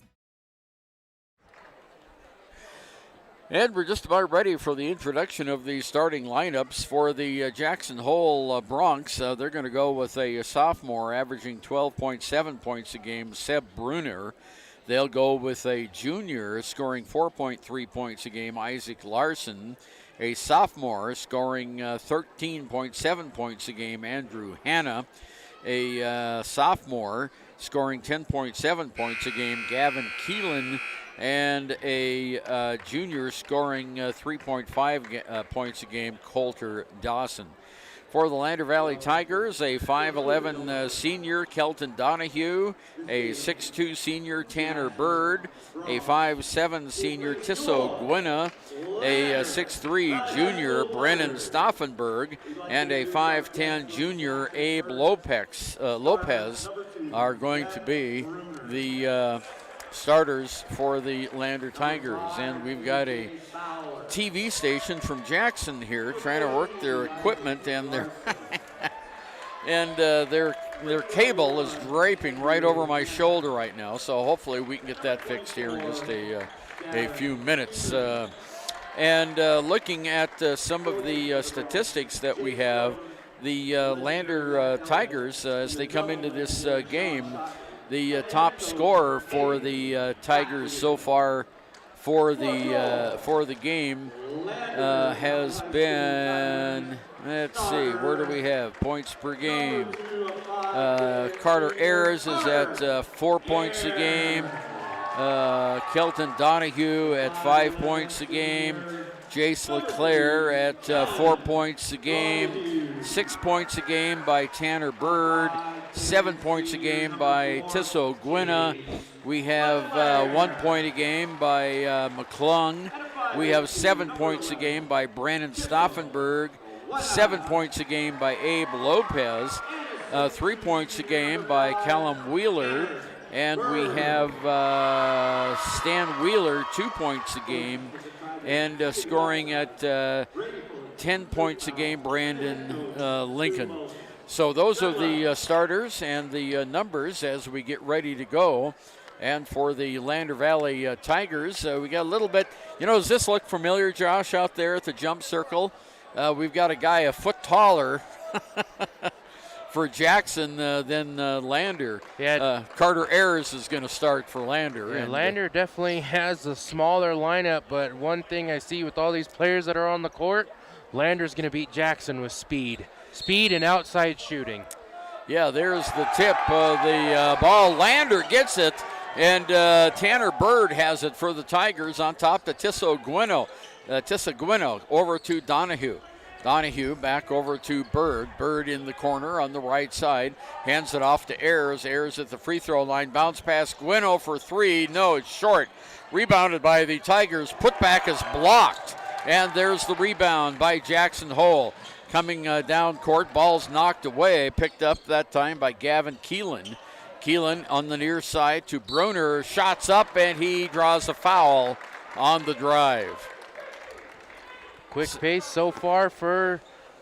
And we're just about ready for the introduction of the starting lineups for the Jackson Hole Bronx. They're going to go with a sophomore averaging 12.7 points a game, Seb Bruner. They'll go with a junior scoring 4.3 points a game, Isaac Larson. A sophomore scoring 13.7 points a game, Andrew Hanna. A sophomore scoring 10.7 points a game, Gavin Keelan. And a junior scoring 3.5 points a game, Coulter Dawson. For the Lander Valley Tigers, a 5'11 senior, Kelton Donahue, a 6'2 senior, Tanner Bird, a 5'7 senior, Tisso Gwinna, a 6'3 junior, Brennan Stauffenberg, and a 5'10 junior, Abe Lopez are going to be the starters for the Lander Tigers. And we've got a TV station from Jackson here trying to work their equipment, and their cable is draping right over my shoulder right now, so hopefully we can get that fixed here in just a few minutes. Looking at some of the statistics that we have, the Lander Tigers, as they come into this game, the top scorer for the Tigers so far for the game has been, let's see, where do we have points per game? Carter Ayers is at 4 points a game. Kelton Donahue at 5 points a game. Jace LeClaire at 4 points a game. 6 points a game by Tanner Bird. 7 points a game by Tisso Gwinna. We have 1 point a game by McClung. We have 7 points a game by Brandon Stauffenberg. 7 points a game by Abe Lopez. 3 points a game by Callum Wheeler. And we have Stan Wheeler, 2 points a game. And scoring at 10 points a game, Brandon Lincoln. So those are the starters and the numbers as we get ready to go. And for the Lander Valley Tigers, we got a little bit, does this look familiar, Josh, out there at the jump circle? We've got a guy a foot taller for Jackson than Lander. Yeah. Carter Ayers is going to start for Lander. Yeah, and Lander definitely has a smaller lineup, but one thing I see with all these players that are on the court, Lander's going to beat Jackson with speed. Speed and outside shooting. Yeah, there's the tip of the ball. Lander gets it, and Tanner Bird has it for the Tigers on top to Tisso Gwinno over to Donahue. Donahue back over to Bird. Bird in the corner on the right side. Hands it off to Ayers. Ayers at the free throw line. Bounce pass Gwinno for 3. No, it's short. Rebounded by the Tigers. Putback is blocked. And there's the rebound by Jackson Hole. Coming down court, ball's knocked away. Picked up that time by Gavin Keelan. Keelan on the near side to Bruner. Shots up, and he draws a foul on the drive. Quick pace so far for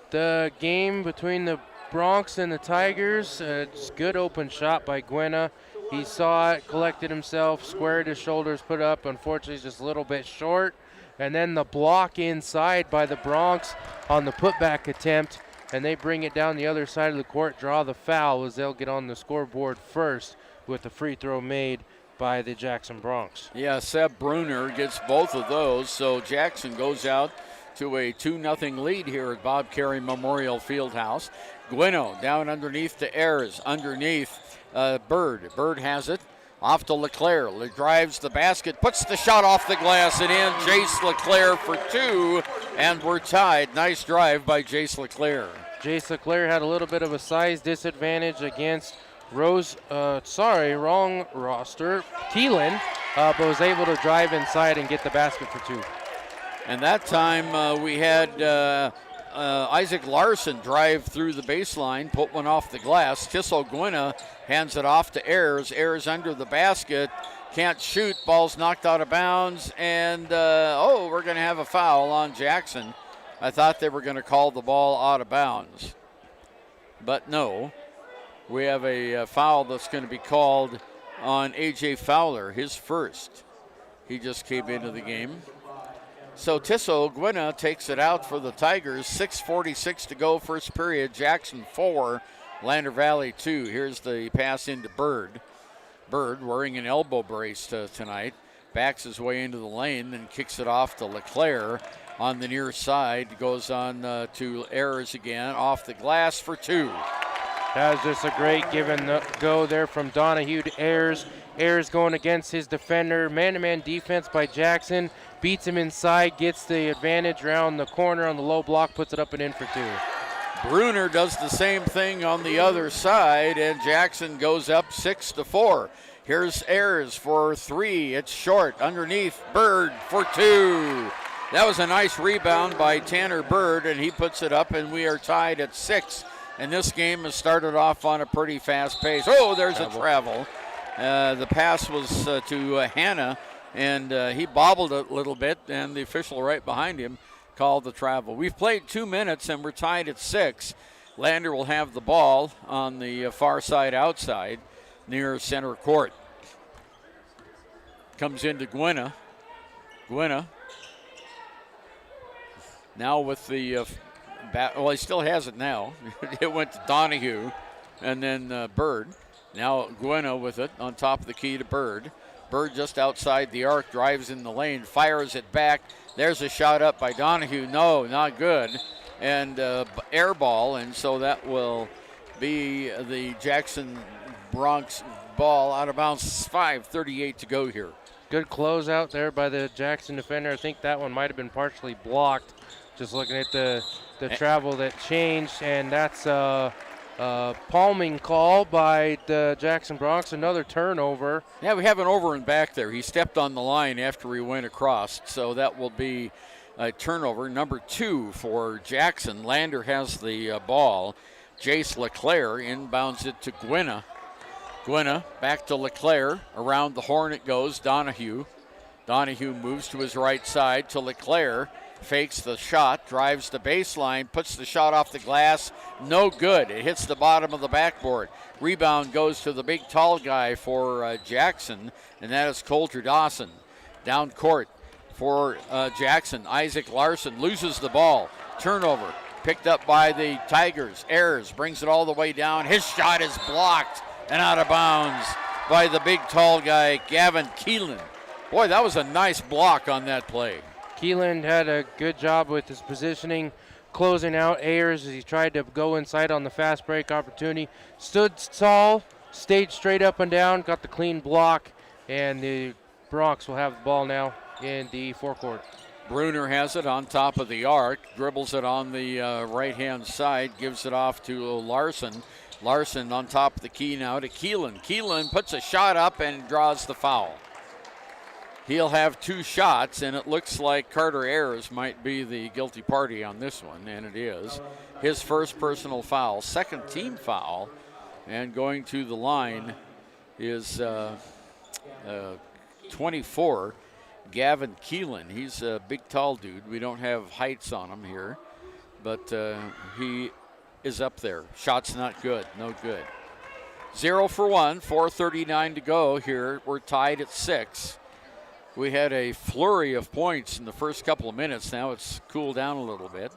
the game between the Bronx and the Tigers. It's good open shot by Gwinna. He saw it, collected himself, squared his shoulders, put up. Unfortunately, he's just a little bit short. And then the block inside by the Bronx on the putback attempt. And they bring it down the other side of the court, draw the foul as they'll get on the scoreboard first with the free throw made by the Jackson Bronx. Yeah, Seb Bruner gets both of those, so Jackson goes out to a 2-0 lead here at Bob Carey Memorial Fieldhouse. Gwino down underneath to Ayers, underneath Bird. Bird has it. Off to LeClaire. Drives the basket, puts the shot off the glass and in. Jace LeClaire for 2, and we're tied. Nice drive by Jace LeClaire. Jace LeClaire had a little bit of a size disadvantage against wrong roster, Keelan, but was able to drive inside and get the basket for 2. And that time we had Isaac Larson drive through the baseline, put one off the glass. Tissot Gwina hands it off to Ayers. Ayers under the basket, can't shoot, ball's knocked out of bounds, and we're going to have a foul on Jackson. I thought they were going to call the ball out of bounds, but no. We have a foul that's going to be called on A.J. Fowler, his first. He just came into the game. So Tissot Gwina takes it out for the Tigers. 6:46 to go, first period. Jackson 4, Lander Valley 2. Here's the pass into Bird. Bird wearing an elbow brace tonight. Backs his way into the lane and kicks it off to LeClaire on the near side. Goes on to Ayers again, off the glass for 2. That was just a great give and go there from Donahue to Ayers. Ayers going against his defender. Man-to-man defense by Jackson. Beats him inside, gets the advantage around the corner on the low block, puts it up and in for 2. Bruner does the same thing on the other side, and Jackson goes up 6-4. Here's Ayers for 3. It's short. Underneath, Bird for 2. That was a nice rebound by Tanner Bird, and he puts it up, and we are tied at 6. And this game has started off on a pretty fast pace. Oh, there's a travel. The pass was to Hanna, and he bobbled it a little bit, and the official right behind him called the travel. We've played 2 minutes, and we're tied at 6. Lander will have the ball on the far side outside near center court. Comes into Gwina. Gwina now with the well, he still has it now. It went to Donahue and then Bird. Now Gwina with it on top of the key to Bird. Bird just outside the arc, drives in the lane, fires it back. There's a shot up by Donahue. No, not good. And air ball, and so that will be the Jackson Bronx ball out of bounds. 5:38 to go here. Good close out there by the Jackson defender. I think that one might have been partially blocked. Just looking at the travel that changed, and that's a palming call by the Jackson Bronx. Another turnover. Yeah, we have an over and back there. He stepped on the line after he went across, so that will be a turnover. Number 2 for Jackson. Lander has the ball. Jace LeClaire inbounds it to Gwina. Gwina back to LeClaire. Around the horn it goes. Donahue. Donahue moves to his right side to LeClaire. Fakes the shot, drives the baseline, puts the shot off the glass. No good. It hits the bottom of the backboard. Rebound goes to the big tall guy for Jackson, and that is Coulter Dawson. Down court for Jackson. Isaac Larson loses the ball. Turnover picked up by the Tigers. Ayers brings it all the way down. His shot is blocked and out of bounds by the big tall guy, Gavin Keelan. Boy, that was a nice block on that play. Keelan had a good job with his positioning, closing out Ayers as he tried to go inside on the fast break opportunity. Stood tall, stayed straight up and down, got the clean block, and the Bronx will have the ball now in the forecourt. Bruner has it on top of the arc, dribbles it on the right-hand side, gives it off to Larson. Larson on top of the key now to Keelan. Keelan puts a shot up and draws the foul. He'll have 2 shots, and it looks like Carter Ayers might be the guilty party on this one, and it is. His first personal foul, second team foul, and going to the line is 24, Gavin Keelan. He's a big, tall dude. We don't have heights on him here, but he is up there. Shot's not good, no good. 0 for 1, 4:39 to go here. We're tied at 6. We had a flurry of points in the first couple of minutes. Now it's cooled down a little bit.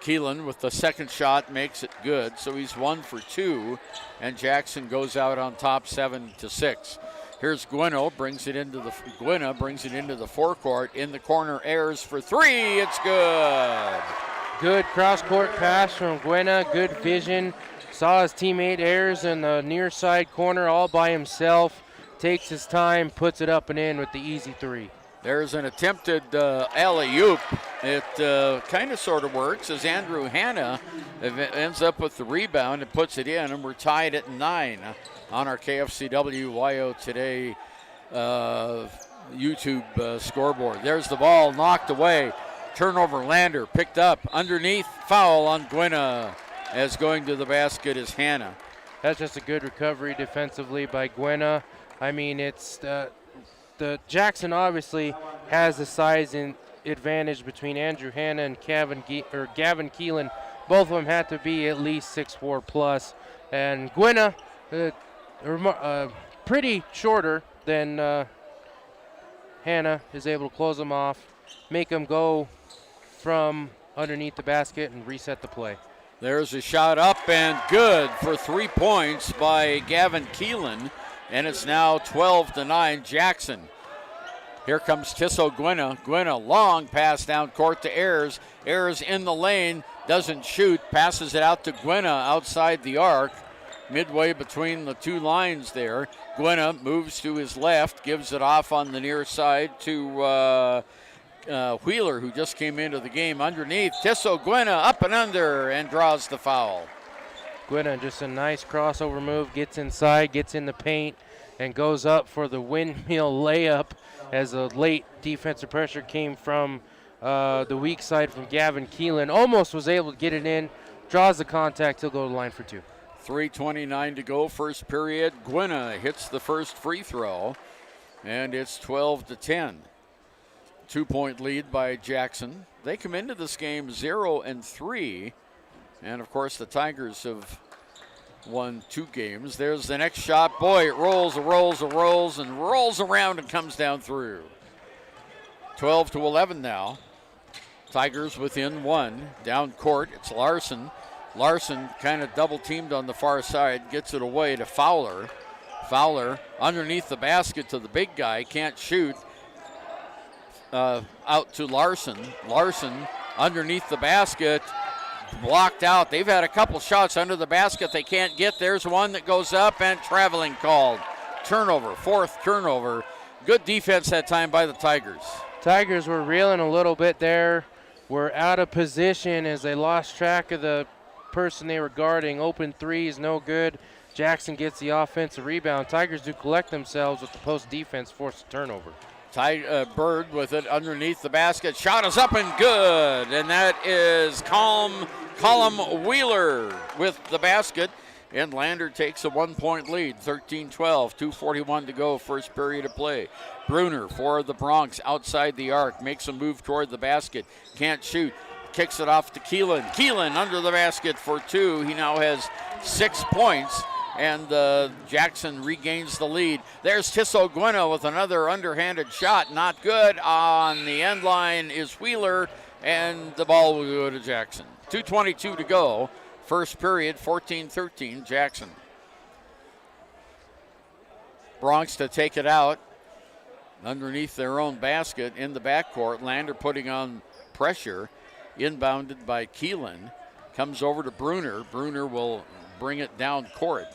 Keelan with the second shot makes it good, so he's 1 for 2, and Jackson goes out on top 7-6. Here's Gwynna, brings it into the forecourt. In the corner, Ayers for three. It's good. Good cross-court pass from Gwynna. Good vision. Saw his teammate Ayers in the near side corner all by himself. Takes his time, puts it up and in with the easy three. There's an attempted alley-oop. It kind of sort of works as Andrew Hanna ends up with the rebound and puts it in, and we're tied at 9 on our KFCW YO Today YouTube scoreboard. There's the ball knocked away. Turnover, Lander picked up underneath, foul on Gwynna, as going to the basket is Hanna. That's just a good recovery defensively by Gwynna. I mean, it's the Jackson obviously has the size and advantage between Andrew Hanna and Gavin Keelan. Both of them had to be at least 6'4 plus, and Gwynna pretty shorter than Hanna is able to close them off, make them go from underneath the basket and reset the play. There's a shot up and good for 3 points by Gavin Keelan, and it's now 12-9 Jackson. Here comes Tissot Gwynna. Gwynna, long pass down court to Ayers. Ayers in the lane, doesn't shoot, passes it out to Gwynna outside the arc, midway between the two lines there. Gwynna moves to his left, gives it off on the near side to Wheeler, who just came into the game underneath. Tissot Gwynna up and under and draws the foul. Gwynna, just a nice crossover move, gets inside, gets in the paint, and goes up for the windmill layup as a late defensive pressure came from the weak side from Gavin Keelan. Almost was able to get it in, draws the contact, he'll go to the line for two. 3:29 to go, first period. Gwynna hits the first free throw, and it's 12-10. 2-point lead by Jackson. They come into this game 0-3, and of course the Tigers have won 2 games. There's the next shot. Boy, it rolls around and comes down through. 12-11 now. Tigers within 1. Down court, it's Larson. Larson kind of double teamed on the far side, gets it away to Fowler. Fowler underneath the basket to the big guy, can't shoot. Out to Larson. Larson underneath the basket, blocked out. They've had a couple shots under the basket they can't get. There's one that goes up and traveling called. Turnover, 4th turnover. Good defense that time by the Tigers. Tigers were reeling a little bit there. Were out of position as they lost track of the person they were guarding. Open three is no good. Jackson gets the offensive rebound. Tigers do collect themselves with the post defense, force a turnover. Bird with it underneath the basket. Shot is up and good. And that is Colum Wheeler with the basket. And Lander takes a 1-point lead, 13-12, 2:41 to go, first period of play. Bruner for the Bronx outside the arc, makes a move toward the basket. Can't shoot. Kicks it off to Keelan. Keelan under the basket for 2. He now has 6 points. And Jackson regains the lead. There's Tissot Gwynna with another underhanded shot. Not good. On the end line is Wheeler, and the ball will go to Jackson. 2:22 to go. First period, 14-13, Jackson. Bronx to take it out underneath their own basket in the backcourt. Lander putting on pressure. Inbounded by Keelan. Comes over to Bruner. Bruner will bring it down court.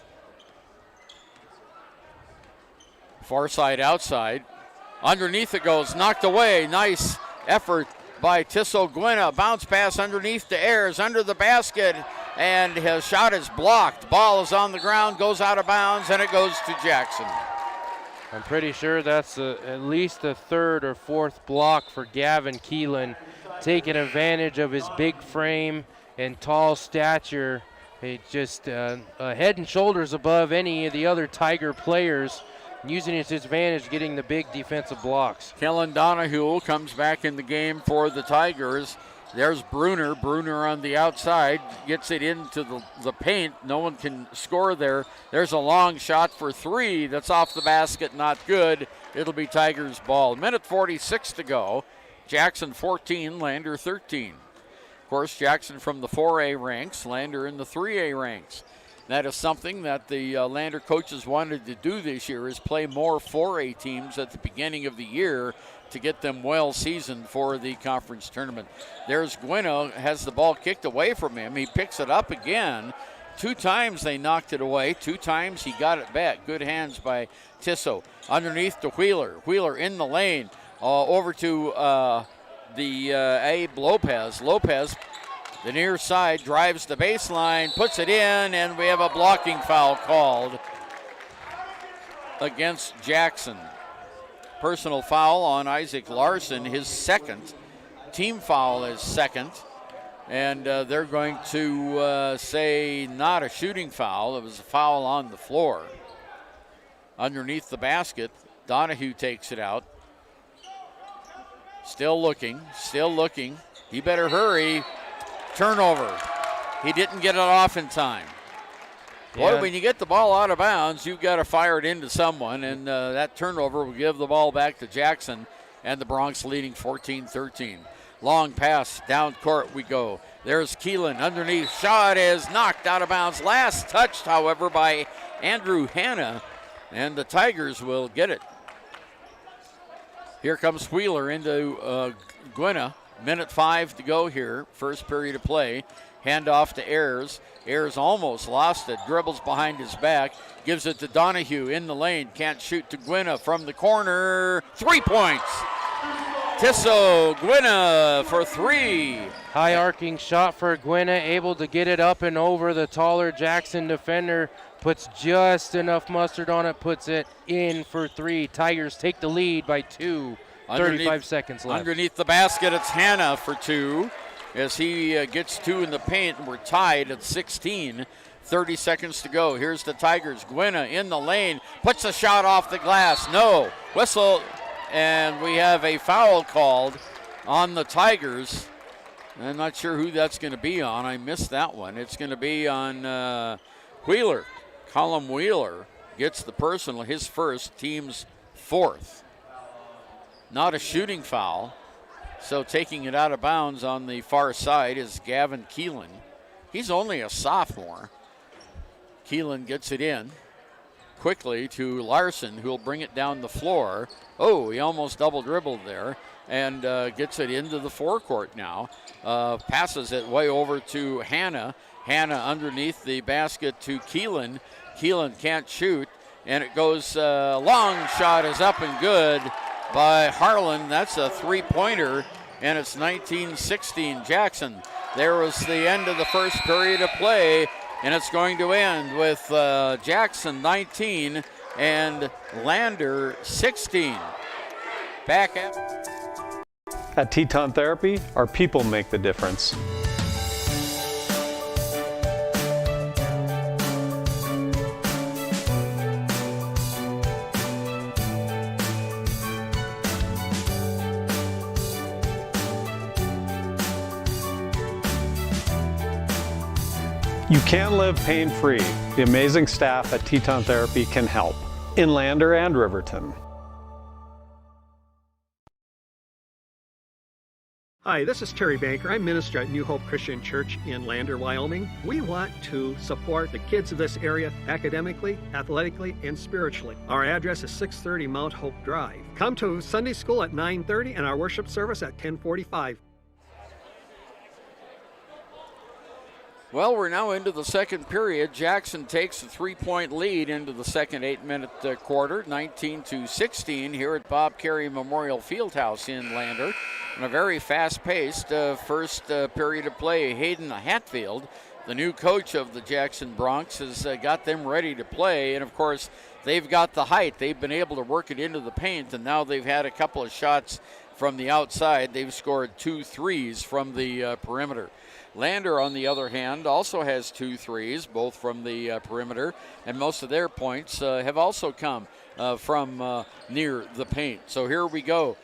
Far side outside. Underneath it goes, knocked away. Nice effort by Tissot Gwynna. Bounce pass underneath to Ayers, under the basket, and his shot is blocked. Ball is on the ground, goes out of bounds, and it goes to Jackson. I'm pretty sure that's at least the 3rd or 4th block for Gavin Keelan, taking advantage of his big frame and tall stature. He just head and shoulders above any of the other Tiger players, using his advantage, getting the big defensive blocks. Kellen Donahue comes back in the game for the Tigers. There's Bruner. Bruner on the outside, gets it into the paint. No one can score there. There's a long shot for 3 that's off the basket, not good. It'll be Tigers ball. Minute 46 to go. Jackson 14, Lander 13. Of course, Jackson from the 4A ranks, Lander in the 3A ranks. That is something that the Lander coaches wanted to do this year, is play more 4A teams at the beginning of the year to get them well seasoned for the conference tournament. There's Gwynna, has the ball kicked away from him. He picks it up again. 2 times they knocked it away. 2 times he got it back. Good hands by Tisso. Underneath to Wheeler. Wheeler in the lane. Over to Abe Lopez. Lopez, the near side, drives the baseline, puts it in, and we have a blocking foul called against Jackson. Personal foul on Isaac Larson, his second. Team foul is second. And they're going to say not a shooting foul. It was a foul on the floor. Underneath the basket, Donahue takes it out. Still looking. He better hurry. Turnover. He didn't get it off in time. Yeah. Boy, when you get the ball out of bounds, you've got to fire it into someone, and that turnover will give the ball back to Jackson, and the Bronx leading 14-13. Long pass, down court we go. There's Keelan underneath. Shot is knocked out of bounds. Last touched, however, by Andrew Hanna, and the Tigers will get it. Here comes Wheeler into Gwynna. 1:05 to go here. First period of play. Handoff to Ayers. Ayers almost lost it. Dribbles behind his back. Gives it to Donahue in the lane. Can't shoot to Gwynna from the corner. 3 points. Tisso Gwynna for 3. High arcing shot for Gwynna, able to get it up and over the taller Jackson defender. Puts just enough mustard on it, puts it in for 3. Tigers take the lead by 2. 35 seconds left. Underneath the basket, it's Hanna for 2 as he gets 2 in the paint, and we're tied at 16. 30 seconds to go. Here's the Tigers. Gwynna in the lane, puts a shot off the glass. No. Whistle, and we have a foul called on the Tigers. I'm not sure who that's going to be on. I missed that one. It's going to be on Wheeler. Colin Wheeler gets the personal, his first, team's 4th. Not a shooting foul. So taking it out of bounds on the far side is Gavin Keelan. He's only a sophomore. Keelan gets it in quickly to Larson, who'll bring it down the floor. Oh, he almost double dribbled there and gets it into the forecourt now. Passes it way over to Hanna. Hanna underneath the basket to Keelan. Keelan can't shoot, and it goes, long shot is up and good by Harlan. That's a 3-pointer, and it's 19-16 Jackson. There was the end of the first period of play, and it's going to end with Jackson 19 and Lander 16. Back At Teton Therapy, our people make the difference. You can live pain-free. The amazing staff at Teton Therapy can help in Lander and Riverton. Hi, this is Terry Banker. I'm minister at New Hope Christian Church in Lander, Wyoming. We want to support the kids of this area academically, athletically, and spiritually. Our address is 630 Mount Hope Drive. Come to Sunday school at 9:30 and our worship service at 10:45. Well, we're now into the second period. Jackson takes a 3-point lead into the second 8-minute quarter, 19-16 here at Bob Carey Memorial Fieldhouse in Lander. And a very fast-paced first period of play. Hayden Hatfield, the new coach of the Jackson Bronx, has got them ready to play. And, of course, they've got the height. They've been able to work it into the paint, and now they've had a couple of shots from the outside. They've scored 2 threes from the perimeter. Lander, on the other hand, also has 2 threes, both from the perimeter, and most of their points have also come from near the paint. So here we go.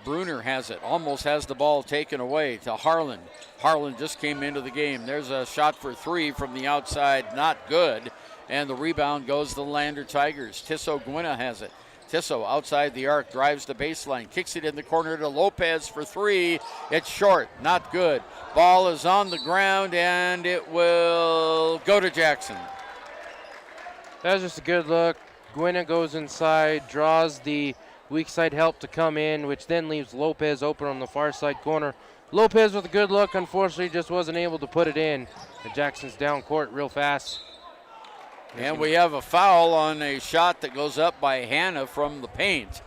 Bruner has it, almost has the ball taken away to Harlan. Harlan just came into the game. There's a shot for 3 from the outside, not good, and the rebound goes to the Lander Tigers. Tisso Gwynna has it. Tisso outside the arc, drives the baseline, kicks it in the corner to Lopez for 3. It's short, not good. Ball is on the ground, and it will go to Jackson. That was just a good look. Gwynna goes inside, draws the weak side help to come in, which then leaves Lopez open on the far side corner. Lopez with a good look, unfortunately just wasn't able to put it in. And Jackson's down court real fast. And we have a foul on a shot that goes up by Hannah from the paint.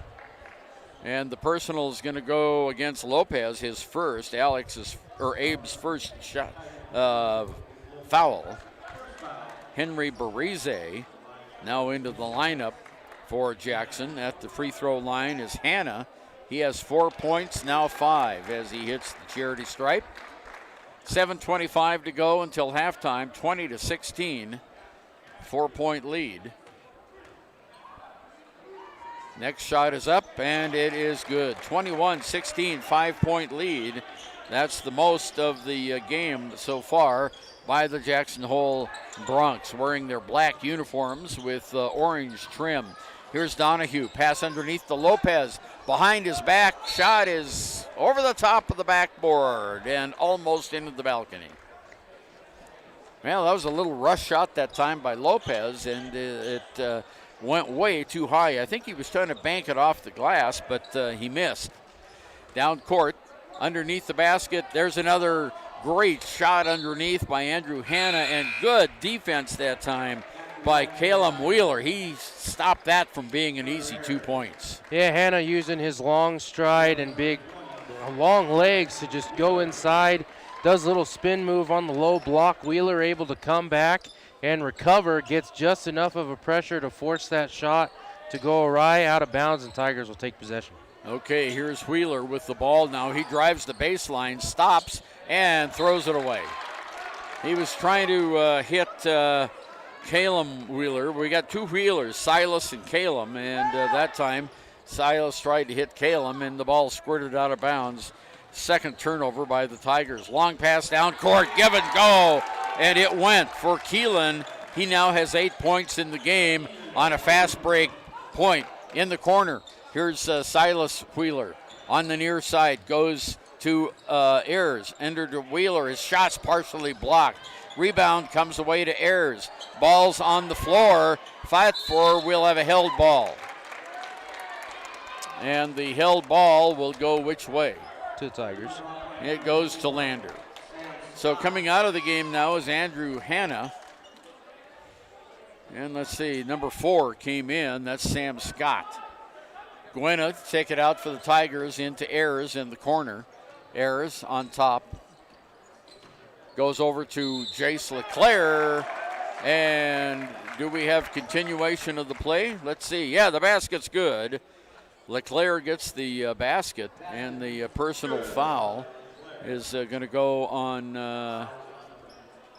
And the personal is going to go against Lopez, his first, Abe's first shot foul. Henry Barise now into the lineup for Jackson. At the free throw line is Hannah. He has 4 points, now 5 as he hits the charity stripe. 7:25 to go until halftime, 20-16, 4-point lead. Next shot is up, and it is good. 21-16, 5-point lead. That's the most of the game so far by the Jackson Hole Broncs, wearing their black uniforms with orange trim. Here's Donahue, pass underneath to Lopez. Behind his back, shot is over the top of the backboard and almost into the balcony. Well, that was a little rush shot that time by Lopez, and it went way too high. I think he was trying to bank it off the glass, but he missed. Down court, underneath the basket, there's another great shot underneath by Andrew Hanna, and good defense that time by Caleb Wheeler. He stopped that from being an easy 2 points. Yeah, Hanna using his long stride and big, long legs to just go inside. Does a little spin move on the low block. Wheeler able to come back and recover. Gets just enough of a pressure to force that shot to go awry, out of bounds, and Tigers will take possession. Okay, here's Wheeler with the ball now. He drives the baseline, stops, and throws it away. He was trying to hit Caleb Wheeler. We got two Wheelers, Silas and Caleb, and that time Silas tried to hit Caleb, and the ball squirted out of bounds. Second turnover by the Tigers. Long pass down court, give and go, and it went for Keelan. He now has 8 points in the game on a fast break point in the corner. Here's Silas Wheeler on the near side, goes to Ayers, enter to Wheeler. His shot's partially blocked. Rebound comes away to Ayers. Ball's on the floor. Fight for, we'll have a held ball. And the held ball will go which way? To the Tigers. It goes to Lander. So coming out of the game now is Andrew Hanna. And let's see, number 4 came in. That's Sam Scott. Gwynna take it out for the Tigers into Ayers in the corner. Ayers on top. Goes over to Jace LeClaire. And do we have continuation of the play? Let's see. Yeah, the basket's good. LeClaire gets the basket, and the personal foul is going to go on,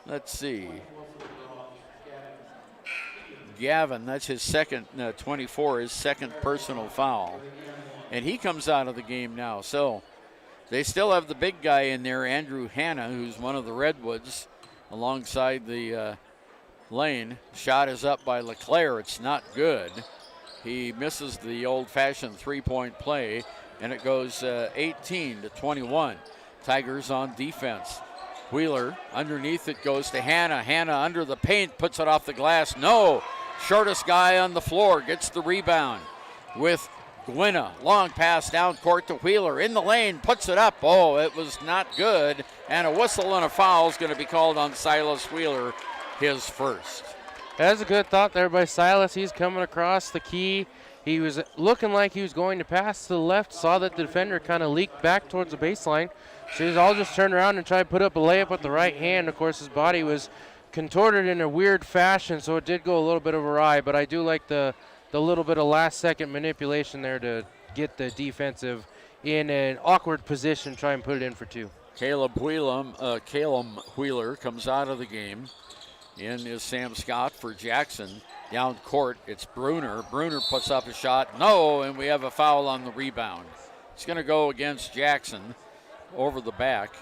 let's see, Gavin. That's his second, 24, his second personal foul. And he comes out of the game now. So they still have the big guy in there, Andrew Hanna, who's one of the Redwoods, alongside the lane. Shot is up by LeClaire. It's not good. He misses the old-fashioned three-point play, and it goes 18-21. Tigers on defense. Wheeler underneath it goes to Hanna. Hanna under the paint, puts it off the glass. No! Shortest guy on the floor gets the rebound with Gwynna. Long pass down court to Wheeler. In the lane, puts it up. Oh, it was not good. And a whistle and a foul is going to be called on Silas Wheeler, his first. That's a good thought there by Silas. He's coming across the key. He was looking like he was going to pass to the left, saw that the defender kind of leaked back towards the baseline. So he's all just turned around and tried to put up a layup with the right hand. Of course, his body was contorted in a weird fashion, so it did go a little bit awry. But I do like the little bit of last-second manipulation there to get the defensive in an awkward position, try and put it in for 2. Caleb Wheeler comes out of the game. In is Sam Scott for Jackson. Down court, it's Bruner. Bruner puts up a shot. No, and we have a foul on the rebound. It's going to go against Jackson over the back.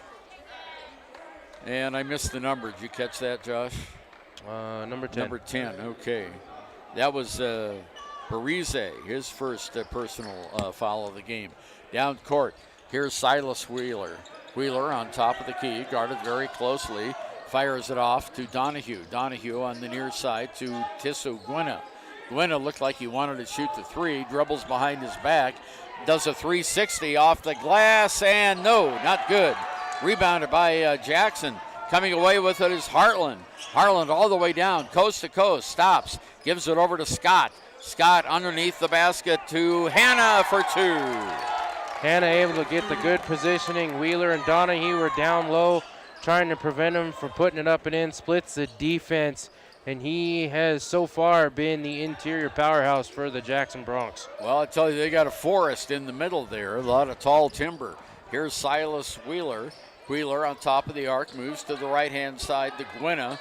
And I missed the number. Did you catch that, Josh? Number 10. Number 10, okay. That was Barise, his first personal foul of the game. Down court, here's Silas Wheeler. Wheeler on top of the key, guarded very closely. Fires it off to Donahue. Donahue on the near side to Tisso Gwynna. Gwynna looked like he wanted to shoot the three, dribbles behind his back, does a 360 off the glass, and no, not good. Rebounded by Jackson. Coming away with it is Hartland. Hartland all the way down, coast to coast, stops, gives it over to Scott. Scott underneath the basket to Hanna for two. Hanna able to get the good positioning. Wheeler and Donahue were down low, trying to prevent him from putting it up and in, splits the defense, and he has so far been the interior powerhouse for the Jackson Bronx. Well, I tell you, they got a forest in the middle there, a lot of tall timber. Here's Silas Wheeler. Wheeler on top of the arc, moves to the right-hand side to Gwynna.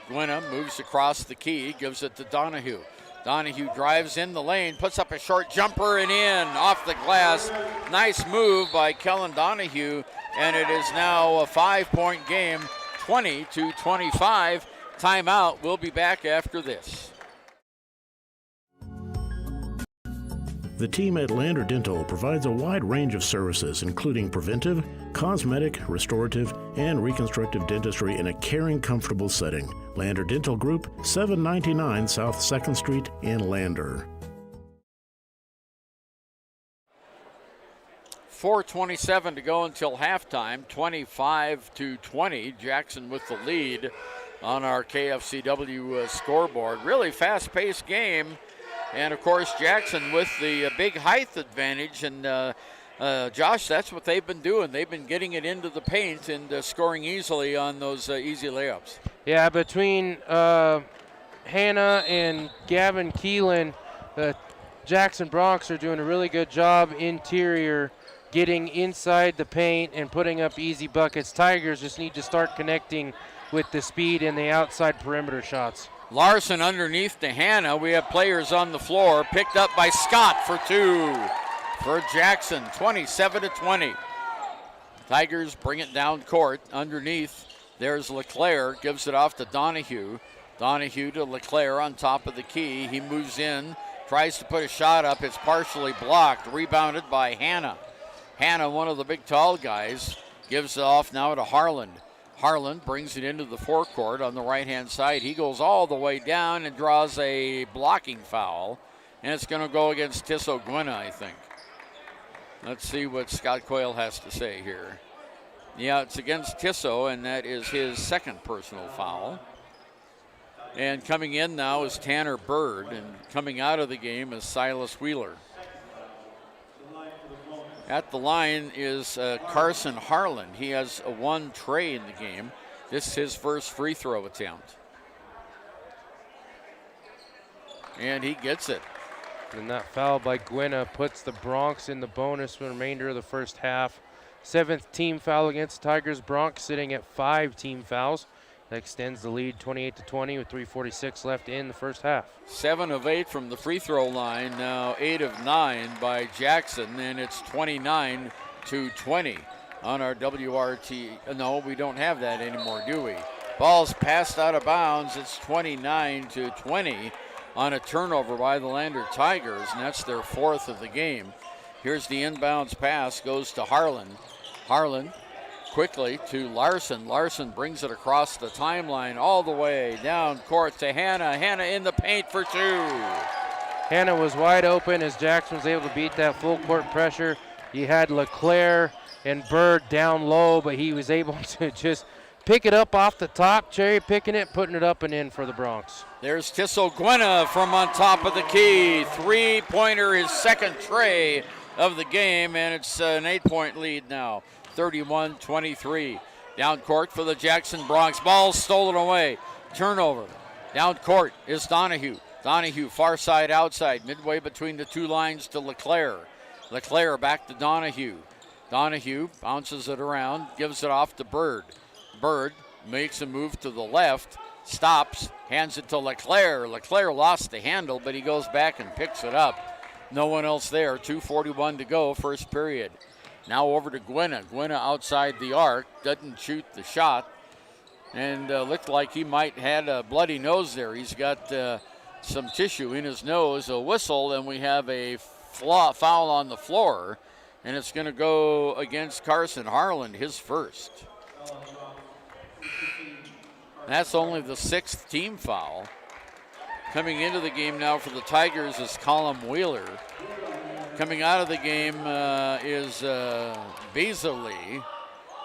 Gwynna moves across the key, gives it to Donahue. Donahue drives in the lane, puts up a short jumper and in, off the glass. Nice move by Kellen Donahue, and it is now a 5-point game, 20-25. Timeout. We'll be back after this. The team at Lander Dental provides a wide range of services, including preventive, cosmetic, restorative, and reconstructive dentistry in a caring, comfortable setting. Lander Dental Group, 799 South 2nd Street in Lander. 4:27 to go until halftime, 25-20. Jackson with the lead on our KFCW scoreboard. Really fast-paced game. And, of course, Jackson with the big height advantage. And, Josh, that's what they've been doing. They've been getting it into the paint and scoring easily on those easy layups. Yeah, between Hanna and Gavin Keelan, the Jackson Bronx are doing a really good job interior, getting inside the paint and putting up easy buckets. Tigers just need to start connecting with the speed and the outside perimeter shots. Larson underneath to Hanna. We have players on the floor. Picked up by Scott for two for Jackson, 27-20. Tigers bring it down court. Underneath, there's LeClaire. Gives it off to Donahue. Donahue to LeClaire on top of the key. He moves in, tries to put a shot up. It's partially blocked. Rebounded by Hanna. Hanna, one of the big tall guys, gives it off now to Harland. Harland brings it into the forecourt on the right-hand side. He goes all the way down and draws a blocking foul, and it's going to go against Tisso Gwynna, I think. Let's see what Scott Coyle has to say here. Yeah, it's against Tisso, and that is his second personal foul. And coming in now is Tanner Bird, and coming out of the game is Silas Wheeler. At the line is Carson Harland. He has one tray in the game. This is his first free throw attempt. And he gets it. And that foul by Gwynna puts the Bronx in the bonus for the remainder of the first half. 7th team foul against Tigers. Bronx sitting at 5 team fouls. That extends the lead 28-20 with 3:46 left in the first half. 7 of 8 from the free throw line, now 8 of 9 by Jackson, and it's 29-20 on our WRT. No, we don't have that anymore, do we? Ball's passed out of bounds. It's 29-20 on a turnover by the Lander Tigers, and that's their 4th of the game. Here's the inbounds pass, goes to Harlan. Harlan quickly to Larson. Larson brings it across the timeline all the way down court to Hanna. Hanna in the paint for two. Hanna was wide open as Jackson was able to beat that full court pressure. He had LeClaire and Bird down low, but he was able to just pick it up off the top, cherry picking it, putting it up and in for the Bronx. There's Tisso Gwynna from on top of the key. 3-pointer, his second tray of the game, and it's an 8-point lead now. 31-23. Down court for the Jackson Bronx. Ball stolen away. Turnover. Down court is Donahue. Donahue far side outside. Midway between the two lines to LeClaire. LeClaire back to Donahue. Donahue bounces it around. Gives it off to Bird. Bird makes a move to the left. Stops. Hands it to LeClaire. LeClaire lost the handle, but he goes back and picks it up. No one else there. 2:41 to go, first period. Now over to Gwynna. Gwynna outside the arc, doesn't shoot the shot, and looked like he might had a bloody nose there. He's got some tissue in his nose, a whistle, and we have a foul on the floor, and it's going to go against Carson Harland, his first. That's only the 6th team foul. Coming into the game now for the Tigers is Colin Wheeler. Coming out of the game is Beasley.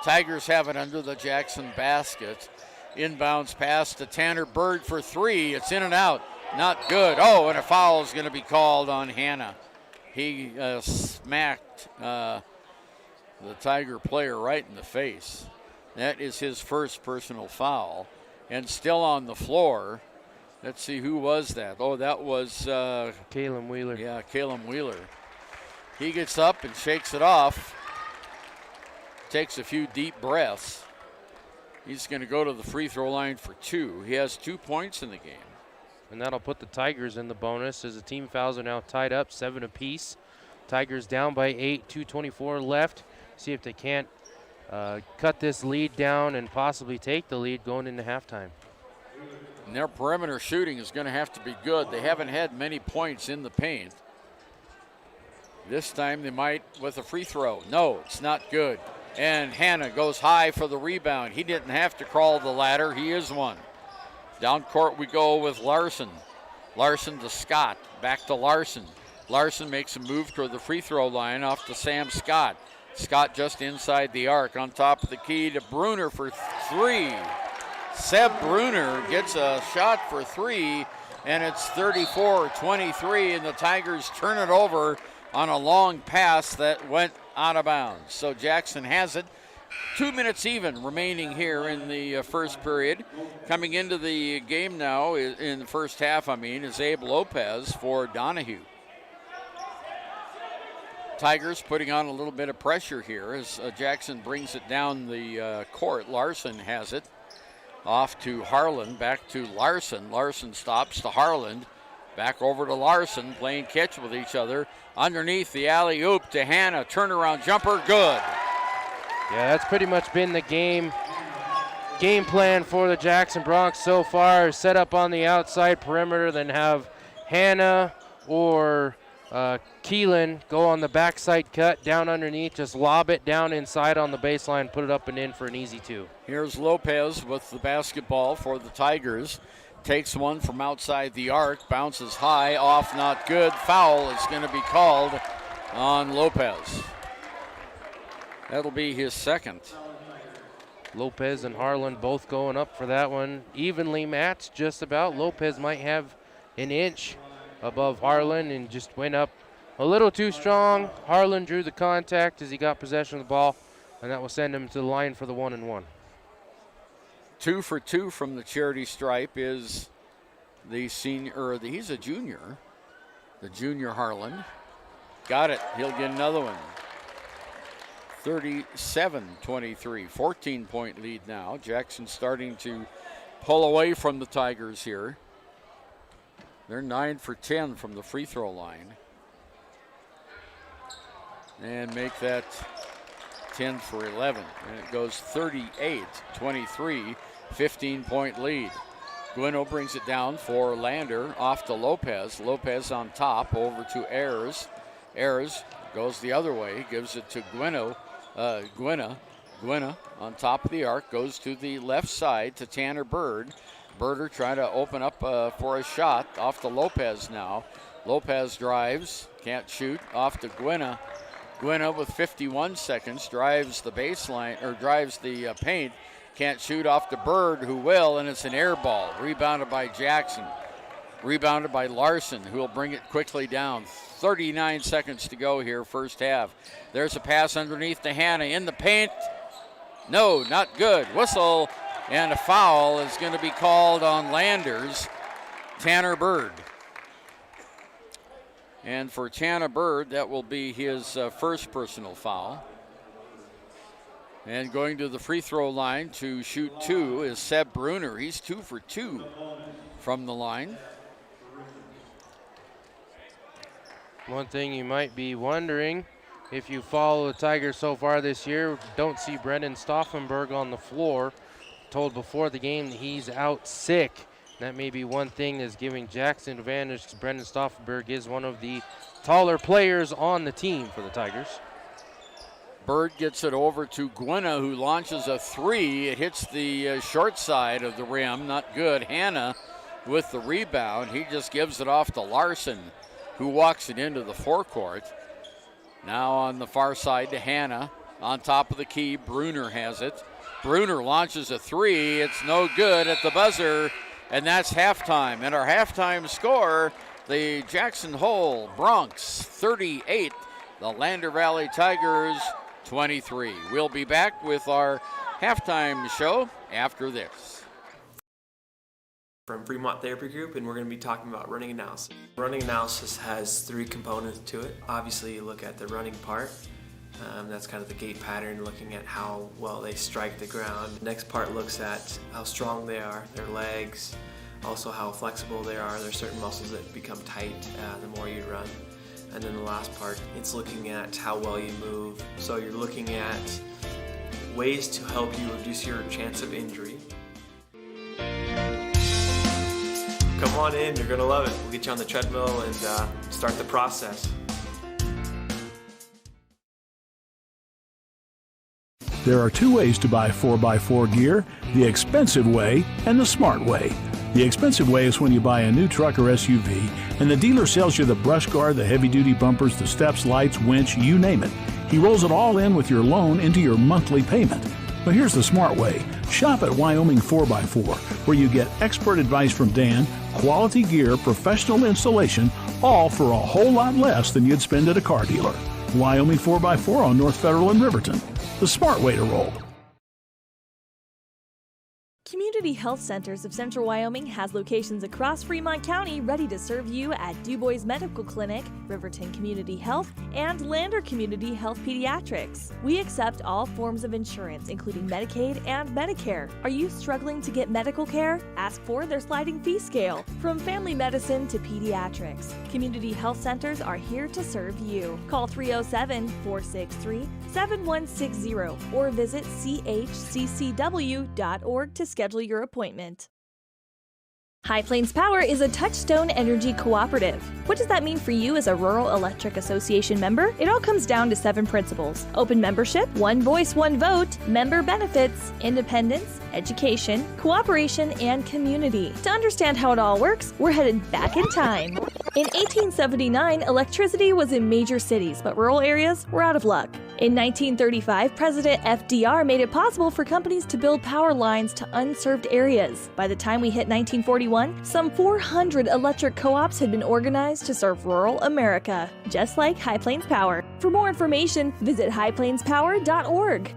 Tigers have it under the Jackson basket. Inbounds pass to Tanner Bird for 3. It's in and out. Not good. Oh, and a foul is going to be called on Hanna. He smacked the Tiger player right in the face. That is his first personal foul. And still on the floor. Let's see, who was that? Oh, that was Caleb Wheeler. Yeah, Caleb Wheeler. He gets up and shakes it off. Takes a few deep breaths. He's going to go to the free throw line for 2. He has 2 points in the game. And that'll put the Tigers in the bonus as the team fouls are now tied up, 7 apiece. Tigers down by 8, 2:24 left. See if they can't cut this lead down and possibly take the lead going into halftime. And their perimeter shooting is going to have to be good. They haven't had many points in the paint. This time they might with a free throw. No, it's not good. And Hanna goes high for the rebound. He didn't have to crawl the ladder. He is one. Down court we go with Larson. Larson to Scott. Back to Larson. Larson makes a move toward the free throw line off to Sam Scott. Scott just inside the arc on top of the key to Bruner for 3. Seb Bruner gets a shot for 3, and it's 34-23, and the Tigers turn it over on a long pass that went out of bounds. So Jackson has it. 2 minutes even remaining here in the first period. Coming into the game now, in the first half, is Abe Lopez for Donahue. Tigers putting on a little bit of pressure here as Jackson brings it down the court. Larson has it. Off to Harlan, back to Larson. Larson stops to Harlan. Back over to Larson, playing catch with each other. Underneath the alley-oop to Hanna. Turnaround jumper, good. Yeah, that's pretty much been the game plan for the Jackson Bronx so far. Set up on the outside perimeter, then have Hanna or Keelan go on the backside cut, down underneath, just lob it down inside on the baseline, put it up and in for an easy 2. Here's Lopez with the basketball for the Tigers. Takes one from outside the arc, bounces high, off, not good. Foul is going to be called on Lopez. That'll be his second. Lopez and Harlan both going up for that one. Evenly matched, just about. Lopez might have an inch above Harlan and just went up a little too strong. Harlan drew the contact as he got possession of the ball, and that will send him to the line for the 1-and-1. 2 for 2 from the charity stripe is the senior, or he's a junior. The junior Harlan. Got it. He'll get another one. 37-23, 14-point lead now. Jackson starting to pull away from the Tigers here. They're 9 for 10 from the free throw line. And make that 10 for 11. And it goes 38-23, 15-point lead. Guino brings it down for Lander, off to Lopez. Lopez on top, over to Ayers. Ayers goes the other way, gives it to Guino. Guina on top of the arc, goes to the left side to Tanner Bird. Birder trying to open up for a shot, off to Lopez now. Lopez drives, can't shoot, off to Guina. Guina with 51 seconds drives the baseline, or drives the paint, can't shoot, off to Bird, who will, and it's an air ball. Rebounded by Jackson. Rebounded by Larson, who will bring it quickly down. 39 seconds to go here, first half. There's a pass underneath to Hanna in the paint. No, not good. Whistle, and a foul is going to be called on Landers, Tanner Bird. And for Tanner Bird, that will be his first personal foul. And going to the free throw line to shoot 2 is Seb Bruner. He's 2 for 2 from the line. One thing you might be wondering, if you follow the Tigers so far this year, don't see Brendan Stauffenberg on the floor. Told before the game that he's out sick. That may be one thing that's giving Jackson advantage, because Brendan Stauffenberg is one of the taller players on the team for the Tigers. Bird gets it over to Gwynna, who launches a three. It hits the short side of the rim. Not good. Hannah with the rebound. He just gives it off to Larson, who walks it into the forecourt. Now on the far side to Hannah. On top of the key, Bruner has it. Bruner launches a three. It's no good at the buzzer, and that's halftime. And our halftime score, the Jackson Hole Bronx 38, the Lander Valley Tigers 23. We'll be back with our halftime show after this. From Fremont Therapy Group, and we're going to be talking about running analysis. Running analysis has three components to it. Obviously, you look at the running part. That's kind of the gait pattern, looking at how well they strike the ground. The next part looks at how strong they are, their legs, also how flexible they are. There's certain muscles that become tight the more you run. And then the last part, it's looking at how well you move. So you're looking at ways to help you reduce your chance of injury. Come on in, you're gonna love it. We'll get you on the treadmill and start the process. There are two ways to buy 4x4 gear, the expensive way and the smart way. The expensive way is when you buy a new truck or SUV and the dealer sells you the brush guard, the heavy-duty bumpers, the steps, lights, winch, you name it. He rolls it all in with your loan into your monthly payment. But here's the smart way. Shop at Wyoming 4x4, where you get expert advice from Dan, quality gear, professional installation, all for a whole lot less than you'd spend at a car dealer. Wyoming 4x4 on North Federal in Riverton. The smart way to roll. Community Health Centers of Central Wyoming has locations across Fremont County ready to serve you at Du Bois Medical Clinic, Riverton Community Health, and Lander Community Health Pediatrics. We accept all forms of insurance, including Medicaid and Medicare. Are you struggling to get medical care? Ask for their sliding fee scale. From family medicine to pediatrics, Community Health Centers are here to serve you. Call 307-463-7160 or visit chccw.org to schedule your appointment. High Plains Power is a Touchstone Energy Cooperative. What does that mean for you as a Rural Electric Association member? It all comes down to 7 principles: open membership, one voice, one vote, member benefits, independence, education, cooperation, and community. To understand how it all works, we're headed back in time. In 1879, electricity was in major cities, but rural areas were out of luck. In 1935, President FDR made it possible for companies to build power lines to unserved areas. By the time we hit 1941, some 400 electric co-ops had been organized to serve rural America, just like High Plains Power. For more information, visit highplainspower.org.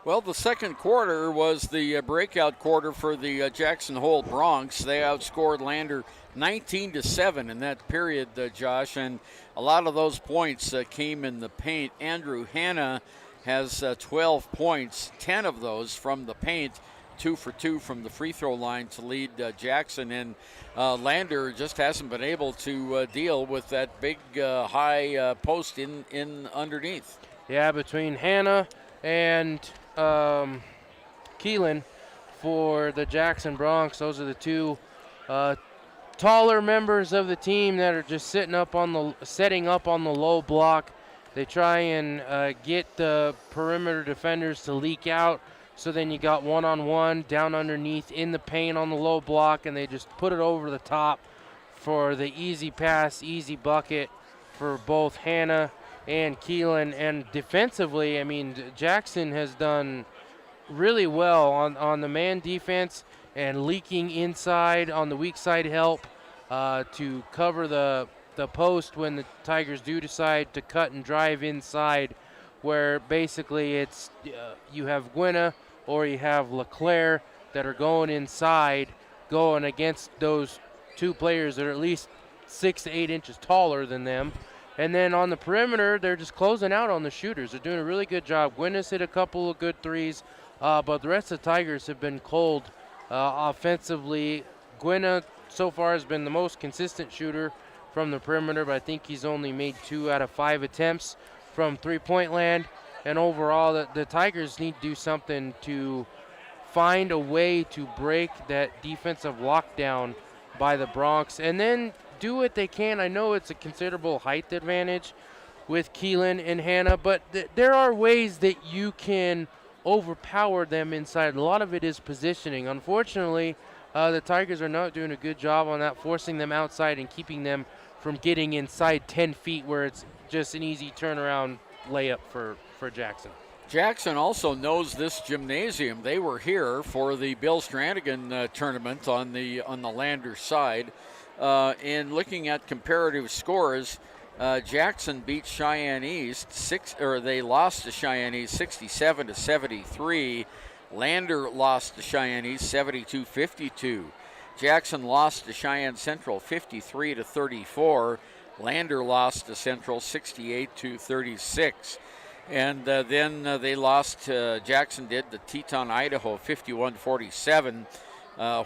Well, the second quarter was the breakout quarter for the Jackson Hole Bronx. They outscored Lander 19-7 in that period, Josh, and a lot of those points came in the paint. Andrew Hanna has 12 points, 10 of those from the paint, 2 for 2 from the free throw line to lead Jackson, and Lander just hasn't been able to deal with that big high post in underneath. Yeah, between Hanna and Keelan for the Jackson Bronx, those are the two taller members of the team that are just setting up on the low block. They try and get the perimeter defenders to leak out, so then you got one-on-one down underneath in the paint on the low block, and they just put it over the top for the easy pass, easy bucket for both Hanna and Keelan. And defensively, I mean, Jackson has done really well on the man defense and leaking inside on the weak side help to cover the post when the Tigers do decide to cut and drive inside, where basically it's you have Gwynna or you have LeClaire that are going inside, going against those two players that are at least 6 to 8 inches taller than them. And then on the perimeter, they're just closing out on the shooters. They're doing a really good job. Gwynna's hit a couple of good threes, but the rest of the Tigers have been cold offensively. Gwynna so far has been the most consistent shooter from the perimeter, but I think he's only made 2 out of 5 attempts from three-point land. And overall, the Tigers need to do something to find a way to break that defensive lockdown by the Bronx, and then do what they can. I know it's a considerable height advantage, with Keelan and Hannah, but there are ways that you can overpower them inside. A lot of it is positioning. Unfortunately, the Tigers are not doing a good job on that, forcing them outside and keeping them from getting inside 10 feet where it's just an easy turnaround layup for Jackson. Jackson also knows this gymnasium. They were here for the Bill Stranigan tournament on the Lander side. And looking at comparative scores, Jackson beat Cheyenne East they lost to Cheyenne East 67-73. Lander lost to Cheyenne East 72-52. Jackson lost to Cheyenne Central 53-34. Lander lost to Central 68-36. And then they lost, Jackson did, to Teton, Idaho 51-47,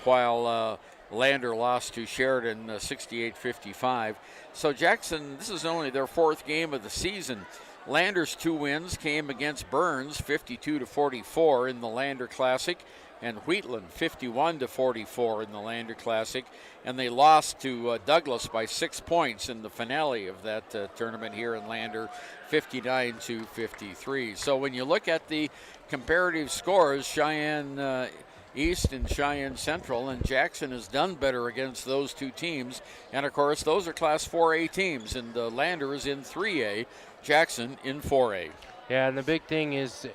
while Lander lost to Sheridan 68-55. So Jackson, this is only their fourth game of the season. Lander's 2 wins came against Burns 52-44 in the Lander Classic, and Wheatland 51-44 in the Lander Classic, and they lost to Douglas by 6 points in the finale of that tournament here in Lander, 59-53. So when you look at the comparative scores, Cheyenne East and Cheyenne Central, and Jackson has done better against those 2 teams, and of course those are Class 4A teams, and Lander is in 3A, Jackson in 4A. Yeah, and the big thing is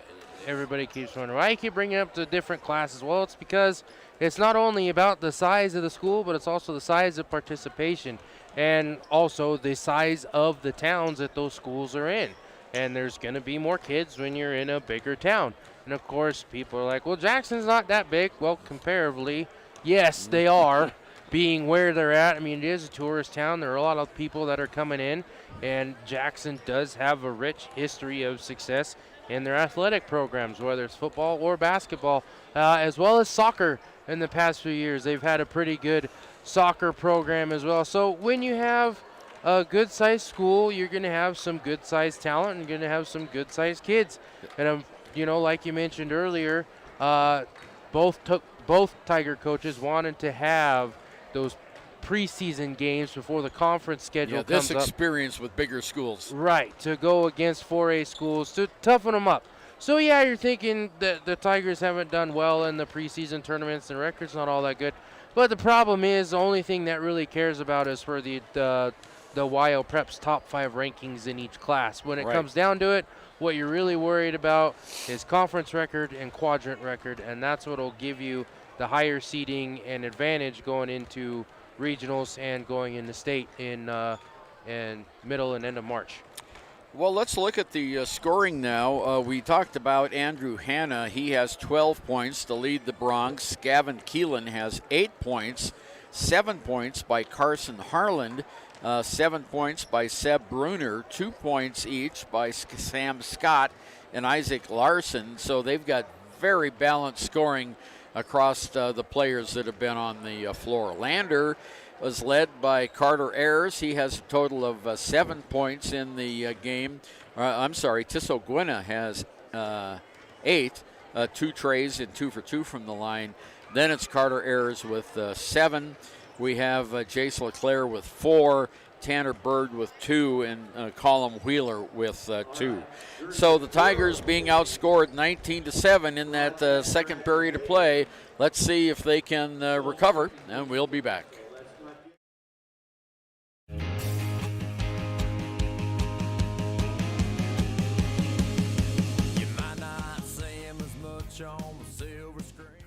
everybody keeps wondering, why you keep bringing up the different classes? Well, it's because it's not only about the size of the school, but it's also the size of participation and also the size of the towns that those schools are in. And there's going to be more kids when you're in a bigger town. And, of course, people are like, well, Jackson's not that big. Well, comparatively, yes, they are, being where they're at. I mean, it is a tourist town. There are a lot of people that are coming in, and Jackson does have a rich history of success in their athletic programs, whether it's football or basketball, as well as soccer in the past few years. They've had a pretty good soccer program as well. So when you have a good-sized school, you're going to have some good-sized talent and you're going to have some good-sized kids. And, like you mentioned earlier, both Tiger coaches wanted to have those preseason games before the conference schedule comes up. This experience with bigger schools. Right, to go against 4A schools, to toughen them up. So, yeah, you're thinking that the Tigers haven't done well in the preseason tournaments. The record's not all that good. But the problem is the only thing that really cares about is for the YO Preps top 5 rankings in each class. When it comes down to it, what you're really worried about is conference record and quadrant record, and that's what will give you the higher seeding and advantage going into regionals and going into state in middle and end of March. Well, let's look at the scoring now. We talked about Andrew Hanna. He has 12 points to lead the Bronx. Gavin Keelan has 8 points, 7 points by Carson Harland, 7 points by Seb Bruner, 2 points each by Sam Scott and Isaac Larson. So they've got very balanced scoring across the players that have been on the floor. Lander was led by Carter Ayers. He has a total of 7 points in the game. Tissot Gwynna has 8, 2 trays and 2 for 2 from the line. Then it's Carter Ayers with 7. We have Jace LeClaire with 4, Tanner Bird with 2, and Colin Wheeler with 2. So the Tigers being outscored 19-7 in that second period of play. Let's see if they can recover, and we'll be back.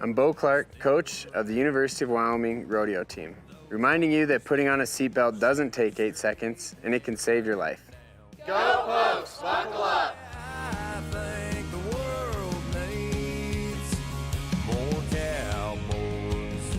I'm Bo Clark, coach of the University of Wyoming rodeo team, reminding you that putting on a seatbelt doesn't take 8 seconds, and it can save your life. Go Pokes, buckle up. I think the world needs more cowboys.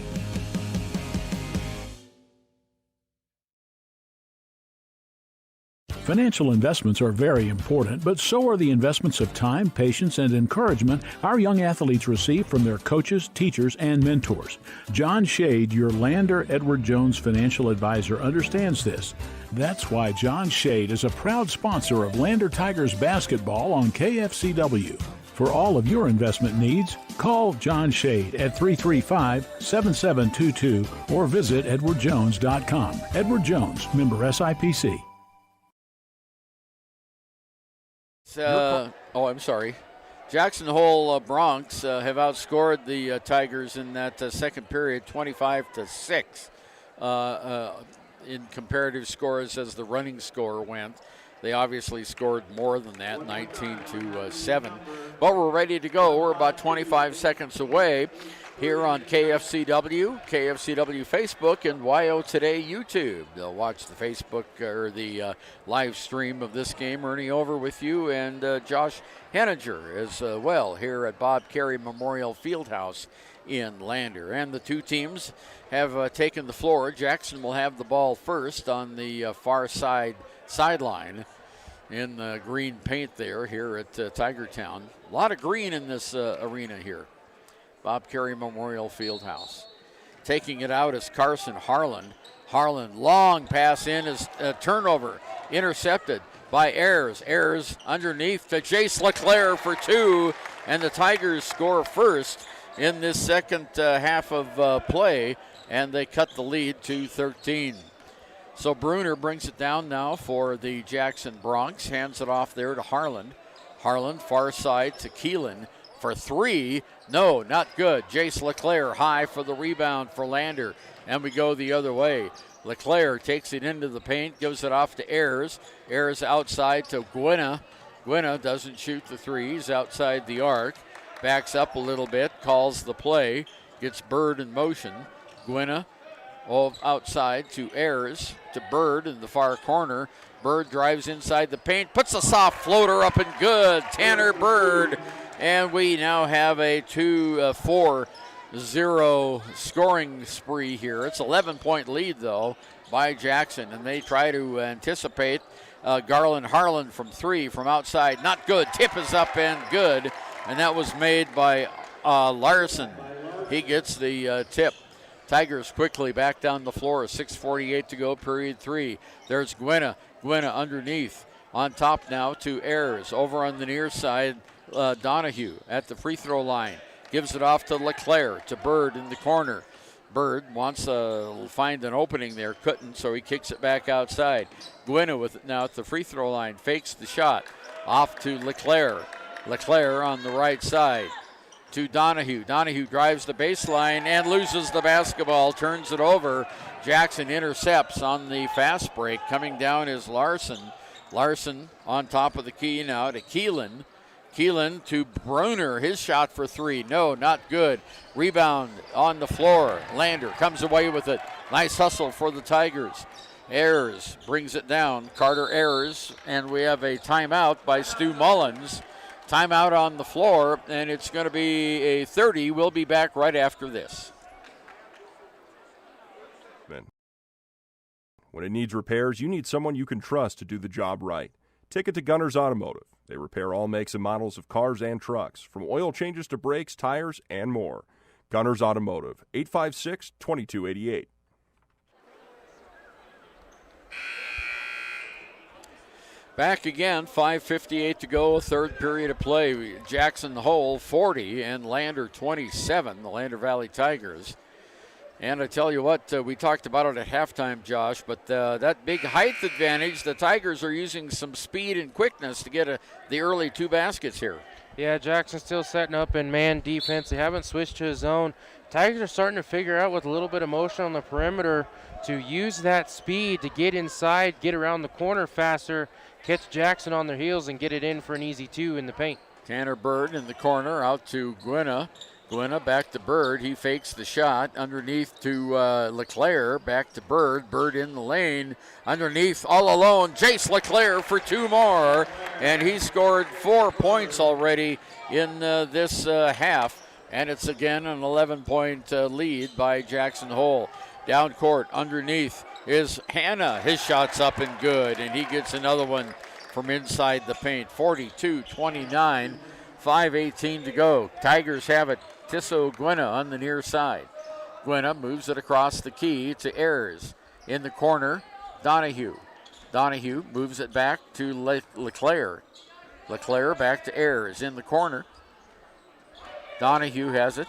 Financial investments are very important, but so are the investments of time, patience, and encouragement our young athletes receive from their coaches, teachers, and mentors. John Shade, your Lander Edward Jones financial advisor, understands this. That's why John Shade is a proud sponsor of Lander Tigers basketball on KFCW. For all of your investment needs, call John Shade at 335-7722 or visit edwardjones.com. Edward Jones, member SIPC. I'm sorry. Jackson Hole Bronx have outscored the Tigers in that second period 25-6 in comparative scores as the running score went. They obviously scored more than that, 19-7. But we're ready to go. We're about 25 seconds away here on KFCW Facebook, and YO Today YouTube. They'll watch the Facebook or the live stream of this game. Ernie over with you and Josh Henninger as well here at Bob Carey Memorial Fieldhouse in Lander. And the two teams have taken the floor. Jackson will have the ball first on the far sideline in the green paint there here at Tigertown. A lot of green in this arena here. Bob Carey Memorial Fieldhouse. Taking it out is Carson Harlan. Harlan, long pass in, is a turnover. Intercepted by Ayers. Ayers underneath to Jace LeClaire for two, and the Tigers score first in this second half of play, and they cut the lead to 13. So Bruner brings it down now for the Jackson Bronx, hands it off there to Harlan. Harlan, far side to Keelan for three. No, not good. Jace LeClaire high for the rebound for Lander, and we go the other way. LeClaire takes it into the paint, gives it off to Ayers. Ayers outside to Gwynna. Gwynna doesn't shoot the threes outside the arc. Backs up a little bit, calls the play, gets Bird in motion. Gwynna outside to Ayers, to Bird in the far corner. Bird drives inside the paint, puts a soft floater up and good. Tanner Bird. And we now have a 2-4-0 scoring spree here. It's 11-point lead, though, by Jackson. And they try to anticipate Garland Harlan from three from outside. Not good. Tip is up and good. And that was made by Larson. He gets the tip. Tigers quickly back down the floor. 6:48 to go, period three. There's Gwynna. Gwynna underneath. On top now to Ayers. Over on the near side, Donahue at the free throw line. Gives it off to LeClaire, to Bird in the corner. Bird wants to find an opening there. Couldn't, so he kicks it back outside. Gwynna with it now at the free throw line. Fakes the shot. Off to LeClaire. LeClaire on the right side to Donahue. Donahue drives the baseline and loses the basketball. Turns it over. Jackson intercepts on the fast break. Coming down is Larson. Larson on top of the key now to Keelan. Keelan to Bruner. His shot for three. No, not good. Rebound on the floor. Lander comes away with it. Nice hustle for the Tigers. Ayers brings it down. Carter Ayers. And we have a timeout by Stu Mullins. Timeout on the floor, and it's going to be a 30. We'll be back right after this. When it needs repairs, you need someone you can trust to do the job right. Take it to Gunners Automotive. They repair all makes and models of cars and trucks, from oil changes to brakes, tires, and more. Gunners Automotive, 856-2288. Back again, 5:58 to go, third period of play. Jackson Hole 40 and Lander 27, the Lander Valley Tigers. And I tell you what, we talked about it at halftime, Josh, but that big height advantage, the Tigers are using some speed and quickness to get the early two baskets here. Yeah, Jackson's still setting up in man defense. They haven't switched to his zone. Tigers are starting to figure out with a little bit of motion on the perimeter to use that speed to get inside, get around the corner faster, catch Jackson on their heels, and get it in for an easy two in the paint. Tanner Bird in the corner, out to Gwynna. Gwynna back to Bird. He fakes the shot. Underneath to LeClaire. Back to Bird. Bird in the lane. Underneath, all alone, Jace LeClaire for two more. And he scored 4 points already in this half. And it's again an 11-point lead by Jackson Hole. Down court, underneath is Hanna. His shot's up and good. And he gets another one from inside the paint. 42-29. 5:18 to go. Tigers have it. Tisso Gwynna on the near side. Gwynna moves it across the key to Ayers. In the corner, Donahue. Donahue moves it back to LeClaire. LeClaire back to Ayers in the corner. Donahue has it.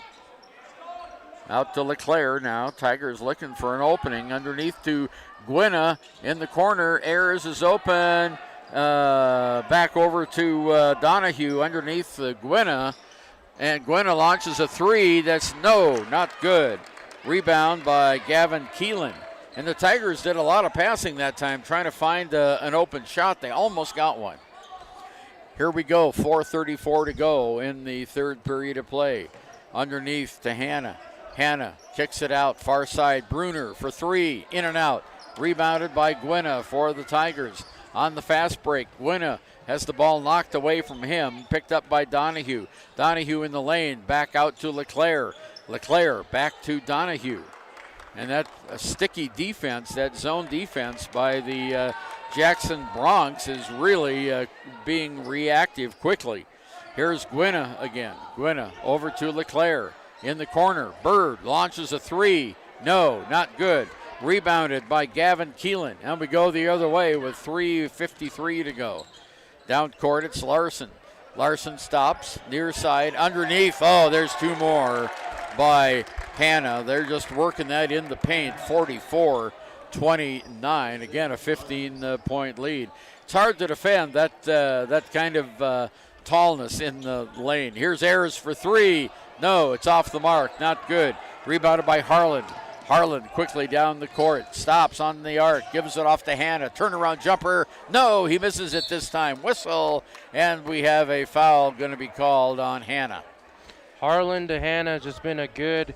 Out to LeClaire now. Tigers looking for an opening underneath to Gwynna in the corner. Ayers is open. Back over to Donahue underneath Gwynna. And Gwynna launches a three. That's not good. Rebound by Gavin Keelan. And the Tigers did a lot of passing that time, trying to find an open shot. They almost got one. Here we go, 4:34 to go in the third period of play. Underneath to Hannah. Hannah kicks it out, far side. Bruner for three, in and out. Rebounded by Gwynna for the Tigers. On the fast break, Gwynna has the ball knocked away from him, picked up by Donahue. Donahue in the lane, back out to LeClaire. LeClaire back to Donahue. And that sticky defense, that zone defense by the Jackson Bronx is really being reactive quickly. Here's Gwynna again. Gwynna over to LeClaire in the corner. Bird launches a three. No, not good. Rebounded by Gavin Keelan. And we go the other way with 3:53 to go. Down court, it's Larson. Larson stops, near side, underneath. Oh, there's two more by Hannah. They're just working that in the paint, 44-29. Again, a 15-point lead. It's hard to defend that kind of tallness in the lane. Here's Ayers for three. No, it's off the mark, not good. Rebounded by Harlan. Harlan quickly down the court, stops on the arc, gives it off to Hannah. Turnaround jumper. No, he misses it this time. Whistle, and we have a foul going to be called on Hannah. Harlan to Hannah, just been a good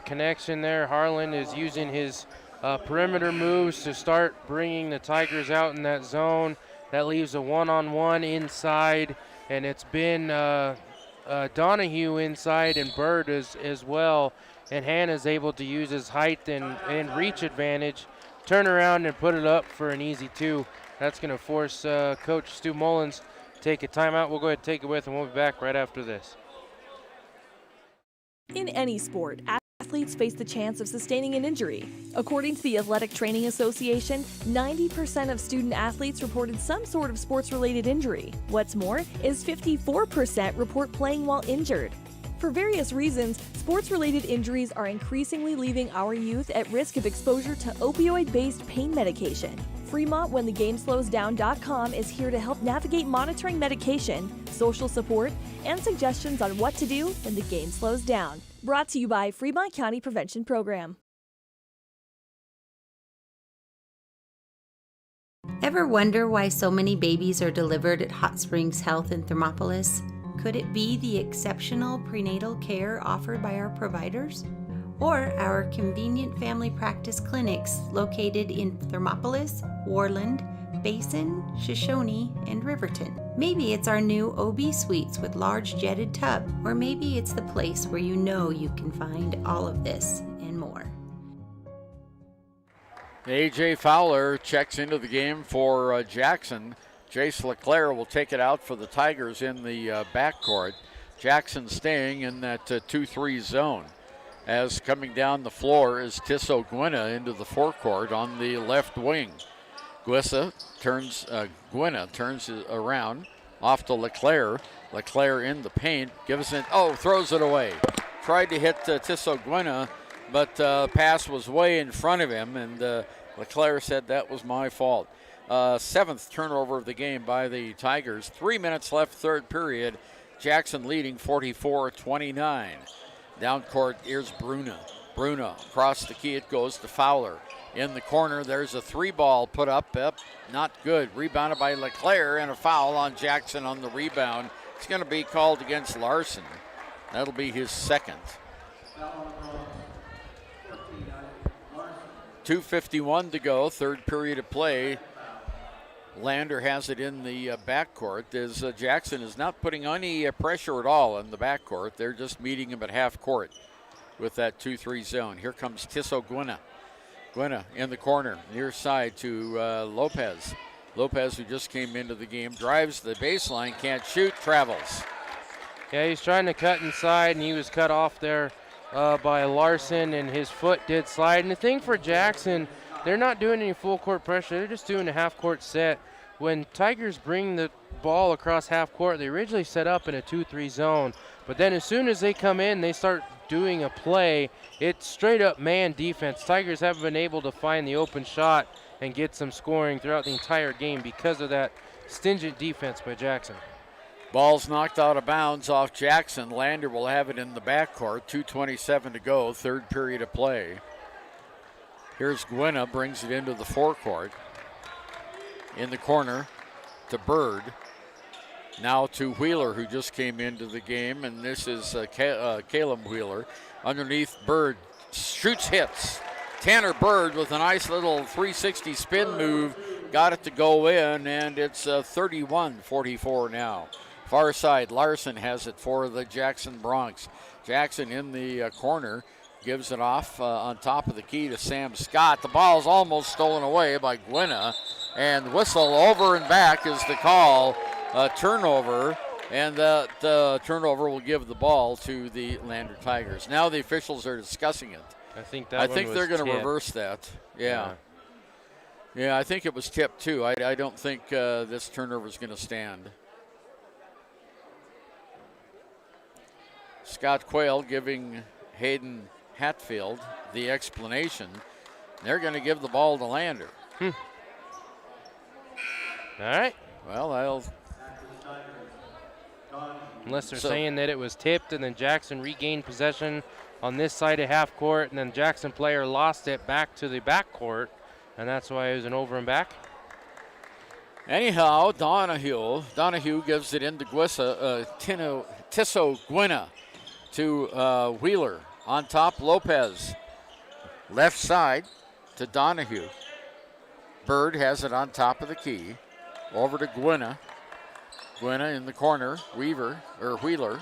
connection there. Harlan is using his perimeter moves to start bringing the Tigers out in that zone. That leaves a one-on-one inside, and it's been Donahue inside and Bird as well. And Hannah's able to use his height and reach advantage, turn around and put it up for an easy two. That's going to force Coach Stu Mullins to take a timeout. We'll go ahead and take it with, and we'll be back right after this. In any sport, athletes face the chance of sustaining an injury. According to the Athletic Training Association, 90% of student athletes reported some sort of sports-related injury. What's more, is 54% report playing while injured. For various reasons, sports-related injuries are increasingly leaving our youth at risk of exposure to opioid-based pain medication. Fremont WhenTheGameSlowsDown.com is here to help navigate monitoring medication, social support, and suggestions on what to do when the game slows down. Brought to you by Fremont County Prevention Program. Ever wonder why so many babies are delivered at Hot Springs Health in Thermopolis? Could it be the exceptional prenatal care offered by our providers? Or our convenient family practice clinics located in Thermopolis, Warland, Basin, Shoshone, and Riverton? Maybe it's our new OB suites with large jetted tub, or maybe it's the place where you know you can find all of this and more. A.J. Fowler checks into the game for Jackson. Jace LeClaire will take it out for the Tigers in the backcourt. Jackson staying in that 2-3 zone. As coming down the floor is Tisso Gwynna into the forecourt on the left wing. Gwynna turns it around, off to LeClaire. LeClaire in the paint, throws it away. Tried to hit Tisso Gwynna, but pass was way in front of him, and LeClaire said that was my fault. Seventh turnover of the game by the Tigers. 3 minutes left, third period. Jackson leading 44-29. Down court, here's Bruna. Bruna across the key, it goes to Fowler. In the corner, there's a three ball put up, not good. Rebounded by LeClaire, and a foul on Jackson on the rebound. It's going to be called against Larson. That'll be his second. 2:51 to go, third period of play. Lander has it in the backcourt as Jackson is not putting any pressure at all in the backcourt. They're just meeting him at half court with that 2-3 zone. Here comes Tisso Gwynna. Gwynna in the corner, near side to Lopez. Lopez, who just came into the game, drives the baseline, can't shoot, travels. Yeah, he's trying to cut inside, and he was cut off there by Larson, and his foot did slide. And the thing for Jackson, they're not doing any full court pressure. They're just doing a half court set. When Tigers bring the ball across half court, they originally set up in a 2-3 zone. But then as soon as they come in, they start doing a play. It's straight up man defense. Tigers haven't been able to find the open shot and get some scoring throughout the entire game because of that Stingent defense by Jackson. Ball's knocked out of bounds off Jackson. Lander will have it in the backcourt. 2:27 to go, third period of play. Here's Gwynna, brings it into the forecourt. In the corner to Bird. Now to Wheeler, who just came into the game, and this is Caleb Wheeler. Underneath, Bird shoots, hits. Tanner Bird with a nice little 360 spin move, got it to go in, and it's 31-44 now. Far side, Larson has it for the Jackson Bronx. Jackson in the corner, gives it off on top of the key to Sam Scott. The ball's almost stolen away by Gwynna, and whistle over and back is the call. Turnover, and the turnover will give the ball to the Lander Tigers. Now the officials are discussing it. I think they're going to reverse that. Yeah, I think it was tipped too. I don't think this turnover is going to stand. Scott Quayle giving Hayden Hatfield the explanation. They're going to give the ball to Lander. All right. Well, unless they're saying that it was tipped and then Jackson regained possession on this side of half court, and then Jackson player lost it back to the back court, and that's why it was an over and back. Anyhow, Donahue gives it into Tisso Gwynna to Wheeler. On top, Lopez. Left side to Donahue. Bird has it on top of the key. Over to Gwynna. Gwynna in the corner. Wheeler.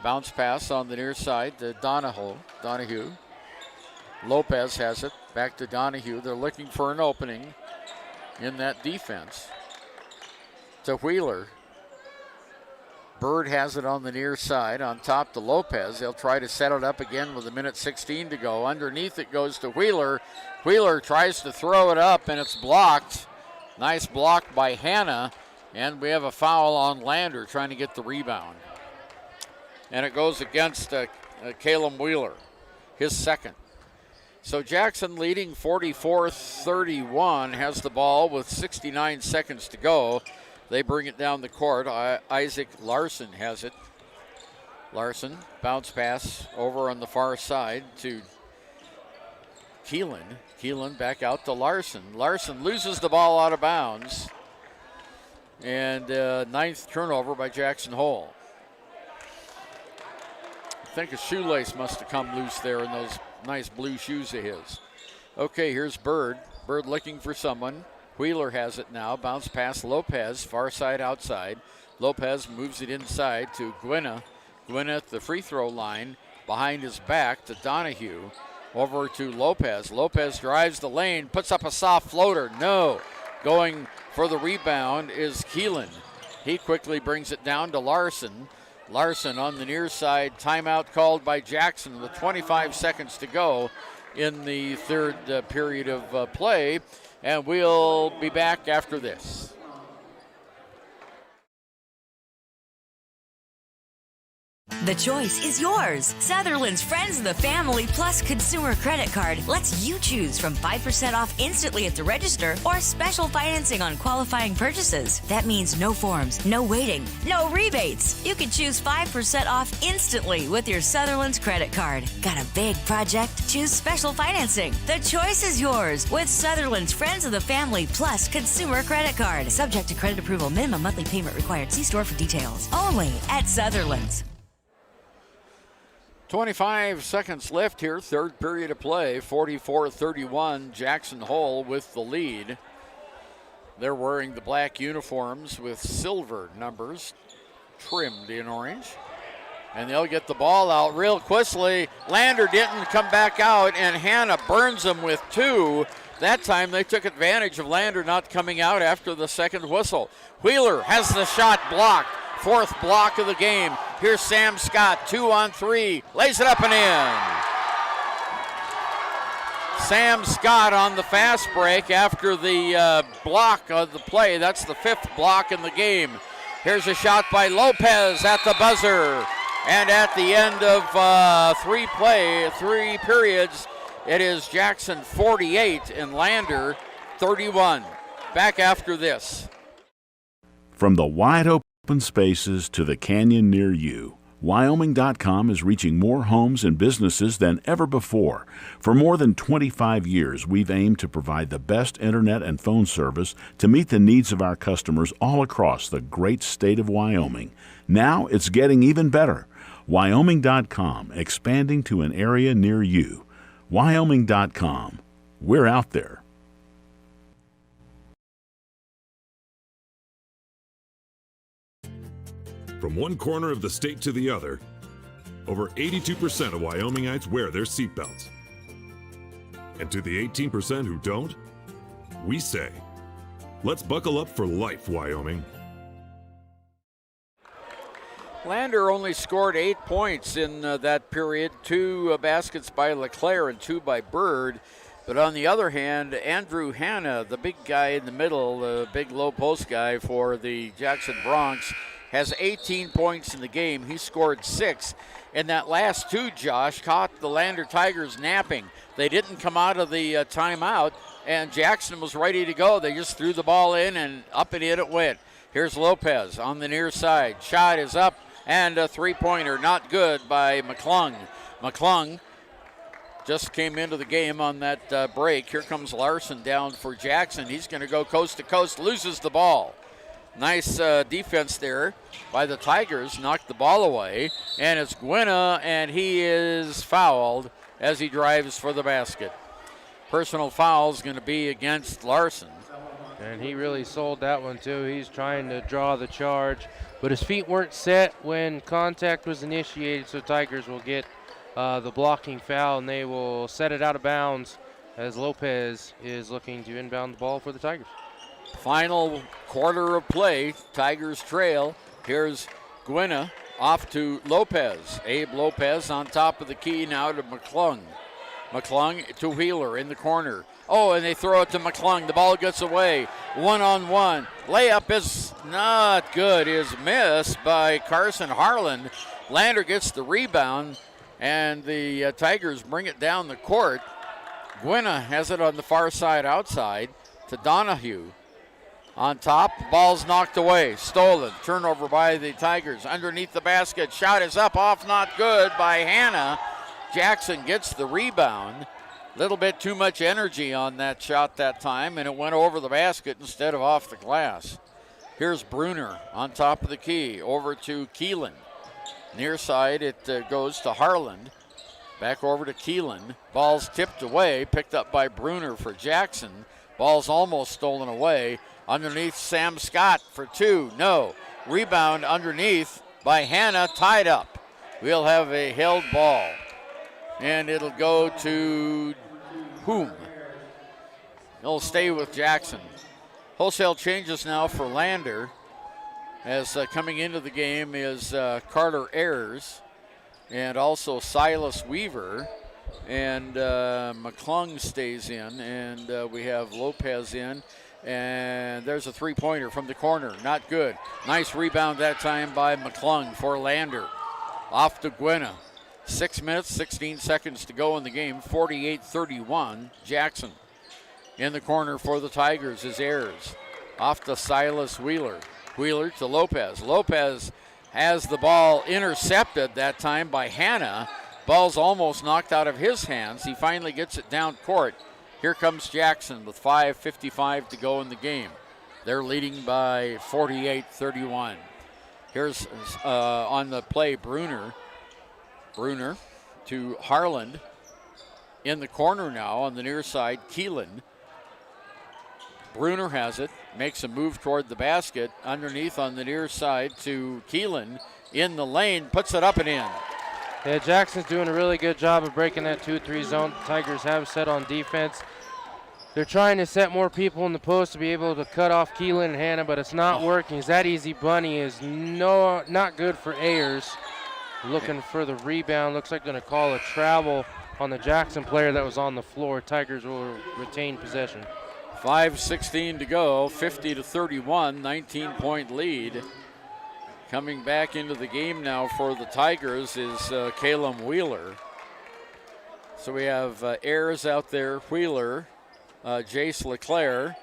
Bounce pass on the near side to Donahue. Lopez has it. Back to Donahue. They're looking for an opening in that defense. To Wheeler. Bird has it on the near side. On top to Lopez. They'll try to set it up again with 1:16 to go. Underneath it goes to Wheeler. Wheeler tries to throw it up, and it's blocked. Nice block by Hanna. And we have a foul on Lander trying to get the rebound. And it goes against Caleb Wheeler, his second. So Jackson leading 44-31, has the ball with 69 seconds to go. They bring it down the court. Isaac Larson has it. Larson, bounce pass over on the far side to Keelan. Keelan back out to Larson. Larson loses the ball out of bounds. And ninth turnover by Jackson Hole. I think a shoelace must have come loose there in those nice blue shoes of his. Okay, here's Bird. Bird looking for someone. Wheeler has it now. Bounce pass Lopez, far side outside. Lopez moves it inside to Gwynna. Gwynna at the free throw line. Behind his back to Donahue. Over to Lopez. Lopez drives the lane, puts up a soft floater. No. Going for the rebound is Keelan. He quickly brings it down to Larson. Larson on the near side. Timeout called by Jackson with 25 seconds to go in the third period of play. And we'll be back after this. The choice is yours. Sutherland's Friends of the Family Plus Consumer Credit Card lets you choose from 5% off instantly at the register or special financing on qualifying purchases. That means no forms, no waiting, no rebates. You can choose 5% off instantly with your Sutherland's credit card. Got a big project? Choose special financing. The choice is yours with Sutherland's Friends of the Family Plus Consumer Credit Card. Subject to credit approval. Minimum monthly payment required. See store for details. Only at Sutherland's. 25 seconds left here, third period of play. 44-31, Jackson Hole with the lead. They're wearing the black uniforms with silver numbers trimmed in orange. And they'll get the ball out real quickly. Lander didn't come back out, and Hanna burns them with two. That time they took advantage of Lander not coming out after the second whistle. Wheeler has the shot blocked. Fourth block of the game. Here's Sam Scott, 2-on-3, lays it up and in. Sam Scott on the fast break after the block of the play. That's the fifth block in the game. Here's a shot by Lopez at the buzzer. And at the end of three periods, it is Jackson 48 and Lander 31. Back after this. From the wide open spaces to the canyon near you, Wyoming.com is reaching more homes and businesses than ever before. For more than 25 years, we've aimed to provide the best internet and phone service to meet the needs of our customers all across the great state of Wyoming. Now it's getting even better. Wyoming.com, expanding to an area near you. Wyoming.com. We're out there. From one corner of the state to the other, over 82% of Wyomingites wear their seatbelts. And to the 18% who don't, we say, let's buckle up for life, Wyoming. Lander only scored 8 points in that period, 2 baskets by LeClaire and 2 by Bird. But on the other hand, Andrew Hanna, the big guy in the middle, the big low post guy for the Jackson Bronx, has 18 points in the game. He scored 6. And that last 2, Josh, caught the Lander Tigers napping. They didn't come out of the timeout, and Jackson was ready to go. They just threw the ball in, and up and in it went. Here's Lopez on the near side. Shot is up, and a three-pointer, not good by McClung. McClung just came into the game on that break. Here comes Larson down for Jackson. He's going to go coast to coast, loses the ball. Nice defense there by the Tigers, knocked the ball away, and it's Gwynna, and he is fouled as he drives for the basket. Personal foul is going to be against Larson. And he really sold that one too. He's trying to draw the charge, but his feet weren't set when contact was initiated, so Tigers will get the blocking foul, and they will set it out of bounds as Lopez is looking to inbound the ball for the Tigers. Final quarter of play, Tigers trail. Here's Gwynna off to Lopez. Abe Lopez on top of the key now to McClung. McClung to Wheeler in the corner. Oh, and they throw it to McClung. The ball gets away. One-on-one. Layup is not good. Is missed by Carson Harlan. Lander gets the rebound, and the Tigers bring it down the court. Gwynna has it on the far side outside to Donahue. On top, ball's knocked away, stolen, turnover by the Tigers. Underneath the basket, shot is up, off, not good by Hanna. Jackson gets the rebound. Little bit too much energy on that shot that time, and it went over the basket instead of off the glass. Here's Bruner on top of the key, over to Keelan. Near side, it goes to Harland. Back over to Keelan. Ball's tipped away, picked up by Bruner for Jackson. Ball's almost stolen away. Underneath Sam Scott for 2. No. Rebound underneath by Hanna, tied up. We'll have a held ball. And it'll go to whom? It'll stay with Jackson. Wholesale changes now for Lander. As coming into the game is Carter Ayers and also Silas Weaver. And McClung stays in, and we have Lopez in. And there's a three-pointer from the corner. Not good. Nice rebound that time by McClung for Lander. Off to Gwynna. 6 minutes, 16 seconds to go in the game. 48-31, Jackson. In the corner for the Tigers is Ayers. Off to Silas Wheeler. Wheeler to Lopez. Lopez has the ball intercepted that time by Hanna. Ball's almost knocked out of his hands. He finally gets it down court. Here comes Jackson with 5:55 to go in the game. They're leading by 48-31. Here's on the play Bruner. Bruner to Harland. In the corner now on the near side, Keelan. Bruner has it, makes a move toward the basket. Underneath on the near side to Keelan. In the lane, puts it up and in. Yeah, Jackson's doing a really good job of breaking that 2-3 zone. The Tigers have set on defense. They're trying to set more people in the post to be able to cut off Keelan and Hanna, but it's not working. That easy bunny is not good for Ayers. Looking for the rebound. Looks like going to call a travel on the Jackson player that was on the floor. Tigers will retain possession. 5:16 to go, 50-31, 19-point lead. Coming back into the game now for the Tigers is Caleb Wheeler. So we have Ayers out there, Wheeler, Jace LeClaire,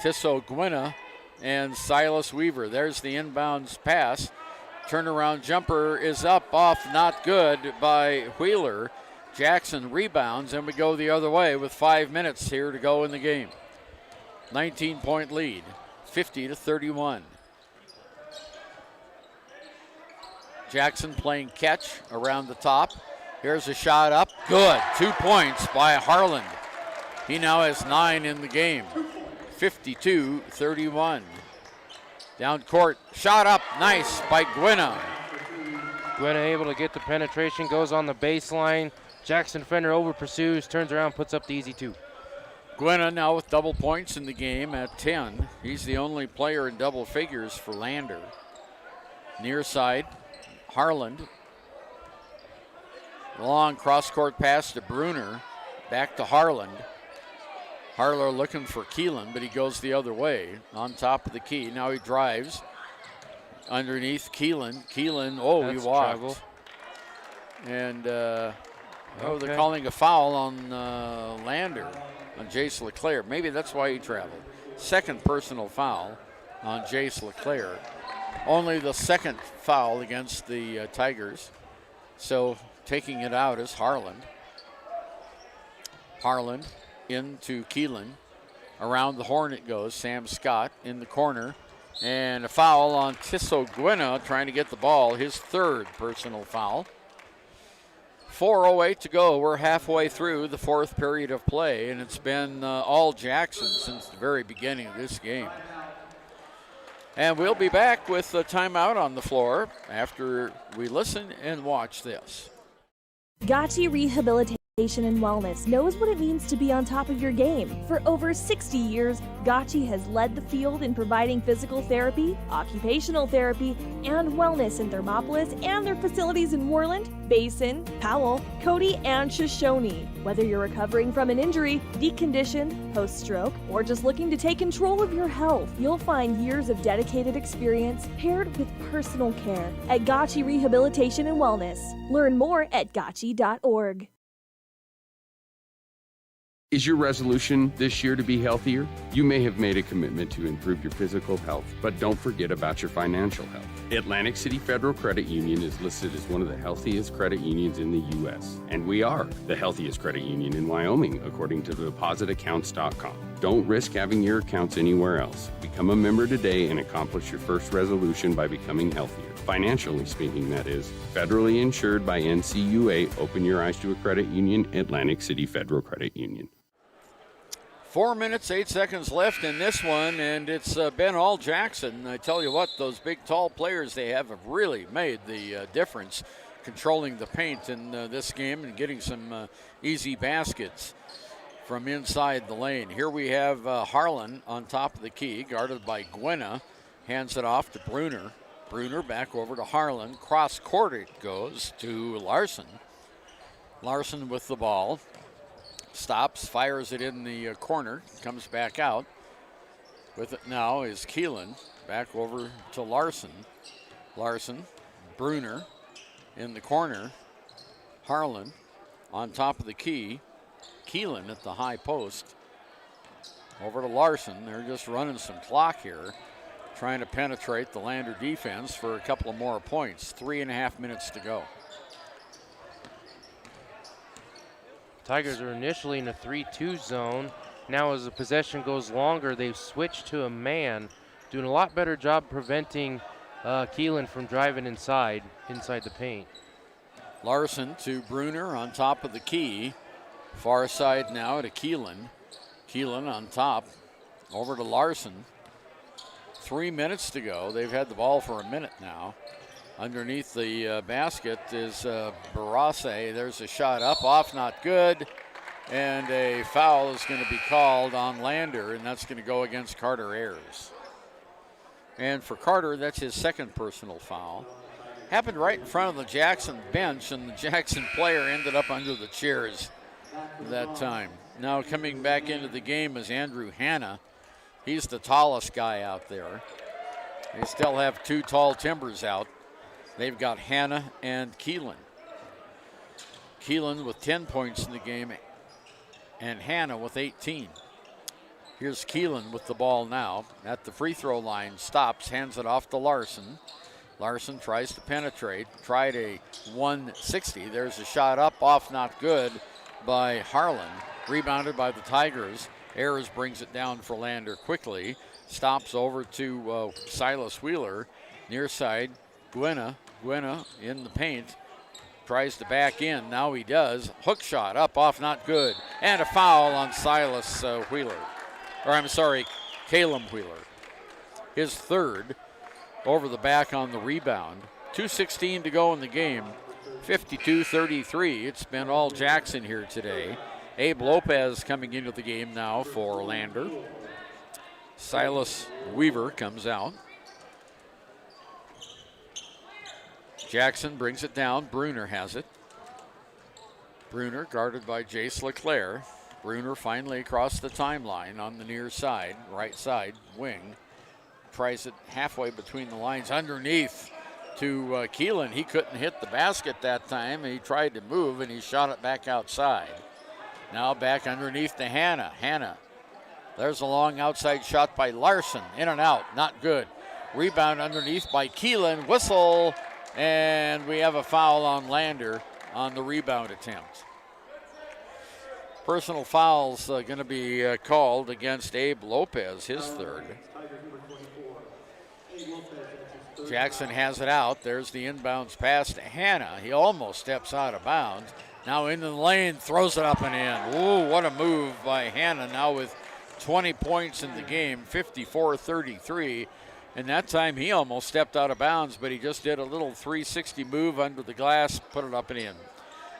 Tisso Gwynna, and Silas Weaver. There's the inbounds pass. Turnaround jumper is up, off, not good by Wheeler. Jackson rebounds, and we go the other way with 5 minutes here to go in the game. 19-point lead, 50-31. Jackson playing catch around the top. Here's a shot up, good. 2 points by Harland. He now has 9 in the game. 52-31. Down court, shot up, nice by Gwynna. Gwynna able to get the penetration, goes on the baseline. Jackson defender over pursues, turns around, puts up the easy 2. Gwynna now with double points in the game at 10. He's the only player in double figures for Lander. Near side, Harland. Long cross-court pass to Bruner. Back to Harland. Harler looking for Keelan, but he goes the other way on top of the key. Now he drives underneath Keelan. Keelan, he walked. Travel. And, they're calling a foul on Lander, on Jace LeClaire. Maybe that's why he traveled. Second personal foul on Jace LeClaire. Only the second foul against the Tigers. So taking it out is Harland. Harland into Keelan. Around the horn it goes. Sam Scott in the corner. And a foul on Tisso Gwynna trying to get the ball. His third personal foul. 4:08 to go. We're halfway through the fourth period of play, and it's been all Jackson since the very beginning of this game. And we'll be back with a timeout on the floor after we listen and watch this. Gotchi Rehabilitation and Wellness knows what it means to be on top of your game. For over 60 years, Gotchi has led the field in providing physical therapy, occupational therapy, and wellness in Thermopolis and their facilities in Moreland, Basin, Powell, Cody, and Shoshone. Whether you're recovering from an injury, deconditioned, post-stroke, or just looking to take control of your health, you'll find years of dedicated experience paired with personal care at Gotchi Rehabilitation and Wellness. Learn more at gotchi.org. Is your resolution this year to be healthier? You may have made a commitment to improve your physical health, but don't forget about your financial health. Atlantic City Federal Credit Union is listed as one of the healthiest credit unions in the U.S., and we are the healthiest credit union in Wyoming, according to depositaccounts.com. Don't risk having your accounts anywhere else. Become a member today and accomplish your first resolution by becoming healthier. Financially speaking, that is. Federally insured by NCUA. Open your eyes to a credit union. Atlantic City Federal Credit Union. 4 minutes, 8 seconds left in this one, and it's been all Jackson. I tell you what, those big, tall players they have really made the difference controlling the paint in this game and getting some easy baskets from inside the lane. Here we have Harlan on top of the key, guarded by Gwynna. Hands it off to Bruner. Bruner back over to Harlan. Cross court it goes to Larson. Larson with the ball. Stops, fires it in the corner, comes back out. With it now is Keelan. Back over to Larson. Larson, Bruner in the corner. Harlan on top of the key. Keelan at the high post. Over to Larson. They're just running some clock here, trying to penetrate the Lander defense for a couple of more points. 3.5 minutes to go. Tigers are initially in a 3-2 zone. Now as the possession goes longer, they've switched to a man, doing a lot better job preventing Keelan from driving inside the paint. Larson to Bruner on top of the key. Far side now to Keelan. Keelan on top, over to Larson. 3 minutes to go. They've had the ball for a minute now. Underneath the basket is Barase. There's a shot up, off, not good. And a foul is going to be called on Lander, and that's going to go against Carter Ayers. And for Carter, that's his second personal foul. Happened right in front of the Jackson bench, and the Jackson player ended up under the chairs that time. Now coming back into the game is Andrew Hanna. He's the tallest guy out there. They still have two tall timbers out. They've got Hanna and Keelan. Keelan with 10 points in the game and Hanna with 18. Here's Keelan with the ball now at the free throw line. Stops, hands it off to Larson. Larson tries to penetrate. Tried a 160. There's a shot up, off, not good by Harlan. Rebounded by the Tigers. Ayers brings it down for Lander quickly. Stops over to Silas Wheeler. Near side, Gwena in the paint. Tries to back in. Now he does. Hook shot up, off, not good. And a foul on Silas Wheeler. Or I'm sorry, Caleb Wheeler. His third over the back on the rebound. 2:16 to go in the game. 52-33. It's been all Jackson here today. Abe Lopez coming into the game now for Lander. Silas Weaver comes out. Jackson brings it down. Bruner has it. Bruner guarded by Jace LeClaire. Bruner finally across the timeline on the near side, right side, wing. Tries it halfway between the lines underneath to Keelan. He couldn't hit the basket that time. He tried to move and he shot it back outside. Now back underneath to Hanna. Hanna. There's a long outside shot by Larson. In and out, not good. Rebound underneath by Keelan. Whistle, and we have a foul on Lander on the rebound attempt. Personal foul's going to be called against Abe Lopez, his third. Jackson has it out. There's the inbounds pass to Hanna. He almost steps out of bounds. Now into the lane, throws it up and in. Ooh, what a move by Hanna now with 20 points in the game, 54-33. And that time he almost stepped out of bounds, but he just did a little 360 move under the glass, put it up and in.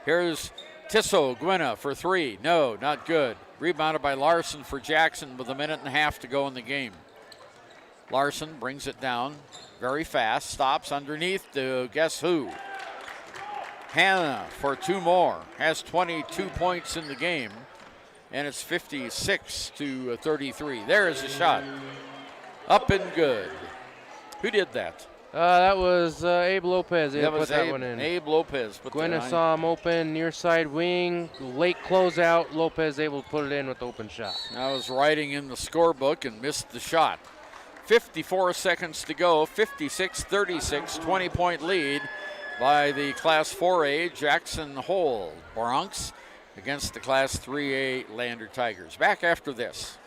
Here's Tisso Gwena for three. No, not good. Rebounded by Larson for Jackson with 1.5 minutes to go in the game. Larson brings it down very fast, stops underneath to guess who? Hanna for two more, has 22 points in the game, and it's 56-33. There is a shot. Up and good. Who did that? That was Abe Lopez. He That put was that Abe, one in. Abe Lopez. Gwena saw him open, near side wing, late closeout. Lopez able to put it in with the open shot. I was writing in the scorebook and missed the shot. 54 seconds to go, 56-36, 20-point lead by the Class 4A Jackson Hole Bronx against the Class 3A Lander Tigers. Back after this.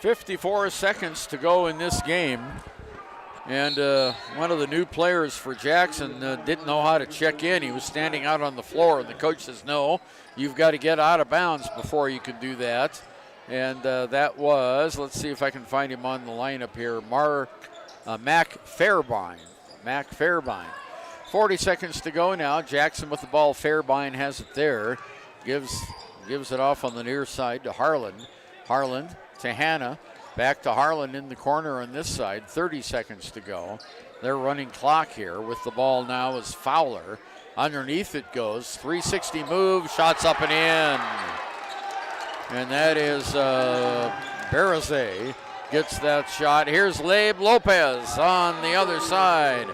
.54 seconds to go in this game. And one of the new players for Jackson didn't know how to check in. He was standing out on the floor, and the coach says, no, you've got to get out of bounds before you can do that. And that was, let's see if I can find him on the lineup here, Mac Fairbairn. Mac Fairbairn. 40 seconds to go now. Jackson with the ball. Fairbairn has it there. Gives it off on the near side to Harlan. Harlan to Hanna, back to Harlan in the corner on this side, 30 seconds to go. They're running clock here with the ball now is Fowler. Underneath it goes, 360 move, shots up and in. And that is Barazay gets that shot. Here's Abe Lopez on the other side.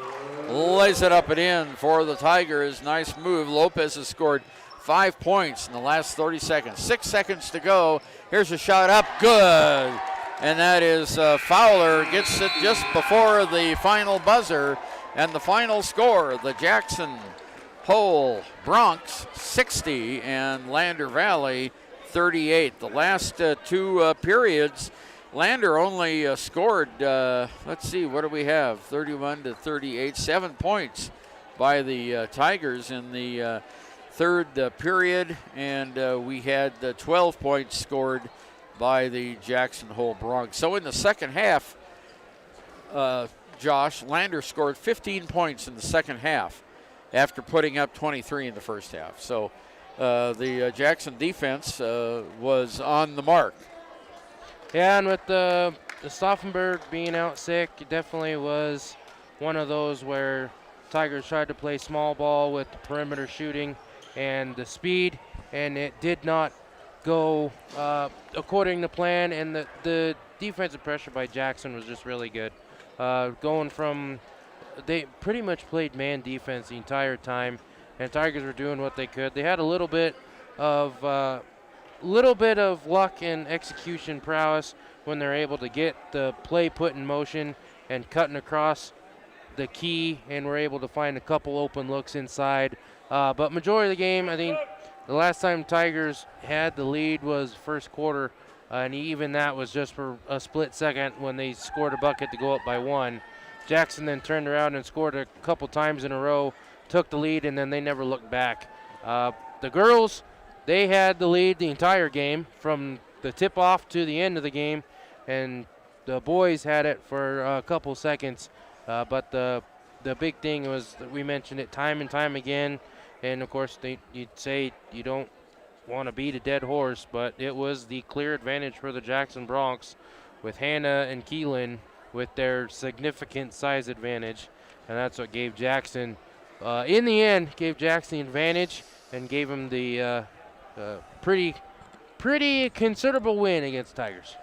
Lays it up and in for the Tigers. Nice move. Lopez has scored 5 points in the last 30 seconds. 6 seconds to go. Here's a shot up, good. And that is Fowler gets it just before the final buzzer. And the final score, the Jackson Hole Bronx 60 and Lander Valley 38. The last two periods, Lander only scored, let's see, what do we have? 31-38, 7 points by the Tigers in the third period, and we had 12 points scored by the Jackson Hole Bronx. So in the second half, Josh, Lander scored 15 points in the second half after putting up 23 in the first half. So the Jackson defense was on the mark. Yeah, and with the Stauffenberg being out sick, it definitely was one of those where Tigers tried to play small ball with the perimeter shooting and the speed, and it did not go according to plan, and the defensive pressure by Jackson was just really good. Going from, they pretty much played man defense the entire time, and Tigers were doing what they could. They had a little bit of luck and execution prowess when they're able to get the play put in motion and cutting across the key, and were able to find a couple open looks inside. But majority of the game, I think the last time Tigers had the lead was first quarter, and even that was just for a split second when they scored a bucket to go up by 1. Jackson then turned around and scored a couple times in a row, took the lead, and then they never looked back. The girls, they had the lead the entire game from the tip-off to the end of the game, and the boys had it for a couple seconds. But the big thing was that we mentioned it time and time again, and of course you'd say you don't want to beat a dead horse, but it was the clear advantage for the Jackson Broncs with Hannah and Keelan with their significant size advantage, and that's what gave Jackson, in the end, gave Jackson the advantage and gave him the pretty considerable win against Tigers.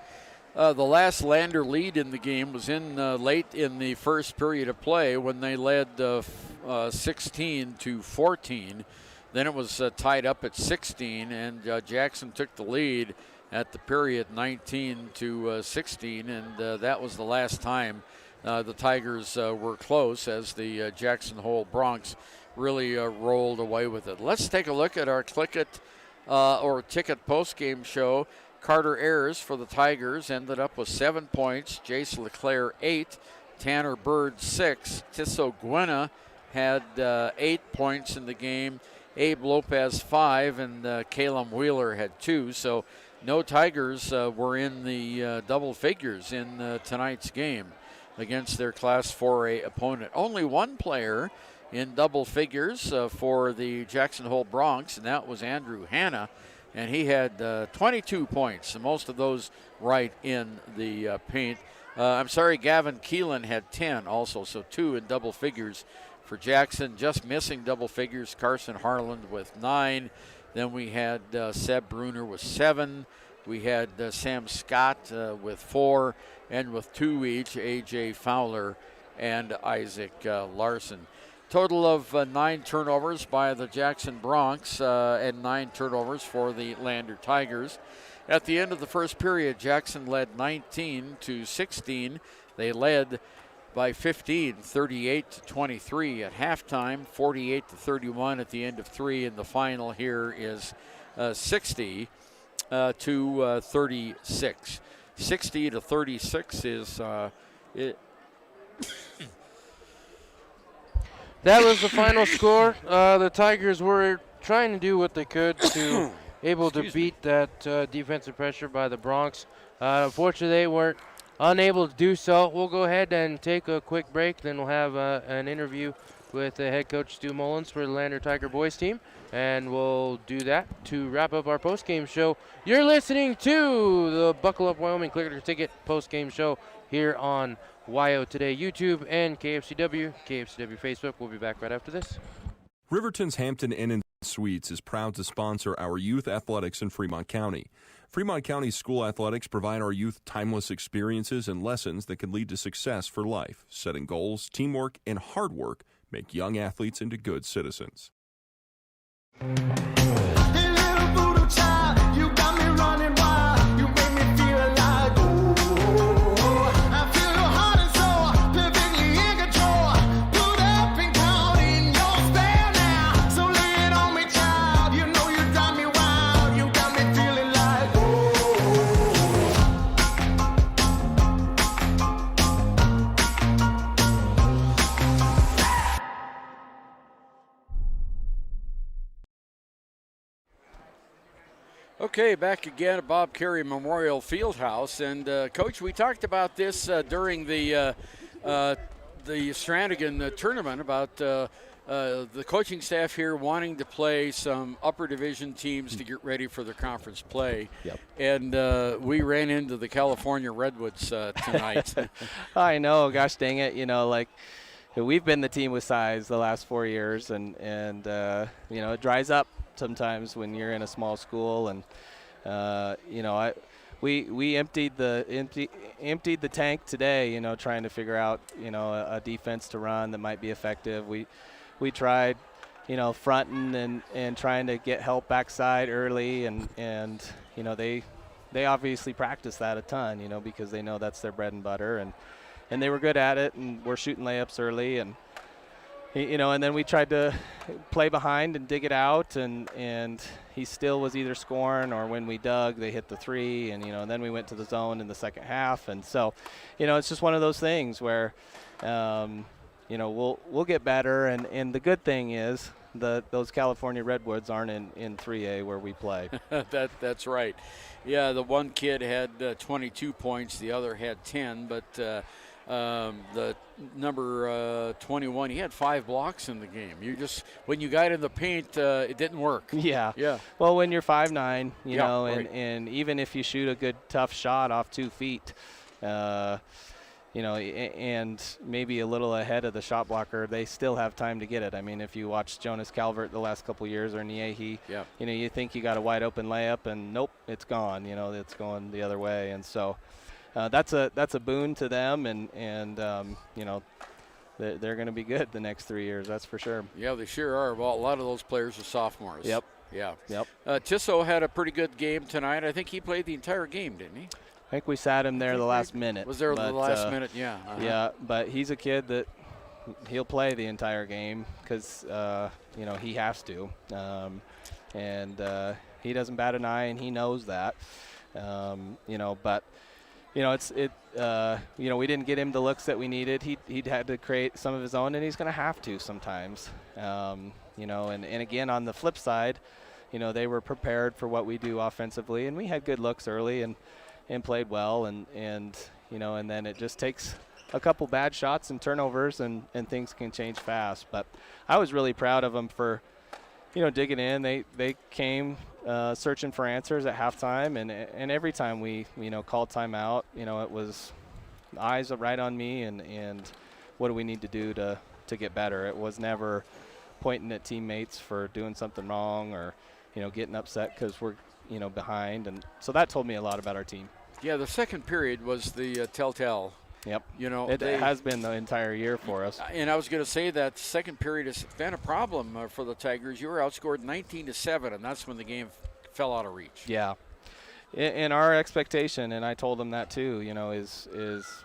The last Lander lead in the game was in late in the first period of play when they led 16-14. Then it was tied up at 16, and Jackson took the lead at the period 19-16, and that was the last time the Tigers were close, as the Jackson Hole Broncs really rolled away with it. Let's take a look at our ticket post-game show. Carter Ayers for the Tigers ended up with 7 points. Jace LeClaire 8. Tanner Bird 6. Tisso Gwena had 8 points in the game. Abe Lopez 5, and Calum Wheeler had 2. So no Tigers were in the double figures in tonight's game against their Class 4A opponent. Only one player in double figures for the Jackson Hole Broncs, and that was Andrew Hanna. And he had 22 points, and most of those right in the paint. Gavin Keelan had 10 also, so 2 in double figures for Jackson. Just missing double figures, Carson Harland with 9. Then we had Seb Bruner with 7. We had Sam Scott with 4, and with 2 each, A.J. Fowler and Isaac Larson. Total of 9 turnovers by the Jackson Broncs and 9 turnovers for the Lander Tigers. At the end of the first period, Jackson led 19-16. They led by 15, 38-23 at halftime, 48-31 at the end of 3, and the final here is 60-36. 60-36 is it. That was the final score. The Tigers were trying to do what they could to able to beat that defensive pressure by the Broncs. Unfortunately, they weren't unable to do so. We'll go ahead and take a quick break. Then we'll have an interview with head coach Stu Mullins for the Lander Tiger boys team, and we'll do that to wrap up our post-game show. You're listening to the Buckle Up Wyoming Click Your Ticket post-game show here on YO Today YouTube and KFCW Facebook. We'll be back right after this. Riverton's Hampton Inn & Suites is proud to sponsor our youth athletics in Fremont County. Fremont County school athletics provide our youth timeless experiences and lessons that can lead to success for life. Setting goals, teamwork, and hard work make young athletes into good citizens. Okay, back again at Bob Carey Memorial Fieldhouse, and Coach, we talked about this during the Stranagan tournament about the coaching staff here wanting to play some upper division teams to get ready for their conference play. Yep. And we ran into the California Redwoods tonight. I know, gosh dang it, like we've been the team with size the last 4 years, and it dries up sometimes when you're in a small school, and we emptied the tank today, trying to figure out a defense to run that might be effective. We tried fronting and trying to get help backside early, and they obviously practice that a ton, because they know that's their bread and butter, and they were good at it, and we're shooting layups early, and and then we tried to play behind and dig it out, and he still was either scoring, or when we dug, they hit the three, and and then we went to the zone in the second half, and so it's just one of those things where we'll get better, and the good thing is those California Redwoods aren't in 3A where we play. That's right. Yeah, the one kid had 22 points, the other had 10, but the number 21, he had 5 blocks in the game. When you got in the paint, it didn't work. Yeah. Yeah. Well, when you're 5'9", right. and even if you shoot a good tough shot off 2 feet, and maybe a little ahead of the shot blocker, they still have time to get it. I mean, if you watch Jonas Calvert the last couple of years, or Niehi, you think you got a wide open layup, and nope, it's gone. It's going the other way, and so that's a boon to them, and they're going to be good the next 3 years. That's for sure. Yeah, they sure are. Well, a lot of those players are sophomores. Yep. Yeah. Yep. Tissot had a pretty good game tonight. I think he played the entire game, didn't he? I think we sat him there the last minute. Was there the last minute? Yeah. Uh-huh. Yeah, but he's a kid that he'll play the entire game because he has to, and he doesn't bat an eye, and he knows that. But we didn't get him the looks that we needed. He'd had to create some of his own, and he's going to have to sometimes. And again, on the flip side, they were prepared for what we do offensively, and we had good looks early and played well, and then it just takes a couple bad shots and turnovers, and things can change fast. But I was really proud of them for digging in. They came searching for answers at halftime, and every time we called timeout, it was eyes right on me, and what do we need to do to get better. It was never pointing at teammates for doing something wrong, or getting upset because we're behind, and so that told me a lot about our team. Yeah, the second period was the telltale. Yep. It has been the entire year for us. And I was going to say that second period has been a problem for the Tigers. You were outscored 19-7, and that's when the game fell out of reach. Yeah. And our expectation, and I told them that too, is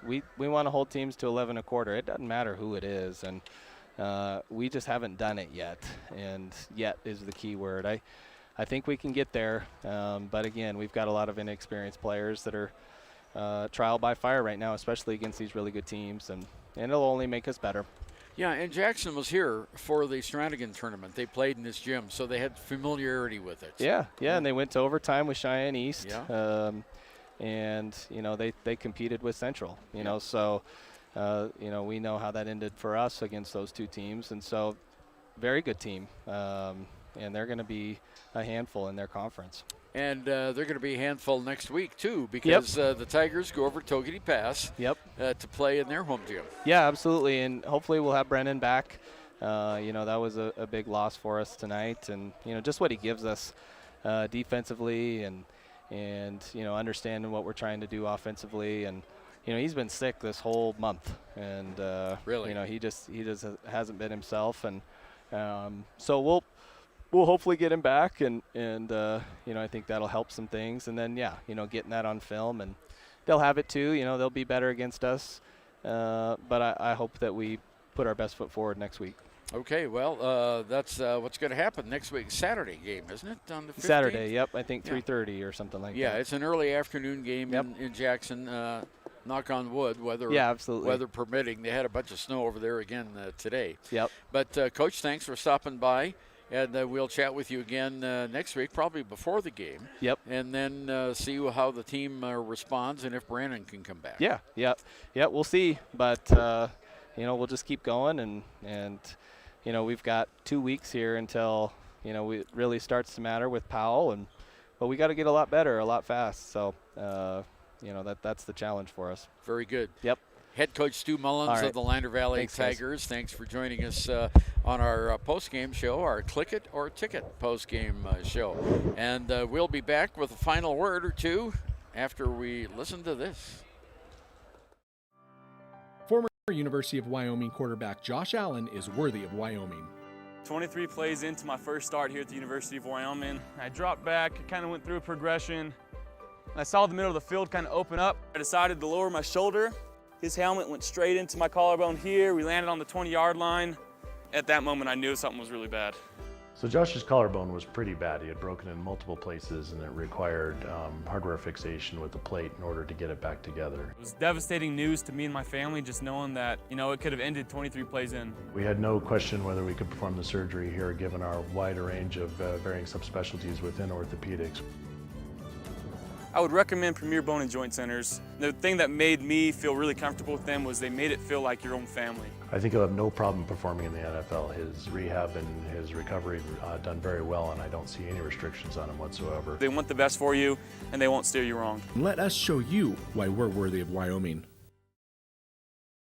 we want to hold teams to 11 a quarter. It doesn't matter who it is, and we just haven't done it yet. And yet is the key word. I think we can get there, but again, we've got a lot of inexperienced players that are trial by fire right now, especially against these really good teams, and it'll only make us better. Yeah, and Jackson was here for the Stranagan tournament. They played in this gym, so they had familiarity with it. Yeah, and they went to overtime with Cheyenne East, and they competed with Central. So we know how that ended for us against those two teams, and so very good team. And they're going to be a handful in their conference. And they're going to be a handful next week, too, because the Tigers go over to Togety Pass to play in their home gym. Yeah, absolutely. And hopefully we'll have Brennan back. That was a big loss for us tonight. And, just what he gives us defensively and understanding what we're trying to do offensively. And, he's been sick this whole month. And, really, he just hasn't been himself. And so we'll hopefully get him back, and I think that'll help some things. And then, getting that on film, and they'll have it too. They'll be better against us. But I hope that we put our best foot forward next week. Okay, well, that's what's going to happen next week. Saturday game, isn't it, on the 15th? Saturday, yep. I think 3:30 or something like that. Yeah, it's an early afternoon game in Jackson. Knock on wood, absolutely. Weather permitting. They had a bunch of snow over there again today. Yep. But, Coach, thanks for stopping by. And we'll chat with you again next week, probably before the game. Yep. And then see how the team responds and if Brandon can come back. Yeah, we'll see. But, we'll just keep going and we've got 2 weeks here until, it really starts to matter with Powell, but we got to get a lot better, a lot fast. So, that's the challenge for us. Very good. Yep. Head coach Stu Mullins All right. of the Lander Valley Thanks, guys. Tigers. Thanks for joining us on our post-game show, our Click It or Ticket post-game show. And we'll be back with a final word or two after we listen to this. Former University of Wyoming quarterback Josh Allen is worthy of Wyoming. 23 plays into my first start here at the University of Wyoming. I dropped back, kind of went through a progression. I saw the middle of the field kind of open up. I decided to lower my shoulder. His helmet went straight into my collarbone here. We landed on the 20-yard line. At that moment, I knew something was really bad. So Josh's collarbone was pretty bad. He had broken in multiple places, and it required hardware fixation with the plate in order to get it back together. It was devastating news to me and my family, just knowing that, it could have ended 23 plays in. We had no question whether we could perform the surgery here, given our wide range of varying subspecialties within orthopedics. I would recommend Premier Bone and Joint Centers. The thing that made me feel really comfortable with them was they made it feel like your own family. I think he'll have no problem performing in the NFL. His rehab and his recovery done very well, and I don't see any restrictions on him whatsoever. They want the best for you, and they won't steer you wrong. Let us show you why we're worthy of Wyoming.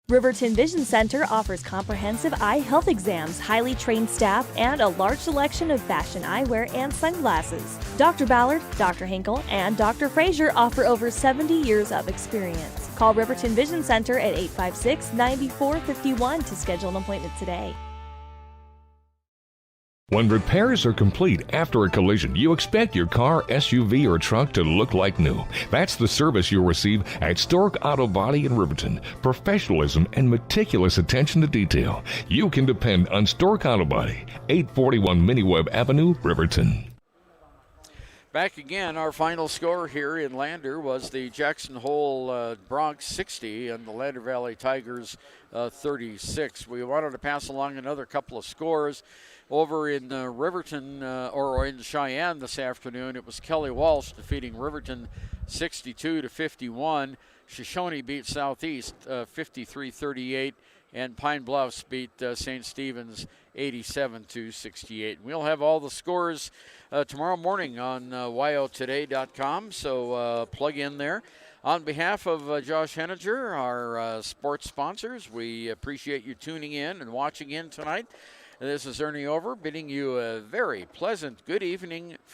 Riverton Vision Center offers comprehensive eye health exams, highly trained staff, and a large selection of fashion eyewear and sunglasses. Dr. Ballard, Dr. Hinkle, and Dr. Frazier offer over 70 years of experience. Call Riverton Vision Center at 856-9451 to schedule an appointment today. When repairs are complete after a collision, you expect your car, SUV, or truck to look like new. That's the service you'll receive at Stork Auto Body in Riverton. Professionalism and meticulous attention to detail. You can depend on Stork Auto Body, 841 Miniweb Avenue, Riverton. Back again, our final score here in Lander was the Jackson Hole Bronx 60 and the Lander Valley Tigers 36. We wanted to pass along another couple of scores. Over in Riverton, or in Cheyenne this afternoon, it was Kelly Walsh defeating Riverton 62-51. Shoshone beat Southeast 53-38, and Pine Bluffs beat St. Stephen's 87-68. We'll have all the scores tomorrow morning on yotoday.com, so plug in there. On behalf of Josh Henninger, our sports sponsors, we appreciate you tuning in and watching in tonight. This is Ernie Over, bidding you a very pleasant good evening